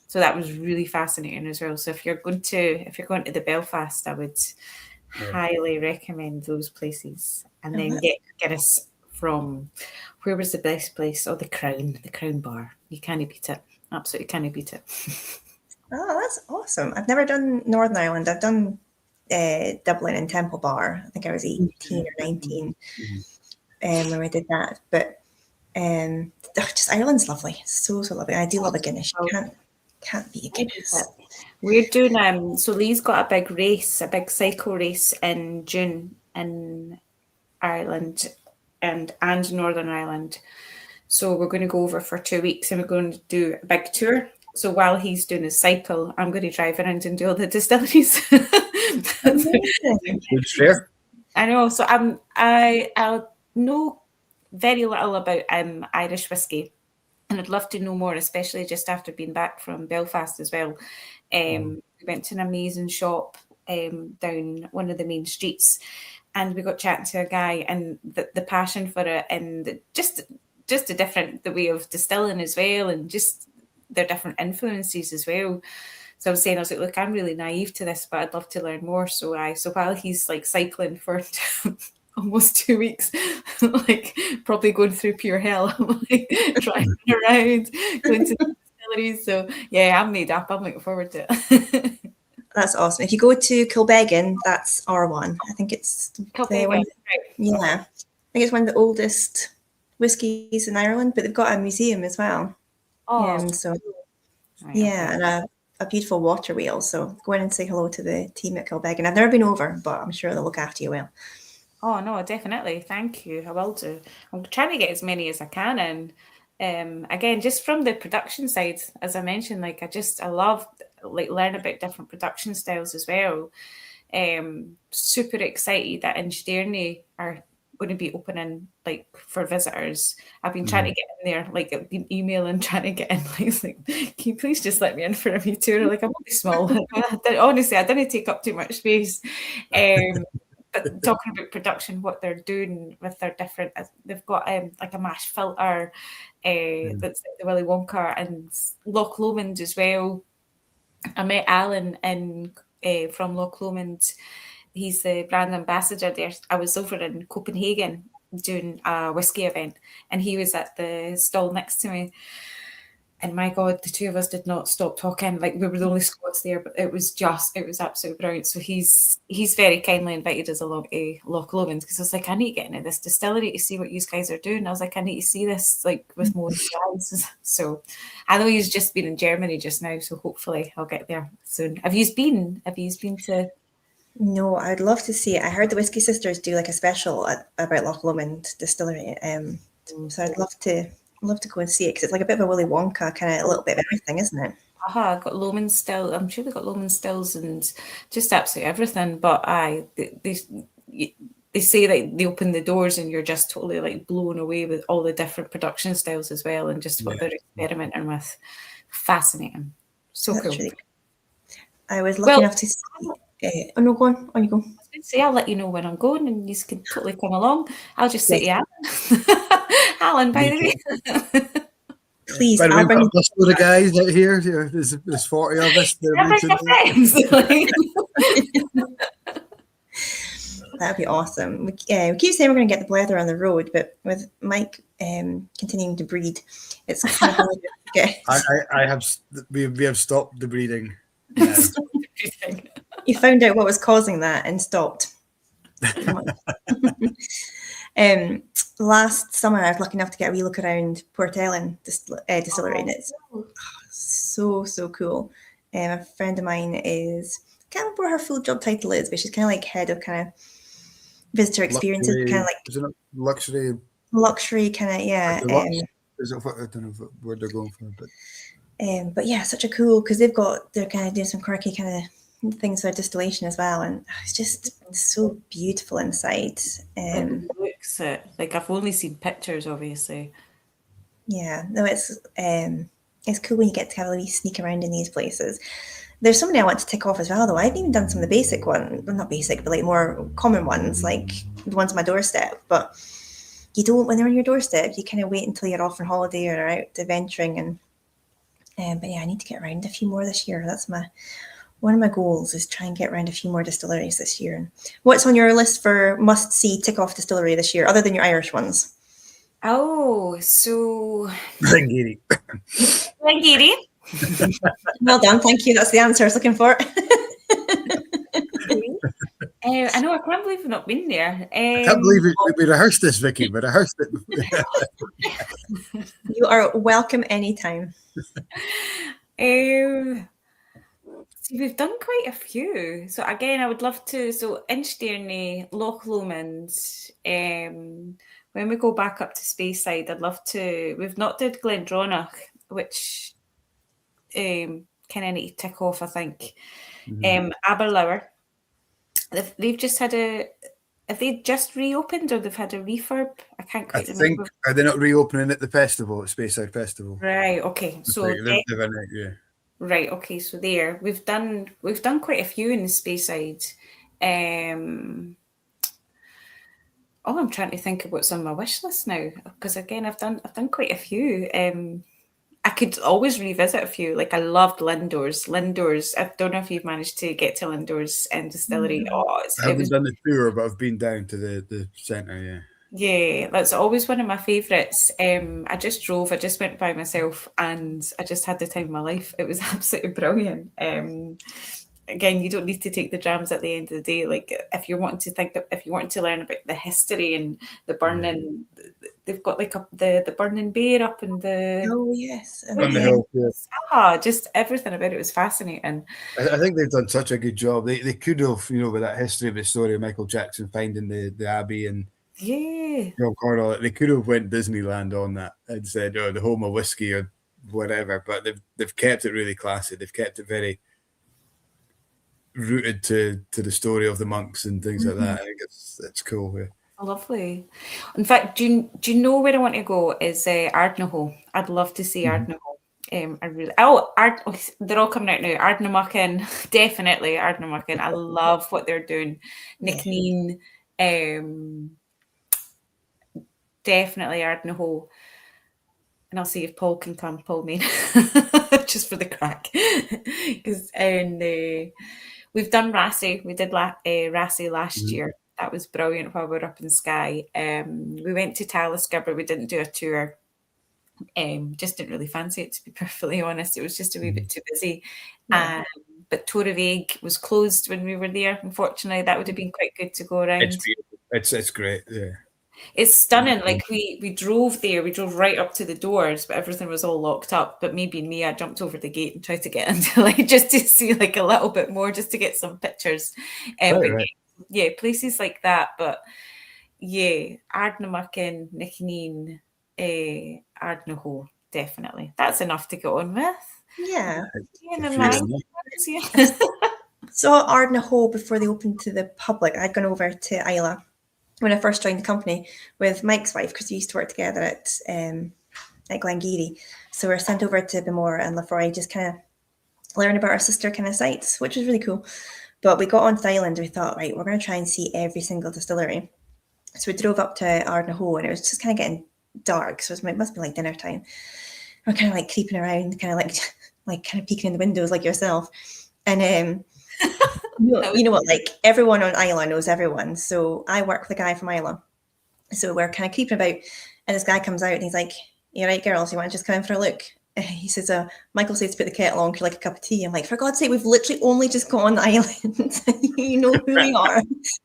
So that was really fascinating as well. So if you're going to the Belfast, I would highly recommend those places. And then get Guinness from, where was the best place? Oh, the Crown Bar. You can't beat it. Absolutely can't beat it. Oh, that's awesome. I've never done Northern Ireland. I've done Dublin and Temple Bar. I think I was 18 or 19 when we did that. But just Ireland's lovely. So lovely. I do love a Guinness. You can't beat a Guinness. We're doing so Lee's got a big cycle race in June in Ireland and Northern Ireland. So we're going to go over for 2 weeks, and we're going to do a big tour. So while he's doing his cycle, I'm going to drive around and do all the distilleries. It's fair. I know. So I know very little about Irish whiskey, and I'd love to know more, especially just after being back from Belfast as well. We went to an amazing shop down one of the main streets, and we got chatting to a guy, and the passion for it, and just the way of distilling as well, and just their different influences as well. So I was like, look, I'm really naive to this, but I'd love to learn more. So while he's like cycling for almost 2 weeks, like probably going through pure hell, I'm like driving around, going to the distilleries. So yeah, I'm made up. I'm looking forward to it. That's awesome. If you go to Kilbeggan, that's R1. I think it's Kilbeggan, one, right. yeah. I think it's one of the oldest whiskies in Ireland, but they've got a museum as well. Oh, so right, yeah, okay. and a beautiful water wheel. So go in and say hello to the team at Kilbeggan. I've never been over, but I'm sure they'll look after you well. Oh no, definitely. Thank you. I will do. I'm trying to get as many as I can, and again, just from the production side, as I mentioned, like I love like learn about different production styles as well. Super excited that Inchdearney are going to be opening like for visitors. I've been trying to get in there, like I've been emailing trying to get in. Like, can you please just let me in for a wee tour? Like I'm really small. Honestly, I didn't take up too much space. But talking about production, what they're doing with their different, they've got like a mash filter that's like the Willy Wonka, and Loch Lomond as well. I met Alan from Loch Lomond. He's the brand ambassador there. I was over in Copenhagen doing a whiskey event, and he was at the stall next to me. And my God, the two of us did not stop talking. Like we were the only Scots there, but it was absolutely brilliant. So he's very kindly invited us along to Loch Lomond, because I was like, I need to get into this distillery to see what you guys are doing. I was like, I need to see this like with more eyes. So I know he's just been in Germany just now, so hopefully I'll get there soon. Have you been to? No, I'd love to see it. I heard the Whisky Sisters do like a special about Loch Lomond Distillery. So I'd love to go and see it, because it's like a bit of a Willy Wonka, kind of a little bit of everything, isn't it? Got Lomond still. I'm sure they got Lomond stills and just absolutely everything. But they say that they open the doors and you're just totally like blown away with all the different production styles as well, and just what they're experimenting with. Fascinating. So That's cool. Really cool. I was lucky enough to see. Oh no, go on. On you go. I was going to say, I'll let you know when I'm going, and you can totally come along. I'll just say to Alan. Alan, by the way. Please, I'll bring the guys out here. There's 40 of us. That'd be awesome. We keep saying we're going to get the Blether on the road, but with Mike continuing to breed, it's kind of hard. We have stopped the breeding. You found out what was causing that and stopped. Last summer, I was lucky enough to get a wee look around Port Ellen Distillery, and it's so cool. A friend of mine I can't remember what her full job title is, but she's kind of like head of kind of visitor experiences, kind of like isn't it luxury kind of, yeah. Is it, I don't know where they're going for, but yeah, such a cool, because they're kind of doing some quirky kind of things for distillation as well, and it's just so beautiful inside. It looks it. Like I've only seen pictures, obviously. Yeah, no, it's cool when you get to have a wee sneak around in these places. There's so many I want to tick off as well, though. I've even done some of the basic ones, well, not basic, but like more common ones, like the ones on my doorstep. But you don't, when they're on your doorstep, you kind of wait until you're off on holiday or out adventuring. And but yeah, I need to get around a few more this year. That's one of my goals, is try and get around a few more distilleries this year. And what's on your list for must-see tick-off distillery this year, other than your Irish ones? Oh, so Glengarry. Well done, thank you. That's the answer I was looking for. I know, I can't believe we've not been there. I can't believe we rehearsed this, Vikki. We rehearsed it. You are welcome anytime. See, we've done quite a few. So again, I would love to. So Inchdearney, Loch Lomond. When we go back up to Speyside, I'd love to. We've not did Glendronach, which kind of need to tick off, I think. Aberlour. They've just had have they just reopened, or they've had a refurb? I can't quite remember. Think, are they not reopening at the festival, at Speyside Festival? Right, okay. So right, okay, so there. We've done quite a few in the Speyside. I'm trying to think of what's on my wish list now, because again I've done quite a few. I could always revisit a few. Like I loved Lindor's. I don't know if you've managed to get to Lindor's Distillery. Oh, I haven't done the tour, but I've been down to the centre. Yeah. Yeah, that's always one of my favourites. I just drove. I just went by myself, and I just had the time of my life. It was absolutely brilliant. Again, you don't need to take the drams at the end of the day. Like if you want to learn about the history and the burning, they've got like the burning bear up in the on the hill. Yeah. Just everything about it was fascinating. I think they've done such a good job. They could have, with that history of the story of Michael Jackson finding the Abbey and John Cornwall, they could have went Disneyland on that and said, "Oh, the home of whiskey" or whatever. But they've kept it really classy. They've kept it very rooted to the story of the monks and things like that. I think it's cool. Yeah. Lovely. In fact, do you know where I want to go? Is Ardnahoe. I'd love to see Ardnahoe. They're all coming out now. Ardnamurchan, definitely Ardnamurchan. I love what they're doing. Nickneen, definitely Ardnahoe. And I'll see if Paul can come. Paul Main, just for the crack. Because we've done Rassay. We did Rassay last year. That was brilliant while we were up in Skye. We went to Talisker, but we didn't do a tour. Just didn't really fancy it, to be perfectly honest. It was just a wee bit too busy. But Toravaig was closed when we were there. Unfortunately, that would have been quite good to go around. It's beautiful. It's great. Yeah. It's stunning. Like we drove there, we drove right up to the doors, but everything was all locked up. But maybe me, I jumped over the gate and tried to get into just to see a little bit more, just to get some pictures. Right. Yeah, places like that. But yeah, Ardnamurchan, Nickneen, Ardnahoe, definitely. That's enough to get on with. Yeah. So Ardnahoe, before they opened to the public, I'd gone over to Islay when I first joined the company with Mike's wife, because we used to work together at Glengeary. So we were sent over to Bemore and Lafroy, just kind of learn about our sister kind of sites, which was really cool. But we got onto the island and we thought, right, we're going to try and see every single distillery. So we drove up to Ardnahoe and it was just kind of getting dark. So it must be like dinner time. We're kind of creeping around, kind of peeking in the windows like yourself. And you know what, everyone on Islay knows everyone. So I work with a guy from Islay. So we're kind of creeping about and this guy comes out and he's like, "You right, girls, you want to just come in for a look?" He says, Michael says to put the kettle on, could you like a cup of tea? I'm like, for God's sake, we've literally only just got on the island. You know who we are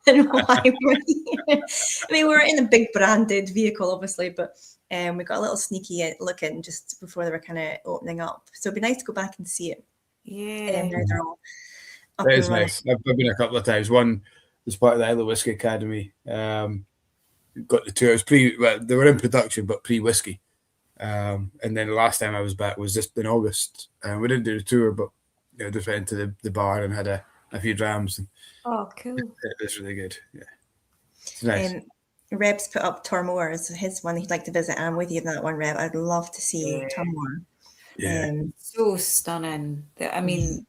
and why we're here. I mean, we're in a big branded vehicle, obviously, but we got a little sneaky look in just before they were kind of opening up. So it'd be nice to go back and see it. Yeah. That is nice. I've been a couple of times. One was part of the Islay Whisky Academy. Got the tour. It was they were in production, but pre-whisky. And then the last time I was back was just in August. We didn't do the tour, but just went to the bar and had a few drams. And cool. It was really good. Yeah, it's nice. Reb's put up Tormore as his one he'd like to visit. I'm with you on that one, Reb. I'd love to see Tormore. Yeah, so stunning. I mean,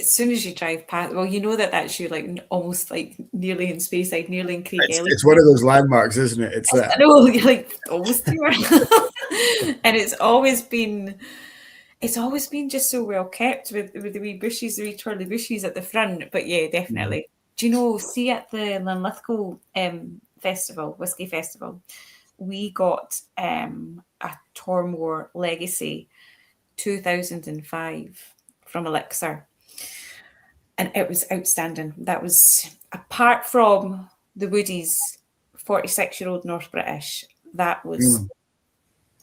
as soon as you drive past, well, you know that's you almost nearly in Speyside, nearly in Creek Elliot. It's one of those landmarks, isn't it? It's that. I know, you're almost there. And it's always been just so well kept with the wee bushes, the wee twirly bushes at the front. But yeah, definitely. Do you know, see at the Linlithgow festival, Whisky Festival, we got a Tormore Legacy 2005 from Elixir. And it was outstanding. That was, apart from the Woody's 46-year-old North British, that was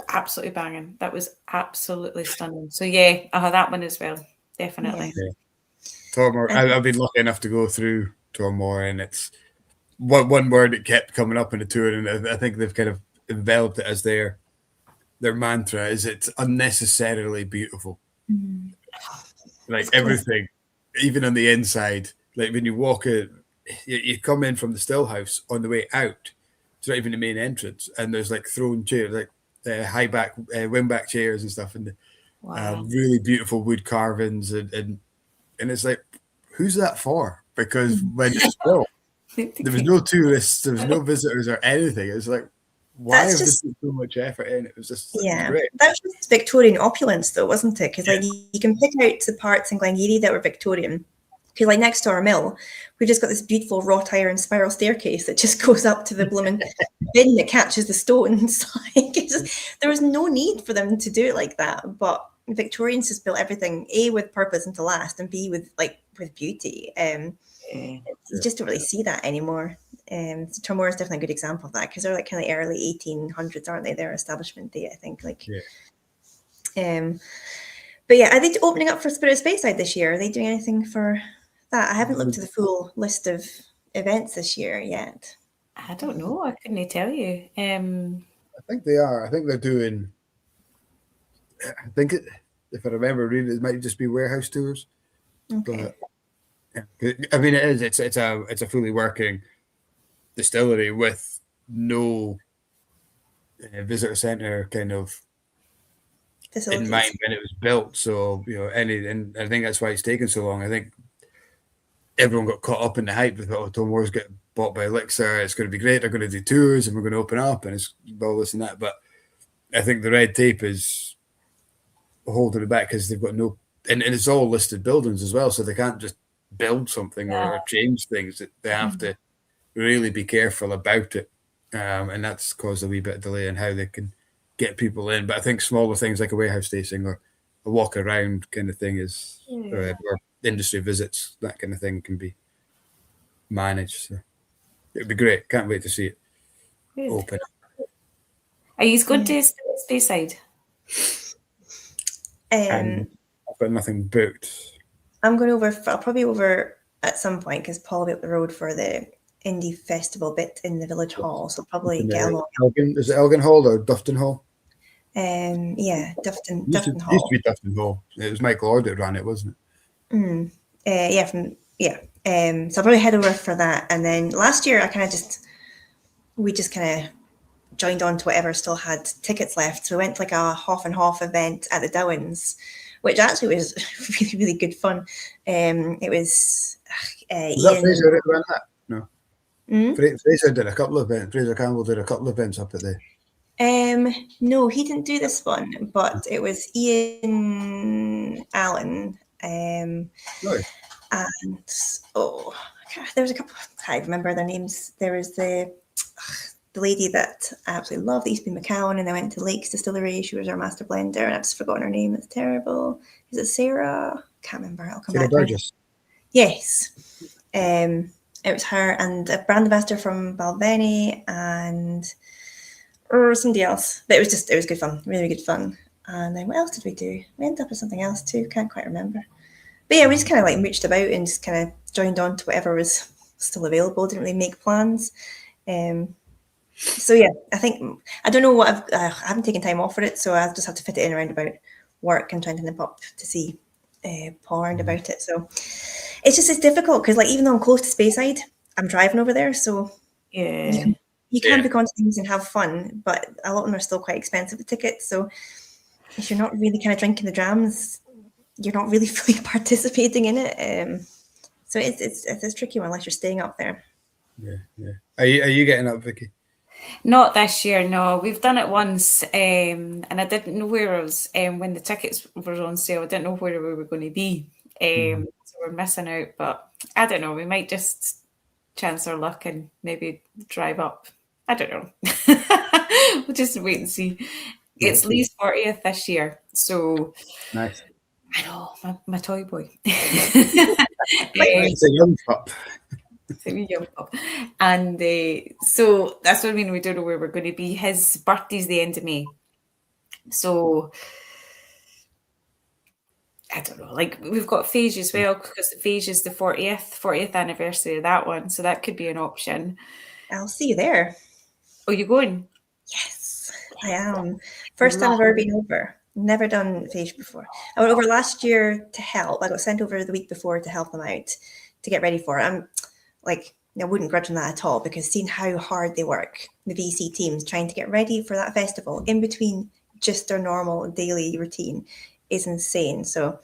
absolutely banging. That was absolutely stunning. So yeah, I had that one as well. Definitely. Yeah. Tormore, I've been lucky enough to go through Tormore, and it's one word that kept coming up in the tour, and I think they've kind of enveloped it as their mantra, is it's unnecessarily beautiful. Everything. Even on the inside, when you walk in, you come in from the still house on the way out. It's not even the main entrance, and there's throne chairs, high back, wing back chairs and stuff, and really beautiful wood carvings, and it's who's that for? Because when you're still, there was no tourists, there was no visitors or anything. It's why have they put so much effort in? It was just great. That was just Victorian opulence, though, wasn't it? Because like you can pick out the parts in Glengarry that were Victorian. Because like next to our mill, we've just got this beautiful wrought iron spiral staircase that just goes up to the blooming bin that catches the stones. Like there was no need for them to do it like that. But Victorians just built everything A with purpose and to last, and B with beauty. You just don't really see that anymore. So Turmore is definitely a good example of that, because they're like kind of early 1800s, aren't they? Their establishment date, I think. Like, but yeah, are they opening up for Spirit of Speyside this year? Are they doing anything for that? I haven't looked at the full list of events this year yet. I don't know. I couldn't tell you. I think they are. I think they're doing. I think if I remember reading, it might just be warehouse tours. Okay. But I mean, it is. It's a fully working distillery with no visitor centre kind of facilities in mind when it was built. So and I think that's why it's taken so long. I think everyone got caught up in the hype with Tulmore's getting bought by Elixir. It's going to be great. They're going to do tours and we're going to open up and it's all this and that. But I think the red tape is holding it back because they've got no, and it's all listed buildings as well, so they can't just build something or change things. They have to really be careful about it, and that's caused a wee bit of delay in how they can get people in. But I think smaller things like a warehouse tasting or a walk around kind of thing is, or industry visits, that kind of thing can be managed. So it'd be great. Can't wait to see it open. Are you going to Speyside? I've got nothing booked. I'm going over. I'll probably over at some point because Paul will be up the road for the indie festival bit in the village hall. So probably get along. Is it Elgin Hall or Dufton Hall? Yeah, Dufton Hall. Used to be Dufton Hall. It was MacLeod that ran it, wasn't it? So I'll probably head over for that. And then last year we just kind of joined on to whatever still had tickets left. So we went to like a half and half event at the Dowens, which actually was really, really good fun. It was that Fraser that ran that? No. Fraser did a couple of events. Fraser Campbell did a couple of events up at there. No, he didn't do this one, but it was Ian Allen. And there was a couple. I can't remember their names. There was the lady that I absolutely love, that used to be McCowan, and I went to Lakes Distillery. She was our master blender, and I've just forgotten her name. That's terrible. Is it Sarah? Can't remember. I'll come Sarah back. Burgess. Yes. It was her and a brand ambassador from Balvenie and somebody else. But it was good fun, really good fun. And then what else did we do? We ended up with something else too. Can't quite remember. But yeah, we just kind of like mooched about and just kind of joined on to whatever was still available. Didn't really make plans. So yeah, I think I don't know what I haven't taken time off for it, so I just have to fit it in around about work and trying to nip up to see Paul around about it. So it's difficult because like even though I'm close to Speyside, I'm driving over there, so you can book onto things and have fun, but a lot of them are still quite expensive, the tickets. So if you're not really kind of drinking the drams, you're not really fully participating in it. So it's a tricky one unless you're staying up there. Yeah. Are you getting up, Vikki? Not this year, no. We've done it once, and I didn't know where I was when the tickets were on sale. I didn't know where we were going to be, so we're missing out. But I don't know. We might just chance our luck and maybe drive up. I don't know. We'll just wait and see. It's Lee's 40th this year, so nice. I know my toy boy. It's a young pup. And so that's what I mean. We don't know where we're going to be. His birthday's the end of May, so I don't know. Like we've got Phage as well because Phage is the 40th anniversary of that one, so that could be an option. I'll see you there. Oh, you going? Yes, I am. First time I've ever been over. Never done Phage before. I went over last year to help. I got sent over the week before to help them out to get ready for it. I wouldn't grudge them that at all because seeing how hard they work, the VC teams trying to get ready for that festival in between just their normal daily routine is insane. So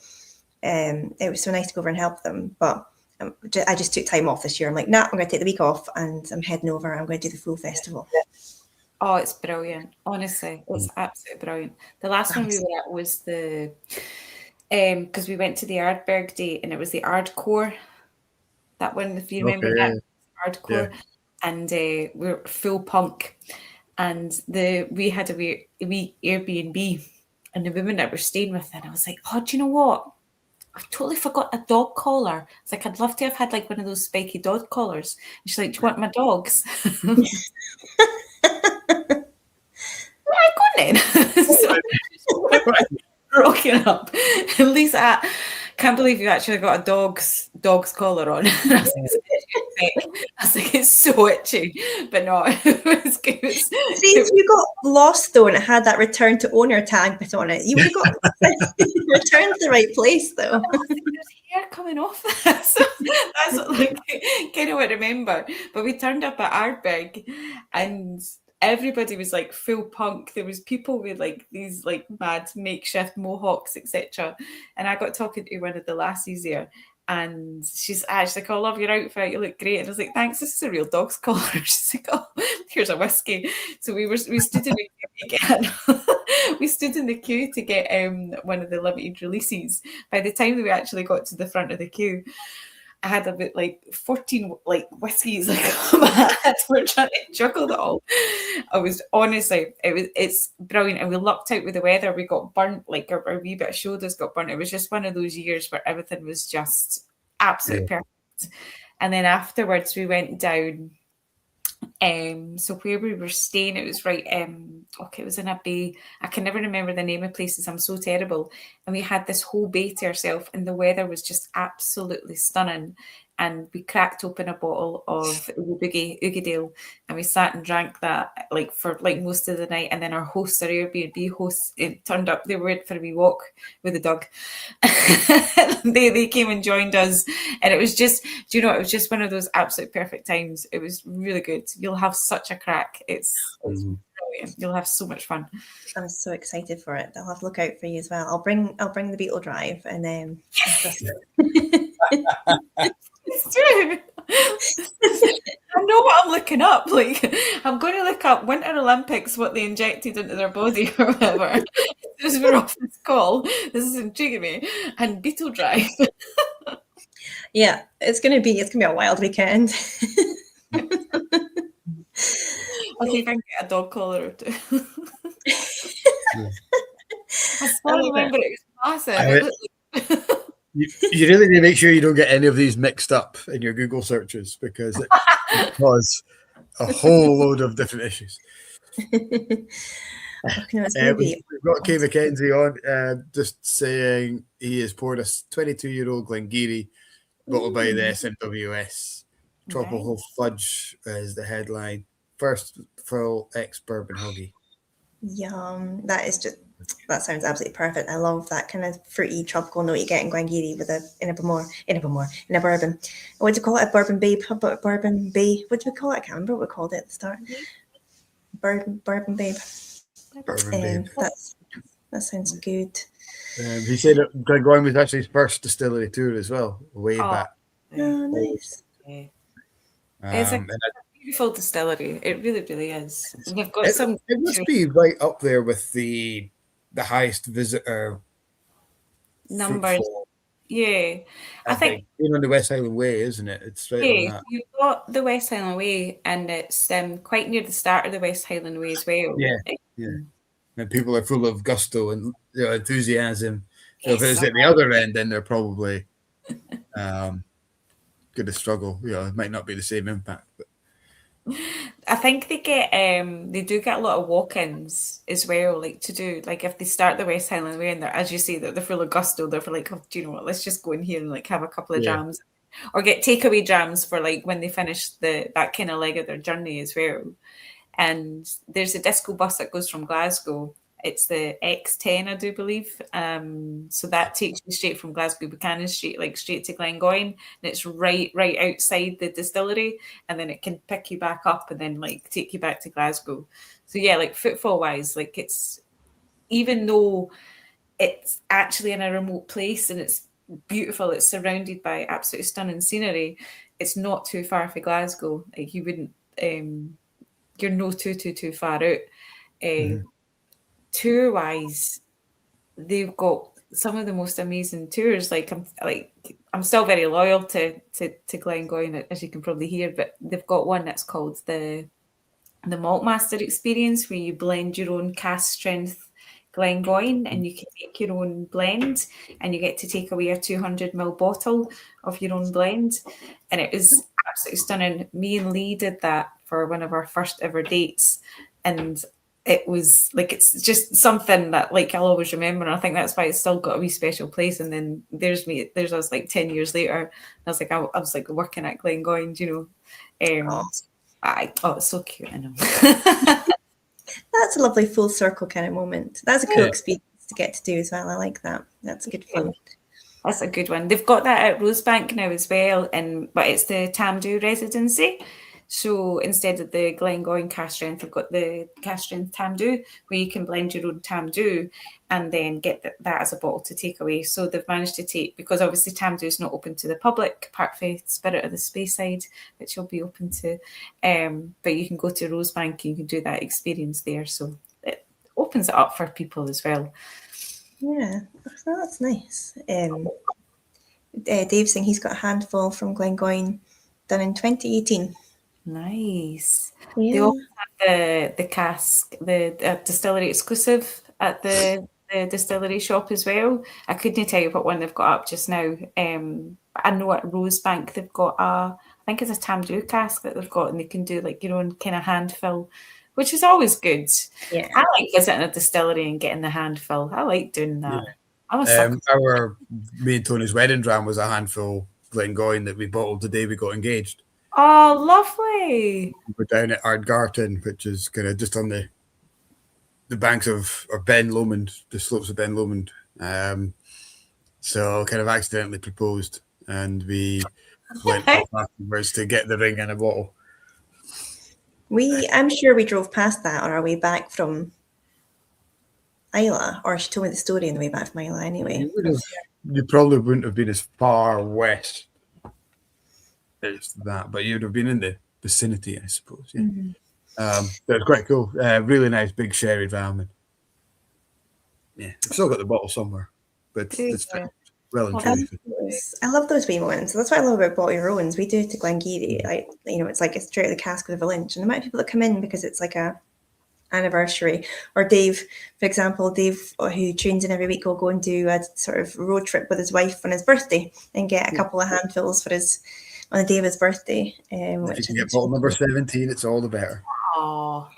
it was so nice to go over and help them. But I just took time off this year. I'm like, I'm going to take the week off and I'm heading over. I'm going to do the full festival. Oh, it's brilliant. Honestly, it's absolutely brilliant. The last one we were at was the because we went to the Ardbeg Day, and it was the Ardcore. That one, if you remember that, Ardcore, and we were full punk, and we had a wee Airbnb, and the women that we're staying with, and I was like, oh, do you know what? I totally forgot a dog collar. It's like, I'd love to have had like one of those spiky dog collars. And she's like, do you want my dogs? I got then. So broken up. At least I can't believe you actually got a dog's collar on. I was like, it's so itchy, but no, it was good. See, if you got lost though and it had that return to owner tag put on it, you would have got returned to the right place though. There's hair coming off that. So that's like kind of what I remember. But we turned up at Ardbeg and everybody was like full punk. There was people with like these like mad makeshift mohawks, etc. And I got talking to one of the lassies there, and she's like, oh, I love your outfit, you look great. And I was like, thanks, this is a real dog's collar. She's like, oh, here's a whiskey. So we stood in the queue to get we stood in the queue to get one of the limited releases. By the time that we actually got to the front of the queue, I had about like 14 like whiskies like we're trying to juggle it all. I was honestly, it's brilliant, and we lucked out with the weather. We got burnt, like our wee bit of shoulders got burnt. It was just one of those years where everything was just absolutely perfect. And then afterwards we went down. So where we were staying, it was right. Okay, it was in a bay. I can never remember the name of places. I'm so terrible. And we had this whole bay to ourselves, and the weather was just absolutely stunning. And we cracked open a bottle of Ugadale, and we sat and drank that like for like most of the night. And then our hosts, our Airbnb hosts, turned up. They went for a wee walk with the dog. they came and joined us, and it was just, do you know, it was just one of those absolute perfect times. It was really good. You'll have such a crack. It's brilliant. You'll have so much fun. I'm so excited for it. I'll have to look out for you as well. I'll bring the Beetle Drive, and then it's true. I know what I'm looking up. Like, I'm going to look up Winter Olympics, what they injected into their body or whatever. As we're off this call, this is intriguing me. And Beetle Drive. Yeah, it's gonna be a wild weekend. I'll see if I can get a dog collar or two. I still remember it was massive. You really need to make sure you don't get any of these mixed up in your Google searches, because it cause a whole load of different issues. We've got Kay McKenzie on, just saying he has poured a 22-year-old Glengarry bottled by the SMWS. Tropical Fudge is the headline. First full ex-bourbon hoggy. Yum. That sounds absolutely perfect. I love that kind of fruity tropical note you get in Glengarry with in a bourbon. What do you call it? A bourbon bay? Bourbon bay? What do we call it? I can't remember what we called it at the start. Bourbon babe. Bourbon babe. That sounds good. He said that Glengoyne was actually his first distillery tour as well, way back. Oh, nice. It's a beautiful distillery. It really, really is. They've got it must be right up there with the highest visitor numbers. Yeah, I think being on the West Highland Way, isn't it? It's right on that. You've got the West Highland Way, and it's quite near the start of the West Highland Way as well. Yeah. And people are full of gusto and enthusiasm. So if it's at the other end, then they're probably going to struggle. It might not be the same impact, but I think they do get a lot of walk-ins as well, like to do, like if they start the West Highland Way and they're, as you say, they're full of gusto, they're for like, oh, do you know what, let's just go in here and like have a couple of drams, or get takeaway drams for like when they finish that kind of leg of their journey as well. And there's a disco bus that goes from Glasgow. It's the X10, I do believe. So that takes you straight from Glasgow Buchanan Street, like straight to Glengoyne, and it's right outside the distillery, and then it can pick you back up and then like take you back to Glasgow. So yeah, like footfall wise, like it's, even though it's actually in a remote place and it's beautiful, it's surrounded by absolutely stunning scenery, it's not too far for Glasgow. Like you wouldn't you're no too far out. Tour wise, they've got some of the most amazing tours. I'm still very loyal to Glengoyne, as you can probably hear, but they've got one that's called the Malt Master Experience, where you blend your own cask strength Glengoyne and you can make your own blend, and you get to take away a 200ml bottle of your own blend. And it was absolutely stunning. Me and Lee did that for one of our first ever dates, and it was like, it's just something that like I'll always remember, and I think that's why it's still got a wee special place. And then there's us like 10 years later, I was like working at Glengoyne, you know. It's so cute. I know. That's a lovely full circle kind of moment. That's a cool experience to get to do as well. I like that. That's good fun. That's a good one. They've got that at Rosebank now as well, but it's the Tamdhu residency. So instead of the Glengoyne cask strength, they've got the cask strength Tamdhu, where you can blend your own Tamdhu and then get that as a bottle to take away. So they've managed to take, because obviously Tamdhu is not open to the public, apart from Spirit of the Speyside, which will be open to, but you can go to Rosebank and you can do that experience there. So it opens it up for people as well. Yeah, that's nice. Dave's saying he's got a handful from Glengoyne done in 2018. Nice. Yeah. They also have the cask, the distillery exclusive at the distillery shop as well. I couldn't tell you what one they've got up just now. I know at Rosebank they've got I think it's a Tamdhu cask that they've got, and they can do like your own kind of hand fill, which is always good. Yeah. I like visiting a distillery and getting the hand fill. I like doing that. Yeah. Me and Tony's wedding dram was a handful Glengoyne that we bottled the day we got engaged. Oh, lovely. We're down at Ardgarten, which is kind of just on the banks of Ben Lomond, the slopes of Ben Lomond. So kind of accidentally proposed, and we went off afterwards to get the ring and a bottle. I'm sure we drove past that on our way back from Islay, or she told me the story on the way back from Islay anyway. You probably wouldn't have been as far west as that, but you'd have been in the vicinity, I suppose. Yeah. Mm-hmm. But it's quite cool. Really nice big sherry dram. Yeah, I've still got the bottle somewhere, but it's well and truly. I love those wee moments. That's what I love about Bottle Your Owns. We do it to Glengarry. Like, you know, it's like a straight out of the cask with a lynch, and the amount of people that come in because it's like a anniversary. Or Dave, for example, who tunes in every week, will go and do a sort of road trip with his wife on his birthday and get a couple of handfuls for on the day of his birthday. If you can get bottle number 17, it's all the better. Oh,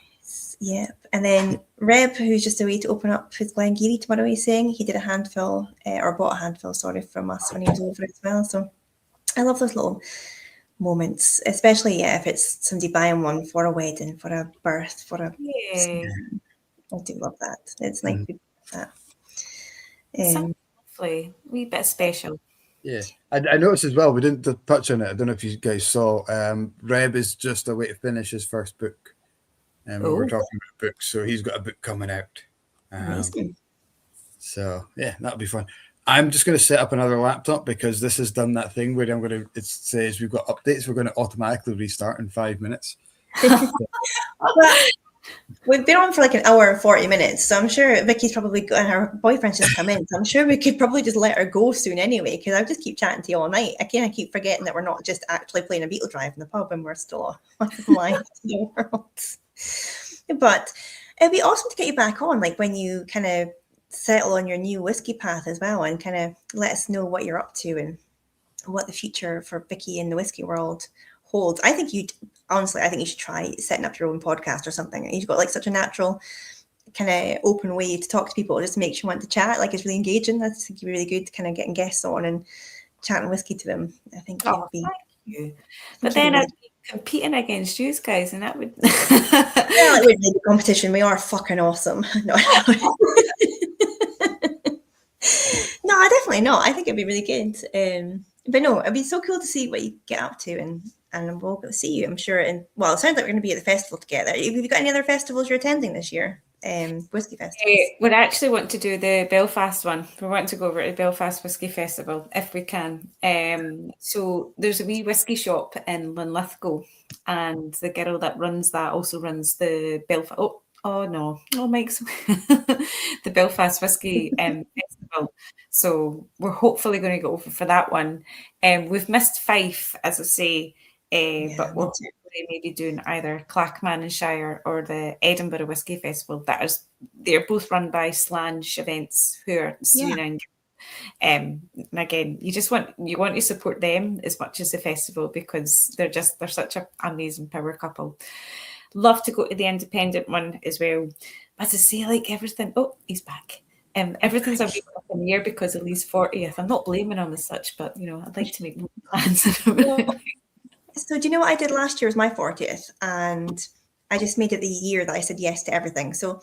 yep. And then Reb, who's just away to open up his Glengarry tomorrow, he's saying he did a handful, or bought a handful, from us when he was over as well. So I love those little moments, especially if it's somebody buying one for a wedding, for a birth, for a. yeah. I do love that. It's nice to do that. Something lovely, a wee bit special. Yeah, I noticed as well, we didn't touch on it. I don't know if you guys saw, Reb is just away to finish his first book. We were talking about books, so he's got a book coming out. So, yeah, that'll be fun. I'm just going to set up another laptop because this has done that thing where it says we've got updates. We're going to automatically restart in 5 minutes. We've been on for like an hour and 40 minutes, so I'm sure Vicky's probably and her boyfriend's just come in, so I'm sure we could probably just let her go soon anyway, because I'll just keep chatting to you all night. I keep forgetting that we're not just actually playing a Beetle Drive in the pub and we're still live to the world. But it'd be awesome to get you back on, like when you kind of settle on your new whiskey path as well, and kind of let us know what you're up to and what the future for Vicky in the whiskey world holds. I think you should try setting up your own podcast or something. You've got like such a natural kind of open way to talk to people. It just makes you want to chat. Like, it's really engaging. I think it'd be really good kind of getting guests on and chatting whiskey to them. I think it would be. Thank you. But then I'd be competing against you guys, and that would. Well, it would be a competition. We are fucking awesome. No, no, definitely not. I think it'd be really good. But no, it'd be so cool to see what you get up to, and we'll go see you, I'm sure. And well, it sounds like we're going to be at the festival together. Have you got any other festivals you're attending this year? whisky festivals? We actually want to do the Belfast one. We want to go over to the Belfast Whisky Festival if we can. So there's a wee whisky shop in Linlithgow, and the girl that runs that also runs the Belfast. Oh no! Oh, Mike's the Belfast Whisky Festival. So we're hopefully going to go over for that one. We've missed Fife, as I say, but we're maybe doing either Clackmannanshire or the Edinburgh Whisky Festival. They're both run by Slange Events, who are Serena and again, you want to support them as much as the festival, because they're such an amazing power couple. Love to go to the independent one as well. But as I say, like everything, he's back. Everything's a week up in the air because of Lee's 40th. I'm not blaming him as such, but I'd like to make more plans. So do you know what I did last year was my 40th, and I just made it the year that I said yes to everything. So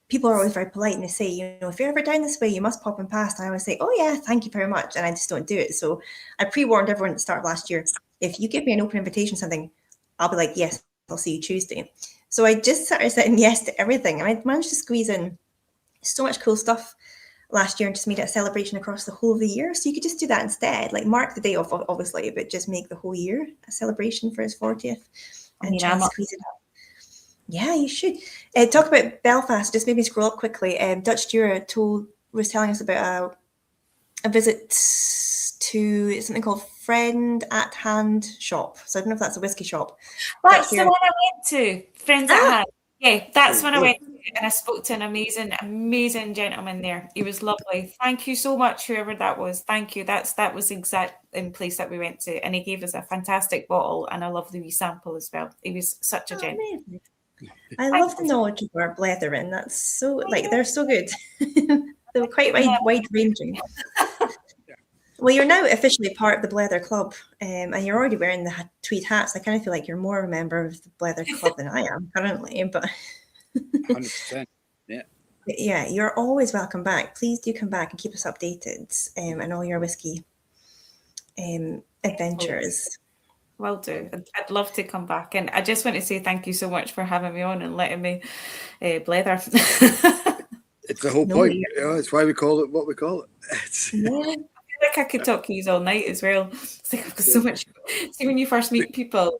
people are always very polite and they say, if you're ever down this way, you must pop in past. And I always say, oh yeah, thank you very much. And I just don't do it. So I pre-warned everyone at the start of last year, if you give me an open invitation, something, I'll be like, yes, I'll see you Tuesday. So I just started saying yes to everything. And I managed to squeeze in so much cool stuff last year and just made it a celebration across the whole of the year. So you could just do that instead, like mark the day off, obviously, but just make the whole year a celebration for his 40th and try to squeeze it up. Yeah, you should. Talk about Belfast, just maybe scroll up quickly. Dutch Jura was telling us about a visit to something called Friend at Hand shop. So I don't know if that's a whiskey shop. That's the one I went to, Friends at Hand. Yeah, that's when I went to, and I spoke to an amazing gentleman there. He was lovely. Thank you so much, whoever that was. Thank you. That was the exact place that we went to, and he gave us a fantastic bottle and a lovely wee sample as well. He was such a gentleman. I love the knowledge of our Blether in. That's so they're so good. They're quite wide ranging. Well, you're now officially part of the Blether Club, and you're already wearing the tweed hats. I kind of feel like you're more a member of the Blether Club than I am currently, but 100%. Yeah. But yeah, you're always welcome back. Please do come back and keep us updated and all your whiskey adventures. Will do. I'd love to come back, and I just want to say thank you so much for having me on and letting me blether. It's the whole point. It's why we call it what we call it. I feel like I could talk to you all night as well. It's like I've got so much. See, when you first meet people,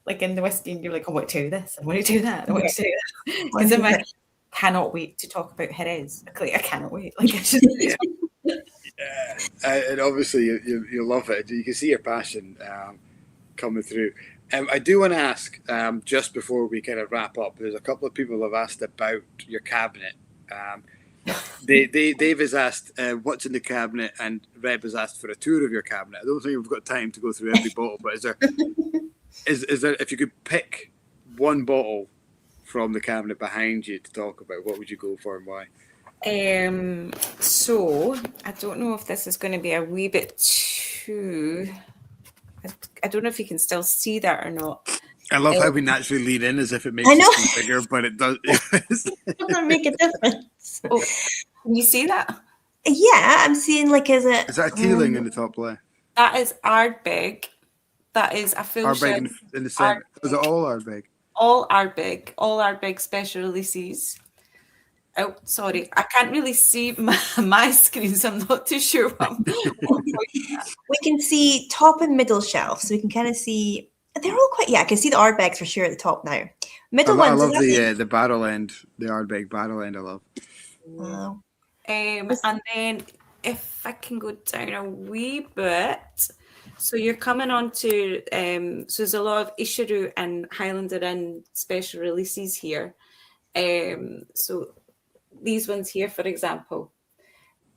like in the whiskey, and you're like, I want to do this, I want to do that, I want to do that. Because I'm like, cannot wait to talk about Jerez. Like, I cannot wait. Like, I just. And obviously you love it. You can see your passion coming through. I do want to ask, just before we kind of wrap up, there's a couple of people have asked about your cabinet. Dave has asked what's in the cabinet, and Reb has asked for a tour of your cabinet. I don't think we've got time to go through every bottle, but is there if you could pick one bottle from the cabinet behind you to talk about, what would you go for and why? So I don't know if this is going to be a wee bit too. I don't know if you can still see that or not. I love how we naturally lean in as if it makes it bigger, but it does. It doesn't make a difference. Oh, can you see that? Yeah, I'm seeing is that a Teeling in the top left? That is Ardbeg. That is a full Ardbeg in the center. Is it all Ardbeg? All Ardbeg special releases. Oh, sorry, I can't really see my screen, so I'm not too sure what I'm We can see top and middle shelf, so we can kind of see. They're all quite. Yeah, I can see the Ardbegs for sure at the top now. Middle ones. I love the barrel end, the Ardbeg barrel end. I love. Wow. And then if I can go down a wee bit, so you're coming on to so there's a lot of Ishiru and Highlander Inn special releases here. So these ones here, for example,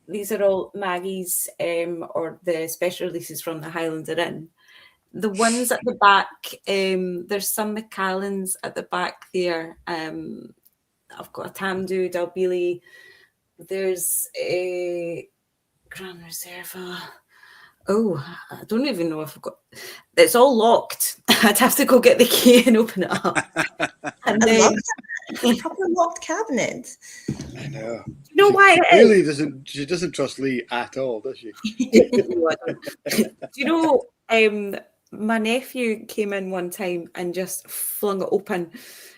these are all Maggie's or the special releases from the Highlander Inn. The ones at the back, there's some Macallans at the back there. I've got a Tamdu, Dalbili. There's a Grand Reserva. Oh, I don't even know if I've got. It's all locked. I'd have to go get the key and open it up. And then a proper locked cabinet. I know. You know why it really doesn't. She doesn't trust Lee at all, does she? Do you know? my nephew came in one time and just flung it open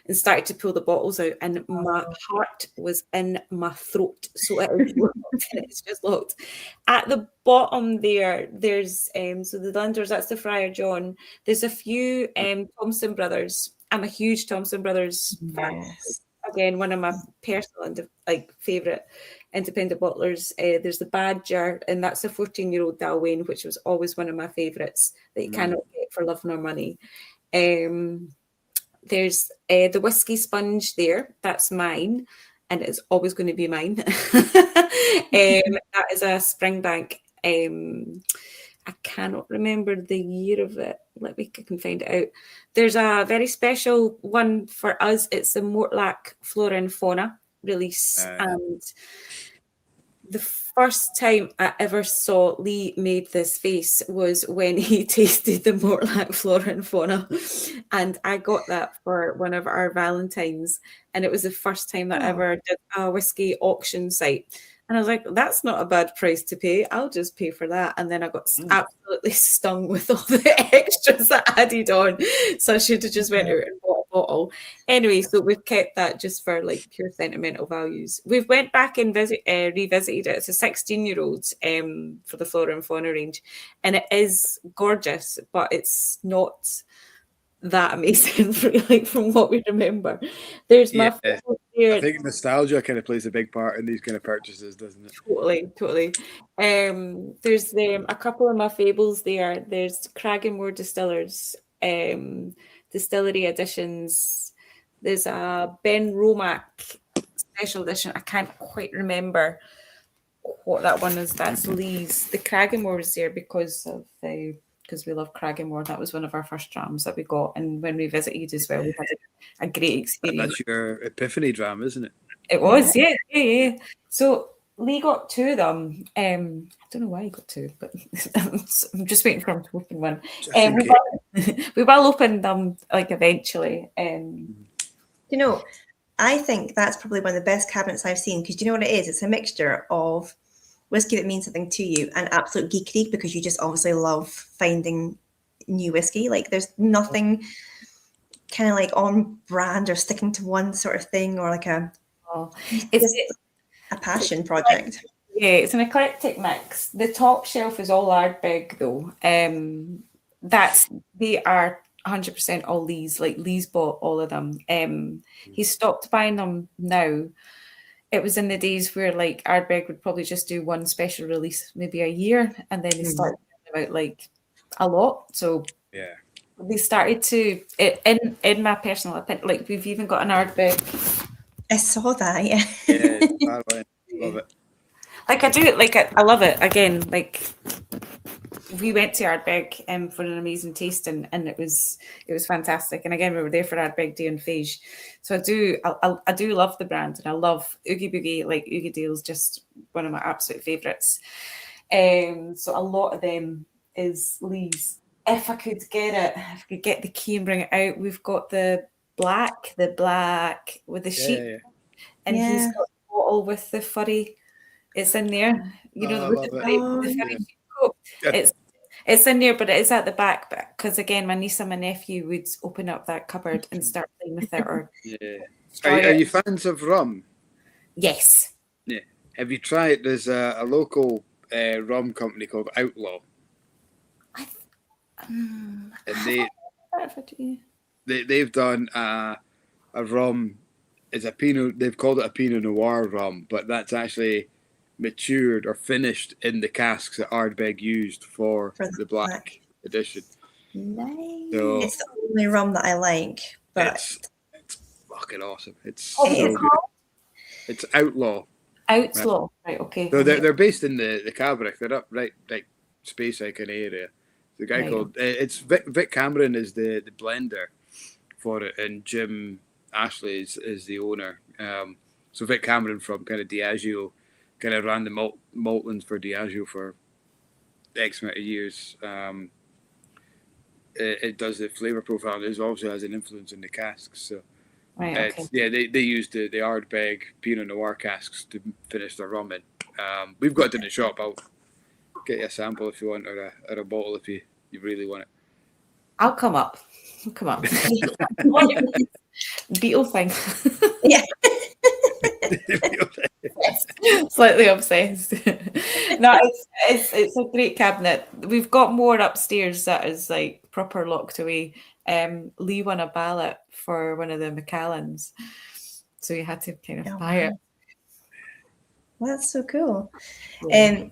and started to pull the bottles out, and my heart was in my throat. So it is locked, and it's just locked. At the bottom there's so the Linders, that's the Friar John. There's a few Thompson Brothers. I'm a huge Thompson Brothers fan. Yes. Again, one of my personal favourite independent bottlers. There's the Badger, and that's a 14-year-old Dalwayne, which was always one of my favourites that you cannot get for love nor money. There's the Whisky Sponge there. That's mine, and it's always going to be mine. That is a Springbank. I cannot remember the year of it. Let me, I can find it out. There's a very special one for us. It's the Mortlach Flora and Fauna release. And the first time I ever saw Lee made this face was when he tasted the Mortlach Flora and Fauna. And I got that for one of our Valentines. And it was the first time that I ever did a whiskey auction site. And I was like, that's not a bad price to pay. I'll just pay for that. And then I got absolutely stung with all the extras that added on. So I should have just went out and bought a bottle. Anyway, so we've kept that just for like pure sentimental values. We've went back and revisited it. It's a 16-year-old for the Flora and Fauna range. And it is gorgeous, but it's not that amazing from what we remember. There's my favorite here. I think nostalgia kind of plays a big part in these kind of purchases, doesn't it? Totally. There's a couple of my fables there. There's Cragganmore Distillers, Distillery Editions. There's a Ben Romack special edition. I can't quite remember what that one is. That's Lee's. The Cragganmore was there because we love Cragganmore. That was one of our first drams that we got, and when we visited as well, we had a great experience. That's your Epiphany dram, isn't it? It was, yeah. So Lee got two of them. I don't know why he got two, but I'm just waiting for him to open one. We will open them like eventually. You know, I think that's probably one of the best cabinets I've seen, because do you know what it is? It's a mixture of whiskey that means something to you and absolute geekery, because you just obviously love finding new whiskey. Like there's nothing kind of like on brand or sticking to one sort of thing, or like it's a passion project. Yeah, it's an eclectic mix. The top shelf is all Ardbeg though. They are 100% all Lee's. Like Lee's bought all of them. He stopped buying them now. It was in the days where like Ardbeg would probably just do one special release maybe a year, and then they started about like a lot. So yeah, they started to in my personal opinion, like we've even got an Ardbeg. I saw that, yeah. Yeah, love it. Like I do, like I love it. Again, like we went to Ardbeg for an amazing tasting, and it was fantastic. And again, we were there for Ardbeg Day on Phage. So I do love the brand, and I love Oogie Boogie. Like Oogie Dale's just one of my absolute favourites. So a lot of them is Lee's. If I could get the key and bring it out, we've got the black with the sheep, and he's got the bottle with the furry. It's in there, the furry sheep coat. It's in there, but it is at the back, because again, my niece and my nephew would open up that cupboard and start playing with it. Or Are you fans of rum? Yes. Yeah. Have you tried? There's a local rum company called Outlaw. And they've done a rum. It's a Pinot. They've called it a Pinot Noir rum, but that's actually matured or finished in the casks that Ardbeg used for the black edition. Nice. So it's the only rum that I like, but it's fucking awesome. It's so good. It's Outlaw. Outlaw, right? Okay. So they're based in the Cabric. They're up right like Speyside kind of area. The guy called it's Vic Cameron is the blender for it, and Jim Ashley is the owner. So Vic Cameron from kind of Diageo kind of ran the maltlands for Diageo for X amount of years. It does the flavour profile. It also has an influence in the casks. So they use the Ardbeg Pinot Noir casks to finish their rum in. We've got it in the shop. I'll get you a sample if you want, or a bottle if you really want it. I'll come up. Beetle thing. Yeah. Slightly obsessed. No, it's a great cabinet. We've got more upstairs that is like proper locked away. Lee won a ballot for one of the Macallans, so you had to kind of buy it. Well, that's so cool. Yeah.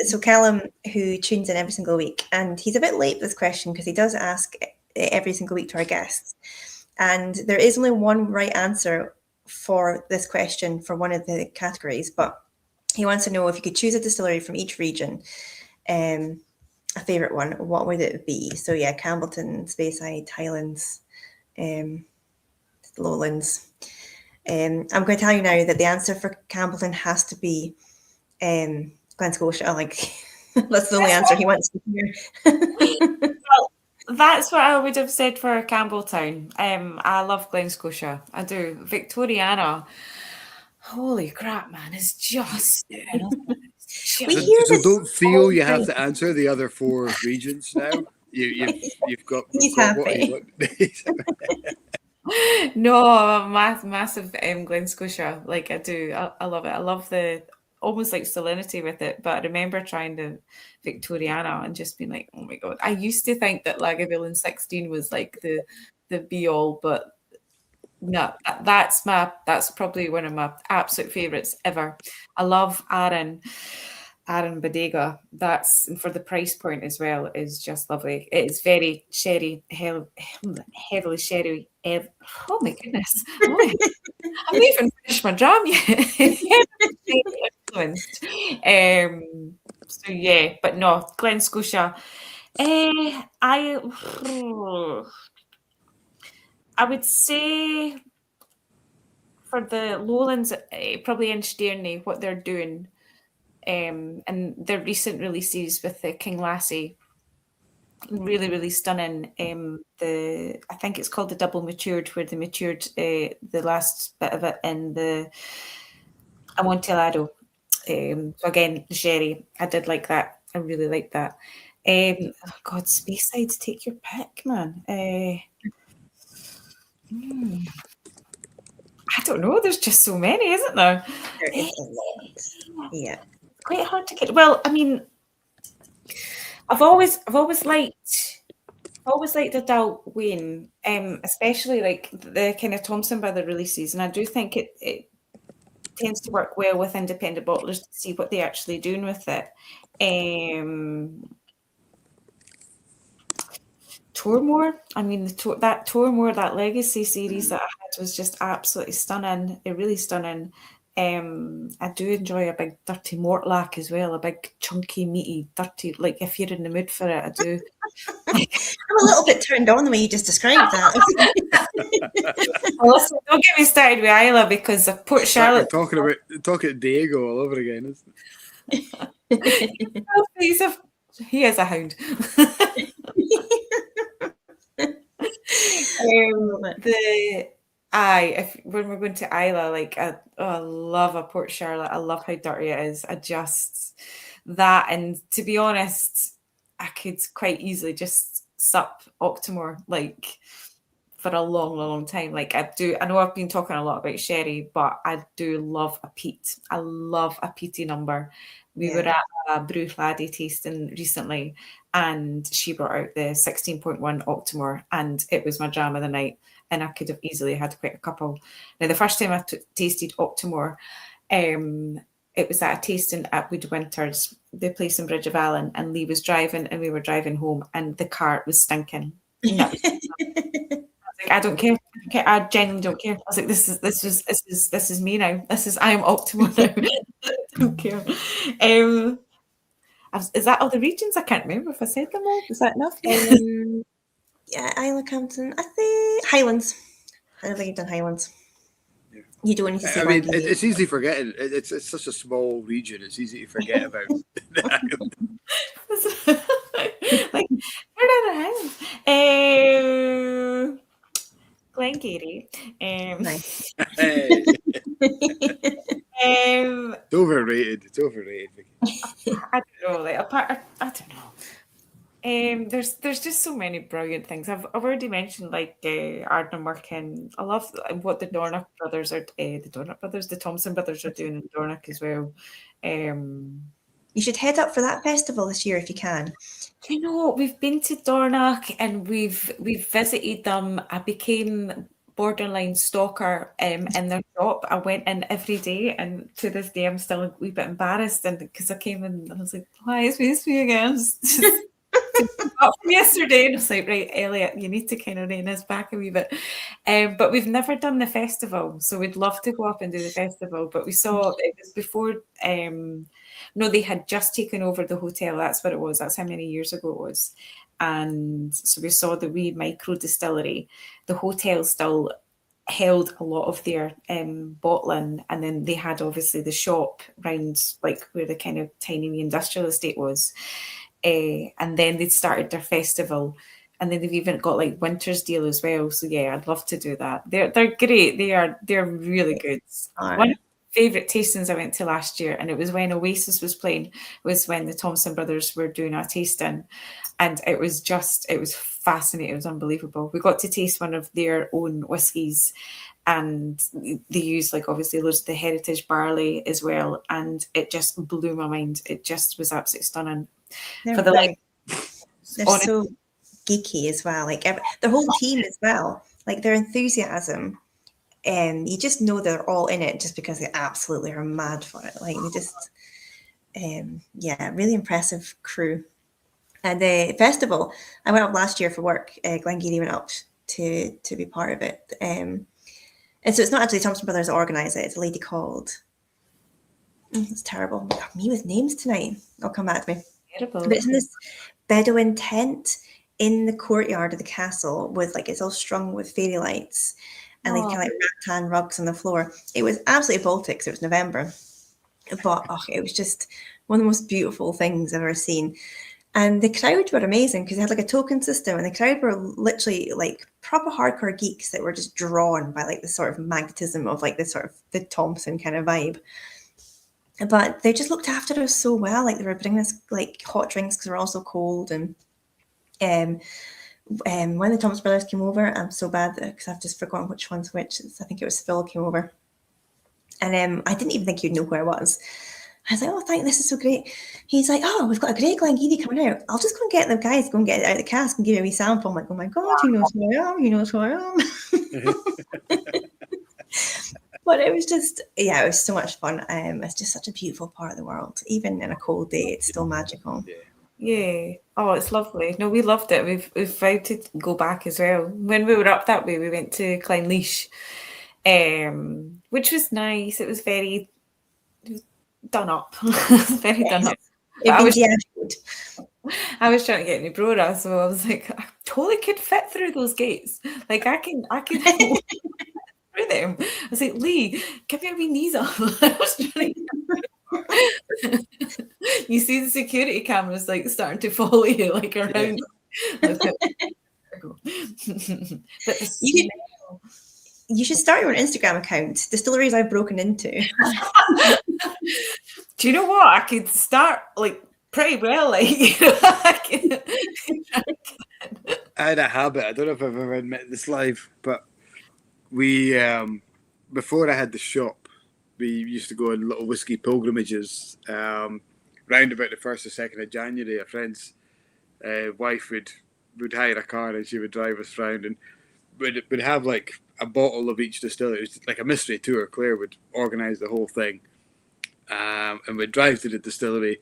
So Callum, who tunes in every single week, and he's a bit late with this question because he does ask every single week to our guests, and there is only one right answer for this question for one of the categories, but he wants to know if you could choose a distillery from each region, a favorite one, what would it be? So yeah, Campbellton, Speyside, Highlands, Lowlands. I'm going to tell you now that the answer for Campbellton has to be Glen Scotia. Like, that's the only answer he wants to hear. Well, that's what I would have said for Campbelltown. I love Glen Scotia. I do. Victoriana, holy crap, man, it's just. So don't feel you have to answer the other 4 regions now. You've got. He's happy. What you want. No, I'm a massive Glen Scotia. Like, I do. I love it. I love the almost like salinity with it. But I remember trying the Victoriana and just being like, oh my God. I used to think that Lagavulin 16 was like the be all, but no, that's probably one of my absolute favourites ever. I love Arran Bodega. That's, and for the price point as well, is just lovely. It is very sherry, heavily sherry. Oh my goodness! I haven't even finished my dram yet. Influenced. So yeah, but no, Glen Scotia. I would say for the Lowlands, probably Inchdearney, what they're doing. And their recent releases with the King Lassie, really, really stunning. I think it's called the double matured, where they matured the last bit of it in the Amontillado. So again, the sherry, I did like that. I really liked that. Oh God, Speyside, take your pick, man. I don't know. There's just so many, isn't there? There is a lot. Yeah. Quite hard to get. Well, I mean, I've always liked Adult Wayne, especially like the kind of Thompson Brother releases, and I do think it tends to work well with independent bottlers to see what they're actually doing with it. Tormore, I mean, that Tormore, that Legacy series that I had was just absolutely stunning. Really stunning. I do enjoy a big dirty Mortlack as well, a big chunky, meaty, dirty. Like if you're in the mood for it, I do. I'm a little bit turned on the way you just described that. Well, listen, don't get me started with Islay because of Port Charlotte. Talking Diego all over again, isn't it? He is a hound. When we're going to Islay, like I love a Port Charlotte. I love how dirty it is. I just that, and to be honest, I could quite easily just sup Octomore like for a long, long time. Like I do. I know I've been talking a lot about sherry, but I do love a peat. I love a peaty number. We were at a Brew Laddie tasting recently, and she brought out the 16.1 Octomore, and it was my jam of the night. And I could have easily had quite a couple. Now, the first time I tasted Octomore, it was at a tasting at Woodwinter's, the place in Bridge of Allen, and Lee was driving, and we were driving home, and the car was stinking. I was like, I don't care. I genuinely don't care. I was like, this is me now. I am Octomore now. I don't care. Is that all the regions? I can't remember if I said them all. Is that enough? Yeah, Islay, Campton. I think Highlands. I don't think you've done Highlands. Yeah. You don't need to say. I mean, it's easy forgetting. It's such a small region. It's easy to forget about. Like, where are the Highlands? Glengarry. Nice. It's overrated. It's overrated. I don't know. Like I don't know. There's just so many brilliant things. I've already mentioned like Ardnamurchan. I love what the Dornoch brothers are, the Thompson brothers are doing in Dornoch as well. You should head up for that festival this year if you can. You know, we've been to Dornoch and we've visited them. I became borderline stalker in their shop. I went in every day, and to this day I'm still a wee bit embarrassed, and because I came in and I was like, "Hi, it's me again." Just up from yesterday, and I was like, "Right, Elliot, you need to kind of rein us back a wee bit." But we've never done the festival, so we'd love to go up and do the festival. But we saw it was before. No, they had just taken over the hotel. That's what it was. That's how many years ago it was. And so we saw the wee micro distillery. The hotel still held a lot of their bottling, and then they had obviously the shop round like where the kind of tiny wee industrial estate was. And then they'd started their festival, and then they've even got like winter's deal as well. So yeah, I'd love to do that. They're great. They're really good. One of my favourite tastings I went to last year, and it was when Oasis was playing, was when the Thompson brothers were doing a tasting, and it was fascinating. It was unbelievable. We got to taste one of their own whiskies, and they used like obviously loads of the heritage barley as well, and it just blew my mind. It just was absolutely stunning. They're so geeky as well. Like the whole team as well. Like their enthusiasm, and you just know they're all in it just because they absolutely are mad for it. Like they just, really impressive crew. And the festival, I went up last year for work. Glengarry went up to be part of it. And so it's not actually Thompson Brothers that organise it. It's a lady called. It's terrible. Me with names tonight. I'll come back to me. But it's in this Bedouin tent in the courtyard of the castle with like it's all strung with fairy lights and like kind of like rattan rugs on the floor. It was absolutely Baltic. So it was November, but it was just one of the most beautiful things I've ever seen. And the crowd were amazing because they had like a token system, and the crowd were literally like proper hardcore geeks that were just drawn by like the sort of magnetism of like this sort of the Thompson kind of vibe. But they just looked after us so well. Like they were bringing us like hot drinks because we're all so cold. And when the Thompson brothers came over, I'm so bad because I've just forgotten which one's which. I think it was Phil came over, and I didn't even think you'd know who I was. I was like, "Oh, this is so great." He's like, "Oh, we've got a great Glengarry coming out. I'll just go and get the guys, go and get it out of the cask and give you a wee sample." I'm like, "Oh my God, he knows who I am. He knows who I am." But it was just, it was so much fun. It's just such a beautiful part of the world. Even in a cold day, it's still magical. Yeah. Oh, it's lovely. No, we loved it. We've vowed to go back as well. When we were up that way, we went to Clynleash, which was nice. It was very done up. Very done up. I was trying to get in Brora, so I was like, I totally could fit through those gates. Like I can through them. I was like, Lee, give me a wee knees up. I was trying to... You see the security cameras like starting to follow you like around. You should start your Instagram account. Distilleries I've broken into. Do you know what? I could start like pretty well. Like I had a habit. I don't know if I've ever admitted this live, but we before I had the shop, we used to go on little whiskey pilgrimages. Round about the 1st or 2nd of January, a friend's wife would hire a car and she would drive us round, and would have like a bottle of each distillery. It was like a mystery tour. Claire would organise the whole thing, and we'd drive to the distillery.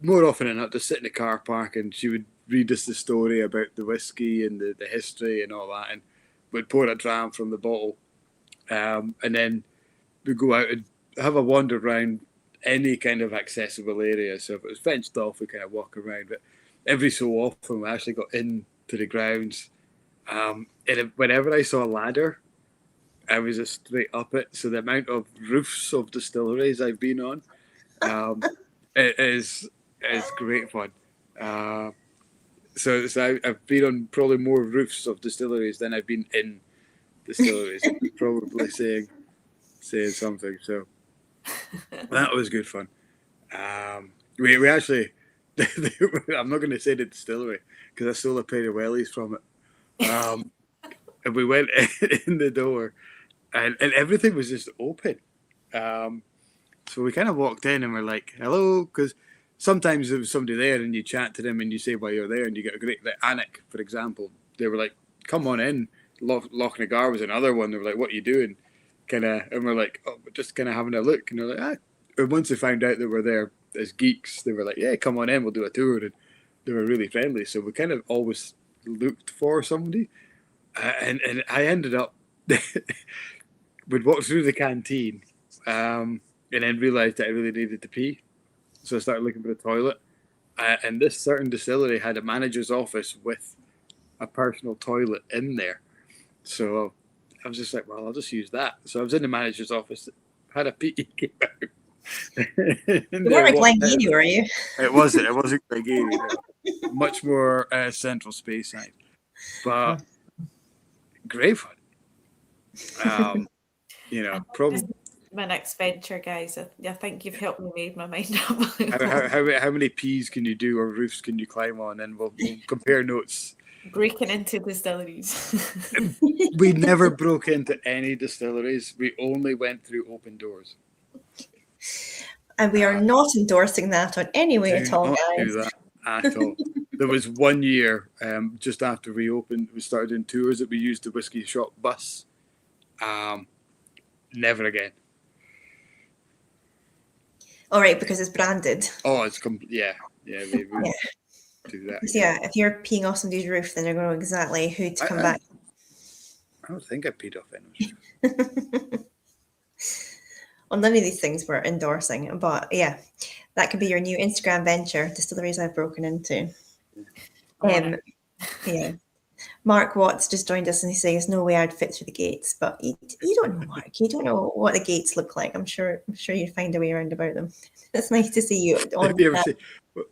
More often than not, just sit in the car park, and she would read us the story about the whiskey and the history and all that, and we'd pour a dram from the bottle, and then we'd go out and have a wander around any kind of accessible area. So if it was fenced off, we kind of walk around, but every so often we actually got into the grounds. And whenever I saw a ladder, I was just straight up it. So the amount of roofs of distilleries I've been on, it is great fun. So I've been on probably more roofs of distilleries than I've been in distilleries. Probably saying something. So that was good fun. We actually I'm not going to say the distillery because I stole a pair of wellies from it. And we went in the door, and everything was just open. So we kind of walked in and we're like, hello, because sometimes there was somebody there and you chat to them and you say why you're there and you get a great, like Anik, for example, they were like, come on in. Lochnagar was another one. They were like, what are you doing? And we're like, oh, we're just kind of having a look. And they're like, ah. And once they found out that we're there as geeks, they were like, yeah, come on in, we'll do a tour. And they were really friendly. So we kind of always looked for somebody. And I ended up, we'd walk through the canteen and then realised that I really needed to pee. So I started looking for a toilet. And this certain distillery had a manager's office with a personal toilet in there. So I was just like, well, I'll just use that. So I was in the manager's office, had a pee, came out. You weren't like Glengarry, were you? It wasn't Glengarry. No. Much more central Speyside. But great fun. Probably my next venture, guys. I think you've helped me make my mind up. how many P's can you do or roofs can you climb on? And we'll compare notes. Breaking into distilleries. We never broke into any distilleries. We only went through open doors. And we are not endorsing that on any way at all, guys. Do that at all. There was 1 year just after we opened, we started doing tours that we used the whiskey shop bus. Never again. All right, because it's branded. Oh, it's yeah, maybe. Yeah. Do that. Yeah, if you're peeing off somebody's roof, then they're going to know exactly who to come back. I don't think I peed off anyone's roof. Well, none of these things we're endorsing, but yeah, that could be your new Instagram venture, distilleries I've broken into. Yeah. Mark Watts just joined us and he says, no way I'd fit through the gates, but you don't know, Mark. You don't know what the gates look like. I'm sure you'd find a way around about them. It's nice to see you. Have you ever seen,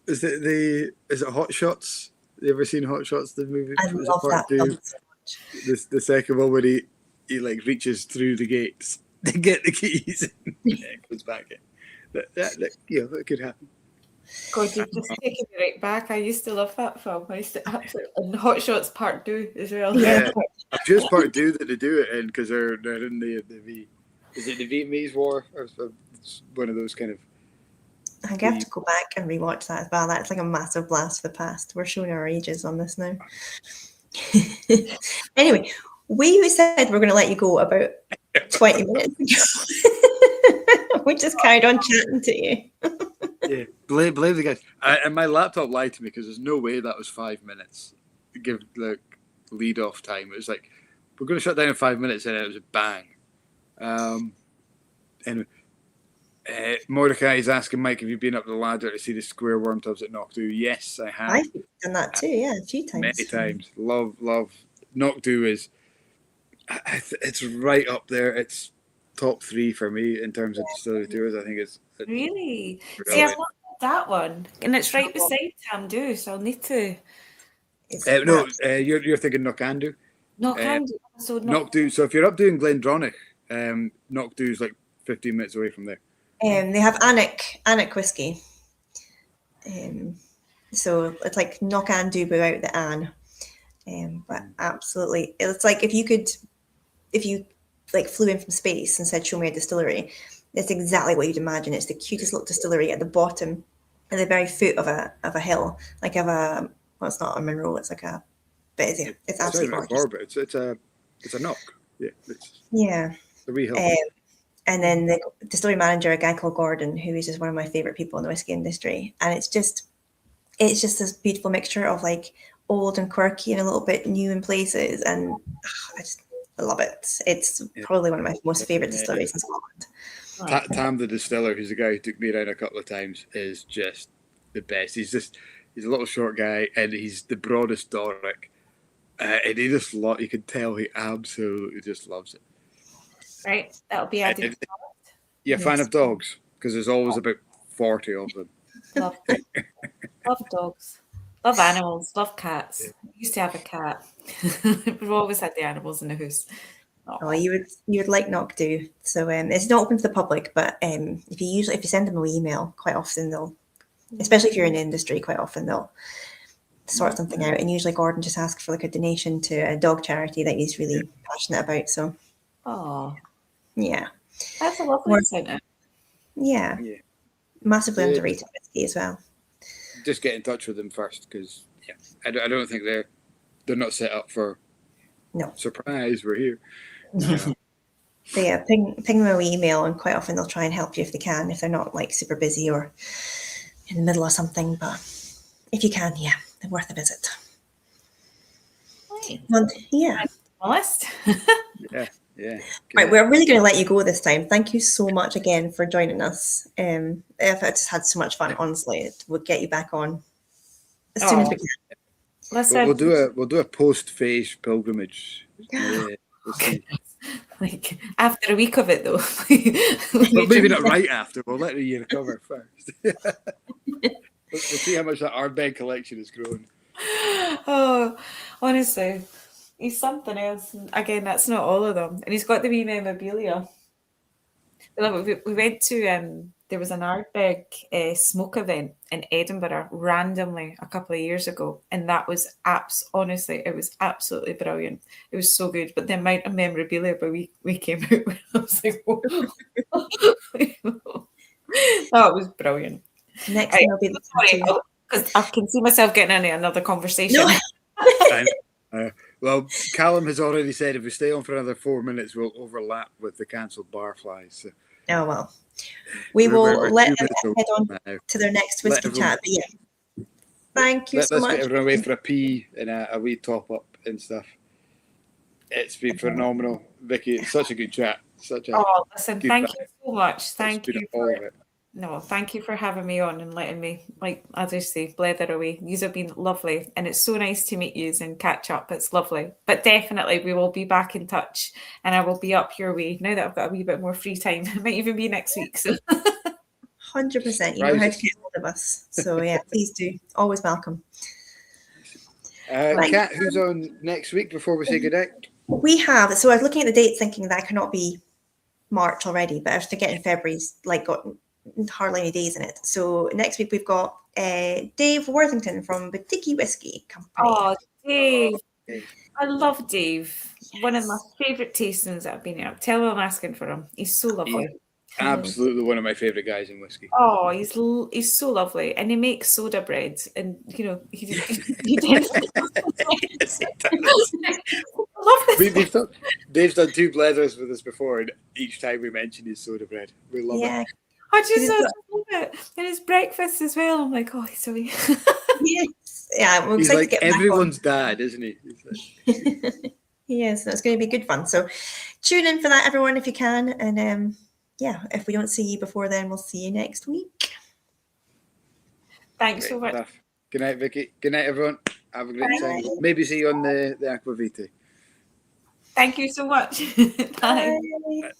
is it Hot Shots? Have you ever seen Hot Shots, the movie? I love that film so much. The second one where he like reaches through the gates to get the keys and goes back in. That could happen. God, you're just taking me right back. I used to love that film. I used to absolutely, and Hot Shots Part 2 as well. Yeah, I'm just Part 2 that they do it in because they're in the is it the Vietnamese War or it's one of those kind of. I think I have to go back and rewatch that as well. That's like a massive blast for the past. We're showing our ages on this now. Anyway, we said we're going to let you go about 20 minutes ago. We just carried on chatting to you. Yeah, blame the guys. And my laptop lied to me because there's no way that was 5 minutes. Give the lead off time. It was like, we're going to shut down in 5 minutes, and it was a bang. Anyway, Mordecai is asking Mike, have you been up the ladder to see the square worm tubs at Knockdo? Yes, I have. I've done that too, yeah, a few times. Many times. Love. Knockdo is, it's right up there. It's top 3 for me in terms of distillery tours. I think it's really. See, I've not had that one, and it's right beside Tamdhu, so I'll need to. You're thinking Knockando. Knockando. So Knockdo. So if you're up doing Glendronach, Knockdo is like 15 minutes away from there. They have Anik whiskey. So it's like Knockando without the an. But absolutely, it's like if you like flew in from space and said, show me a distillery, it's exactly what you'd imagine. It's the cutest little distillery at the bottom, at the very foot of a hill, like it's not a Monroe, it's like a, but it's absolutely gorgeous. It's a knock. Yeah. It's a wee hill. And then the distillery manager, a guy called Gordon, who is just one of my favorite people in the whiskey industry. And it's just this beautiful mixture of like old and quirky and a little bit new in places. And I love it. It's probably one of my most favorite distilleries in Scotland. Tam the distiller, who's the guy who took me around a couple of times, is just the best. He's a little short guy and he's the broadest Doric. And he just you can tell he absolutely just loves it. Right, that'll be added. You're a fan of dogs? Because there's always about 40 of them. Love dogs. Love animals. Love cats. Yeah. I used to have a cat. We've always had the animals in the house. Oh, you would like Knockdo. So it's not open to the public, but if you send them an email, quite often they'll especially if you're in the industry. Quite often they'll sort something out, and usually Gordon just asks for like a donation to a dog charity that he's really passionate about. So, yeah, that's a lovely incentive. Yeah, massively underrated whiskey as well. Just get in touch with them first, because I don't think they're not set up for surprise. We're here. So yeah, ping them a wee email, and quite often they'll try and help you if they can, if they're not like super busy or in the middle of something. But if you can, they're worth a visit. Well, list. Right, we're really going to let you go this time. Thank you so much again for joining us. I've just had so much fun. Honestly, we'll get you back on as soon as we can. Listen, we'll do a post-phase pilgrimage. We'll see. Like after a week of it, though. Well, maybe not right after. We'll let you recover first. We'll see how much that Ardbeg collection has grown. Oh, honestly, he's something else. Again, that's not all of them. And he's got the wee memorabilia. We went to, there was an Ardbeg smoke event in Edinburgh randomly a couple of years ago. And that was honestly, it was absolutely brilliant. It was so good. But the amount of memorabilia we came out with, I was like, whoa. Oh, it was brilliant. Next thing will be because I can see myself getting into another conversation. No. Well, Callum has already said if we stay on for another 4 minutes, we'll overlap with the cancelled barflies. So. Oh well, we will let them head on to their next whiskey chat. But thank you so much. Let's get everyone away for a pee and a wee top up and stuff. It's been phenomenal, Vikki. It's such a good chat. Thank you so much. Thank you for having me on and letting me, like as I say, blether away. These have been lovely, and it's so nice to meet you and catch up. It's lovely. But definitely we will be back in touch, and I will be up your way now that I've got a wee bit more free time. It might even be next week. So 100%. You know how to get hold of us. So yeah, please do. Always welcome. Kat, who's on next week before we say goodnight? We have. So I was looking at the dates thinking that cannot be March already, but I was forgetting February's got hardly any days in it. So next week we've got Dave Worthington from Batiki Whisky Company. Oh, Dave. I love Dave. Yes. One of my favourite tastings that I've been here. Tell him I'm asking for him. He's so lovely. Absolutely one of my favourite guys in whiskey. Oh, he's so lovely. And he makes soda bread. And, he does. Dave's done 2 blethers with us before, and each time we mention his soda bread. We love it. I just love it. And his breakfast as well. I'm like, oh, he's so yes. Yeah, we're he's like everyone's dad, isn't he? Yes, that's going to be good fun. So tune in for that, everyone, if you can. And if we don't see you before then, we'll see you next week. Thanks so much. Stuff. Good night, Vikki. Good night, everyone. Have a great time. Maybe see you on the Aquavita. Thank you so much. Bye. Bye.